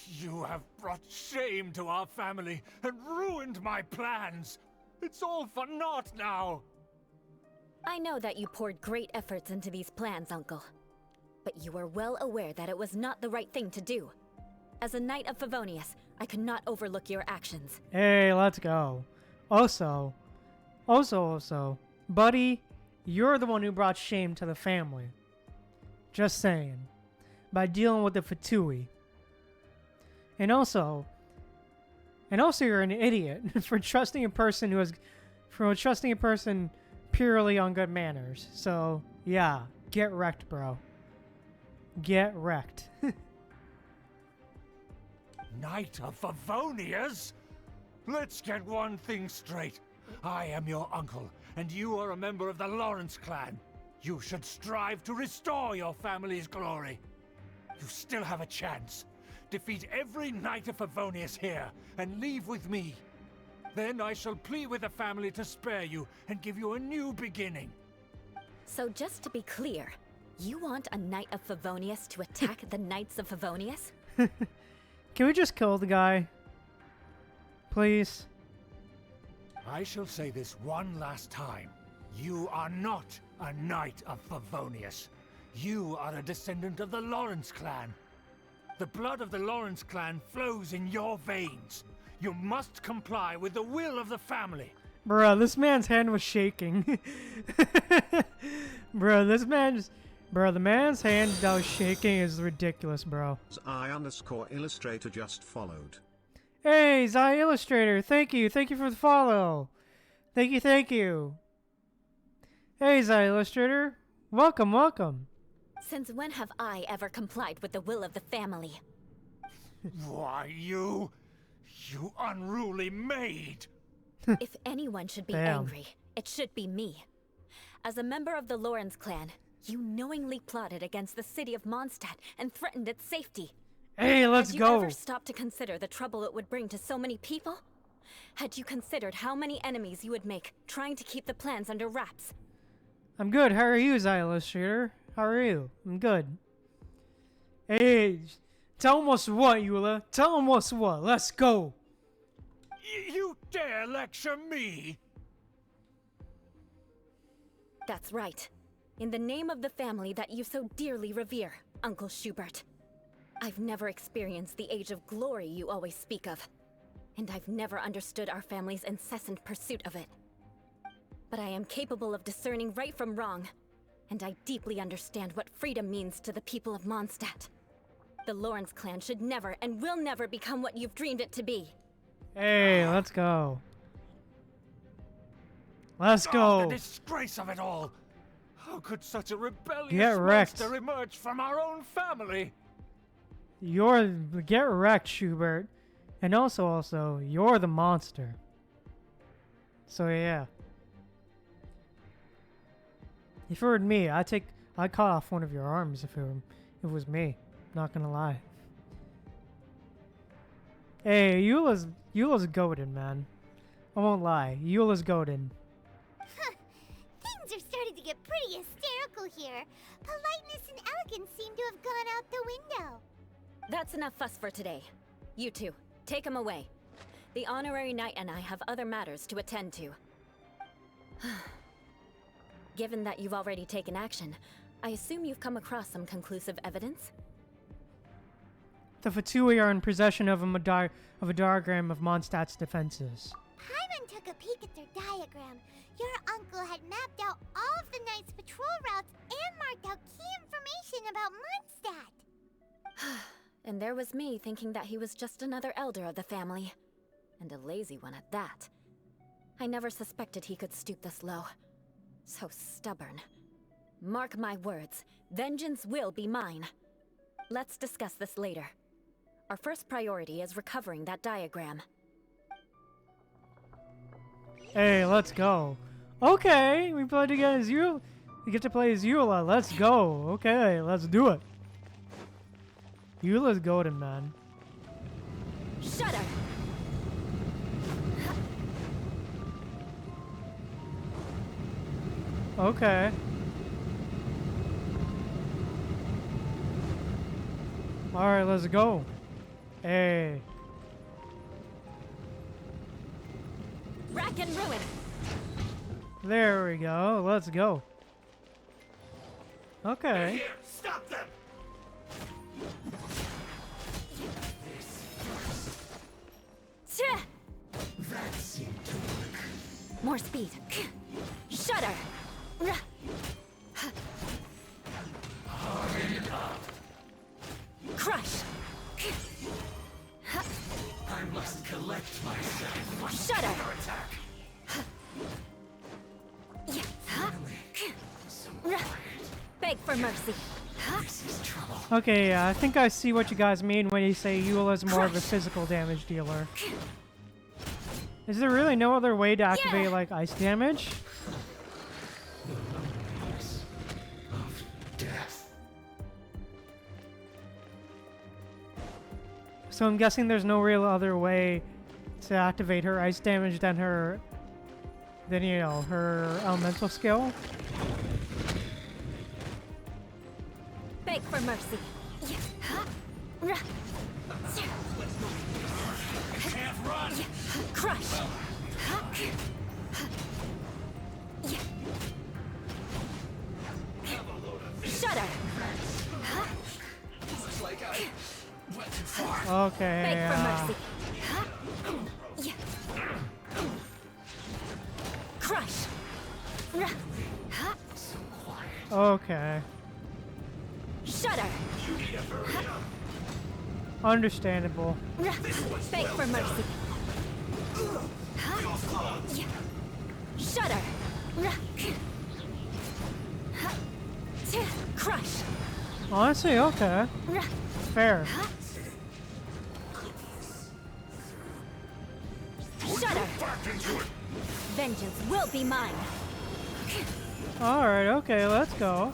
You have brought shame to our family and ruined my plans. It's all for naught now. I know that you poured great efforts into these plans, Uncle. But you were well aware that it was not the right thing to do. As a Knight of Favonius, I could not overlook your actions. Hey, let's go. Also, buddy, you're the one who brought shame to the family. Just saying. By dealing with the Vtui. And also you're an idiot for trusting a person purely on good manners. So, yeah, get wrecked, bro. Get wrecked. Knight of Favonius? Let's get one thing straight. I am your uncle, and you are a member of the Lawrence clan. You should strive to restore your family's glory. You still have a chance. Defeat every knight of Favonius here, and leave with me. Then I shall plead with the family to spare you, and give you a new beginning. So just to be clear, you want a knight of Favonius to attack the knights of Favonius? Can we just kill the guy? Please? I shall say this one last time. You are not a knight of Favonius. You are a descendant of the Lawrence clan. The blood of the Lawrence clan flows in your veins. You must comply with the will of the family. Bruh, this man's hand was shaking. Bruh, the man's hand that was shaking is ridiculous, bro. I_illustrator just followed. Hey, Zai Illustrator, thank you for the follow. Thank you. Hey, Zai Illustrator, welcome. Since when have I ever complied with the will of the family? Why, you unruly maid! If anyone should be Damn. angry, it should be me. As a member of the Lawrence clan, you knowingly plotted against the city of Mondstadt and threatened its safety. Hey, let's Had go. you ever stopped to consider the trouble it would bring to so many people? Had you considered how many enemies you would make trying to keep the plans under wraps? I'm good. How are you, Zai Illustrator? How are you? I'm good. Hey, tell him what's what, Eula. Tell him what's what. Let's go. You dare lecture me? That's right. In the name of the family that you so dearly revere, Uncle Schubert. I've never experienced the age of glory you always speak of. And I've never understood our family's incessant pursuit of it. But I am capable of discerning right from wrong. And I deeply understand what freedom means to the people of Mondstadt. The Lawrence clan should never and will never become what you've dreamed it to be. Hey, let's go. Let's Oh, go. the disgrace of it all! How could such a rebellious Get wrecked. monster emerge from our own family? Get wrecked, Schubert. And also, you're the monster. So yeah. If it were me, I'd cut off one of your arms if it was me. Not gonna lie. Hey, Eula's goated, man. I won't lie. Eula's goated. Things are starting to get pretty hysterical here. Politeness and elegance seem to have gone out the window. That's enough fuss for today. You two, take him away. The honorary knight and I have other matters to attend to. Given that you've already taken action, I assume you've come across some conclusive evidence? The Fatui are in possession of a diagram of Mondstadt's defenses. Paimon took a peek at their diagram. Your uncle had mapped out all of the Knight's patrol routes and marked out key information about Mondstadt. And there was me thinking that he was just another elder of the family. And a lazy one at that. I never suspected he could stoop this low. So stubborn. Mark my words, vengeance will be mine. Let's discuss this later. Our first priority is recovering that diagram. Hey, let's go. Okay, we play together as Eula. We get to play as Eula. Let's go. Okay, let's do it. Eula's golden, man. Shudder! Okay. Alright, let's go. Hey. Rack and ruin! There we go. Let's go. Okay. Stop them! Tch! That seemed to work. More speed. Shudder! Hurry up. Crush! I must collect myself. Shudder! Counter attack. Beg for mercy. This is trouble. Okay, I think I see what you guys mean when you say Eula's more of a physical damage dealer. Is there really no other way to activate like ice damage? So I'm guessing there's no real other way to activate her ice damage than her, you know, her elemental skill. Beg for mercy. Can't run. Crush. Shudder. Looks like I went too far. Okay. Beg for mercy. Crush. Okay. Shudder. Understandable. Beg for mercy. Shudder. Crush. Honestly, okay. Fair. Shudder. Vengeance will be mine. Alright, okay, let's go.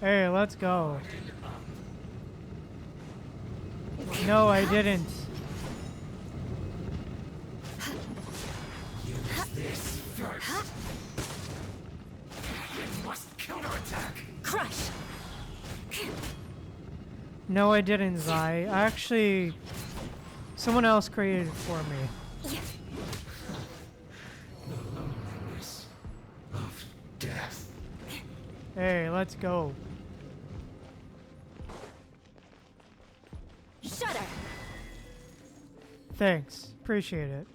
Hey, let's go. No, I didn't. Use this first. You must counterattack. Crush. No, I didn't, Zai. Actually, someone else created it for me. Of death. Hey, let's go. Shudder. Thanks. Appreciate it.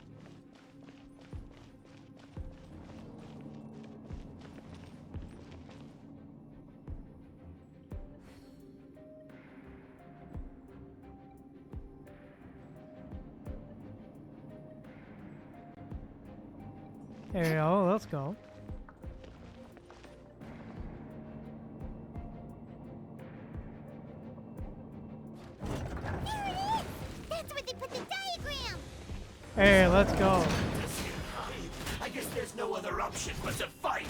There you go, let's go. That's where they put the diagram! Hey, let's go. I guess there's no other option but to fight.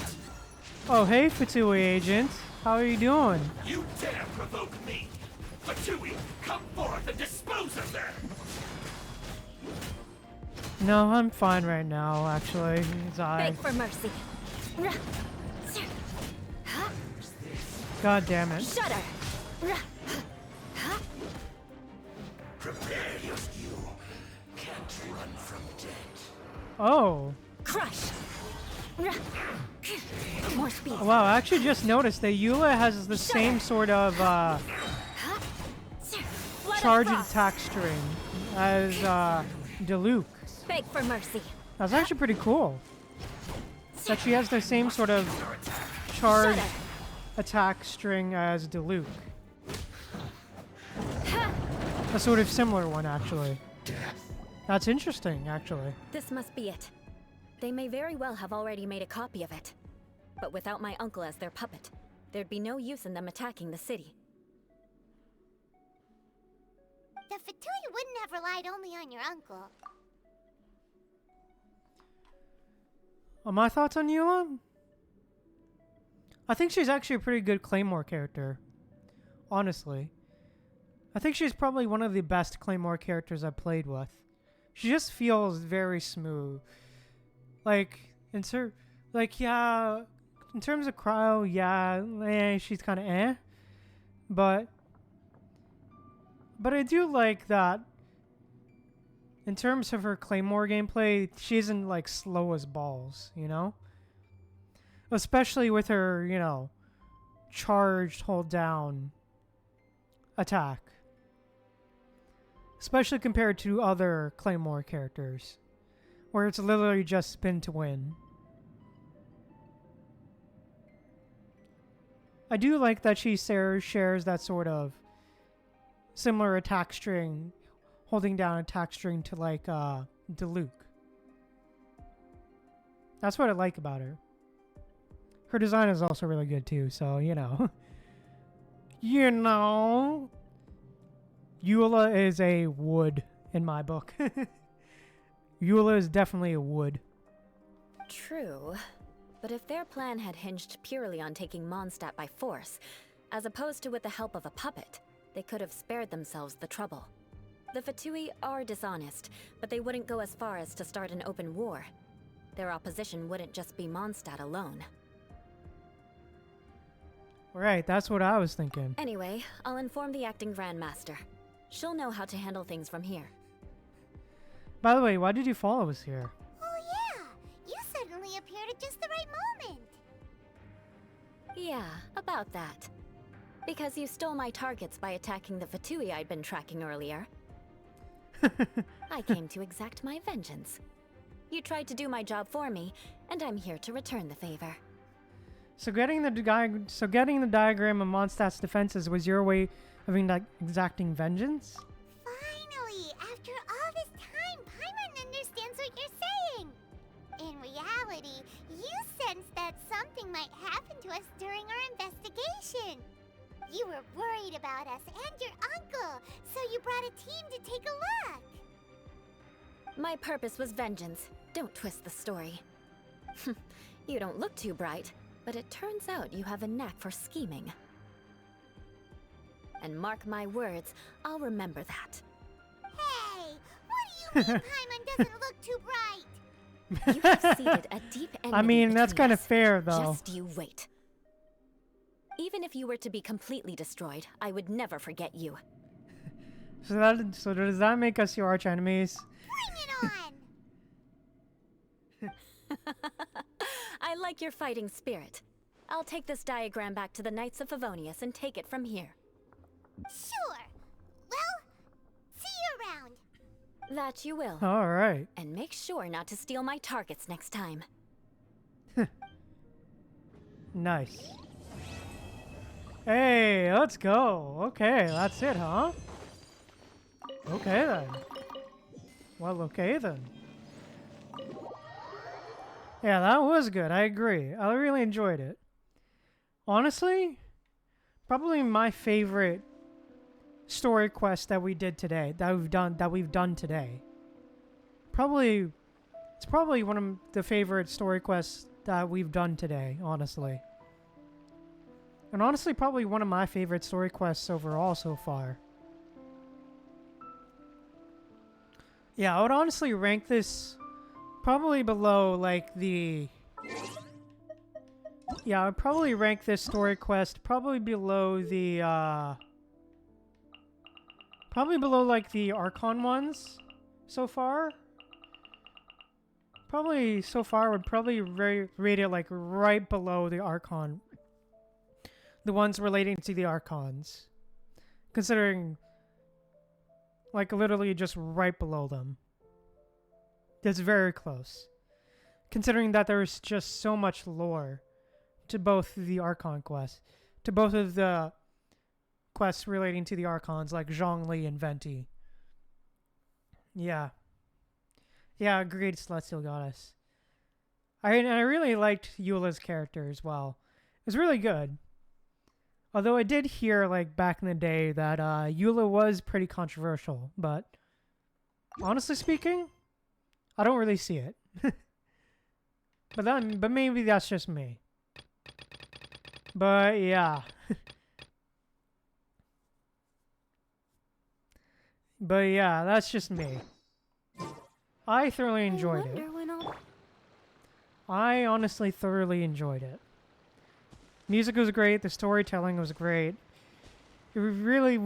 Oh, hey, Fatui agent. How are you doing? You dare provoke me! Fatui, come forth and dispose of them! No, I'm fine right now, actually. Zai. Beg for mercy. God damn it. Shudder. Prepare you can't run from death. Oh. Crush. More speed. Wow, I actually just noticed that Eula has the same sort of charge and attack string as Diluc. Beg for mercy. That's actually pretty cool. That she has the same sort of charge attack string as Diluc. A sort of similar one, actually. That's interesting, actually. This must be it. They may very well have already made a copy of it. But without my uncle as their puppet, there'd be no use in them attacking the city. The Fatui wouldn't have relied only on your uncle. My thoughts on Eula? I think she's actually a pretty good Claymore character. Honestly. I think she's probably one of the best Claymore characters I've played with. She just feels very smooth. Like, in terms of Cryo, yeah, she's kind of eh. But I do like that. In terms of her Claymore gameplay, she isn't like slow as balls, you know? Especially with her, you know, charged, hold down attack. Especially compared to other Claymore characters, where it's literally just spin to win. I do like that she shares that sort of similar attack string, holding down attack string to like Diluc. That's what I like about her. Her design is also really good too, so you know. You know, Eula is a wood in my book. Eula is definitely a wood. True. But if their plan had hinged purely on taking Mondstadt by force, as opposed to with the help of a puppet, they could have spared themselves the trouble. The Fatui are dishonest, but they wouldn't go as far as to start an open war. Their opposition wouldn't just be Mondstadt alone. Right, that's what I was thinking. Anyway, I'll inform the acting Grandmaster. She'll know how to handle things from here. By the way, why did you follow us here? Oh yeah, you suddenly appeared at just the right moment. Yeah, about that. Because you stole my targets by attacking the Fatui I'd been tracking earlier. I came to exact my vengeance. You tried to do my job for me, and I'm here to return the favor. So getting the diagram of Mondstadt's defenses was your way of exacting vengeance? Finally, after all this time, Paimon understands what you're saying. In reality, you sensed that something might happen to us during our investigation. You were worried about us and your uncle, so you brought a team to take a look. My purpose was vengeance. Don't twist the story. You don't look too bright, but it turns out you have a knack for scheming. And mark my words, I'll remember that. Hey, what do you mean Paimon doesn't look too bright? You have seeded a deep enmity I mean, that's between kind of us. fair, though. Just you wait. Even if you were to be completely destroyed, I would never forget you. So does that make us your arch enemies? Bring it on! I like your fighting spirit. I'll take this diagram back to the Knights of Favonius and take it from here. Sure. Well, see you around. That you will. All right. And make sure not to steal my targets next time. Nice. Hey, let's go. Okay, that's it, huh? Okay then. Well, okay then. Yeah, that was good. I agree. I really enjoyed it. Honestly, probably my favorite story quest that we did today, that we've done today. It's probably one of the favorite story quests that we've done today, honestly. And honestly, probably one of my favorite story quests overall so far. Yeah, I would honestly rank this probably below, like, the... Yeah, I'd probably rank this story quest probably below the, probably below, like, the Archon ones so far. Probably, so far, would probably rate it, like, right below the Archon. The ones relating to the Archons. Considering, like, literally just right below them. That's very close. Considering that there's just so much lore to both the Archon quests. To both of the quests relating to the Archons, like Zhongli and Venti. Yeah. Yeah, agreed, Celestial Goddess. I really liked Eula's character as well. It was really good. Although I did hear, like, back in the day that Eula was pretty controversial, but honestly speaking, I don't really see it. But maybe that's just me. But yeah. But yeah, that's just me. I thoroughly enjoyed it. I honestly thoroughly enjoyed it. Music was great, the storytelling was great. We really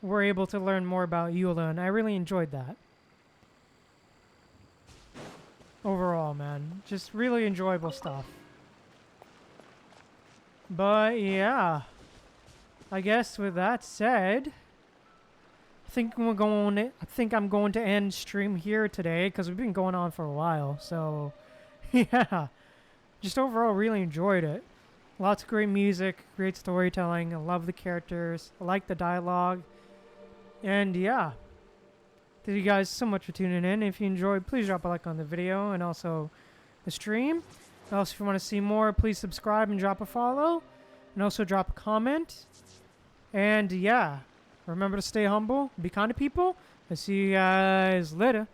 were able to learn more about Eula, and I really enjoyed that. Overall, man. Just really enjoyable stuff. But yeah. I guess with that said, I think I'm going to end stream here today because we've been going on for a while. So yeah. Just overall really enjoyed it. Lots of great music, great storytelling. I love the characters. I like the dialogue. And yeah. Thank you guys so much for tuning in. If you enjoyed, please drop a like on the video and also the stream. Also, if you want to see more, please subscribe and drop a follow. and also drop a comment. And yeah, remember to stay humble, be kind to people. I'll see you guys later.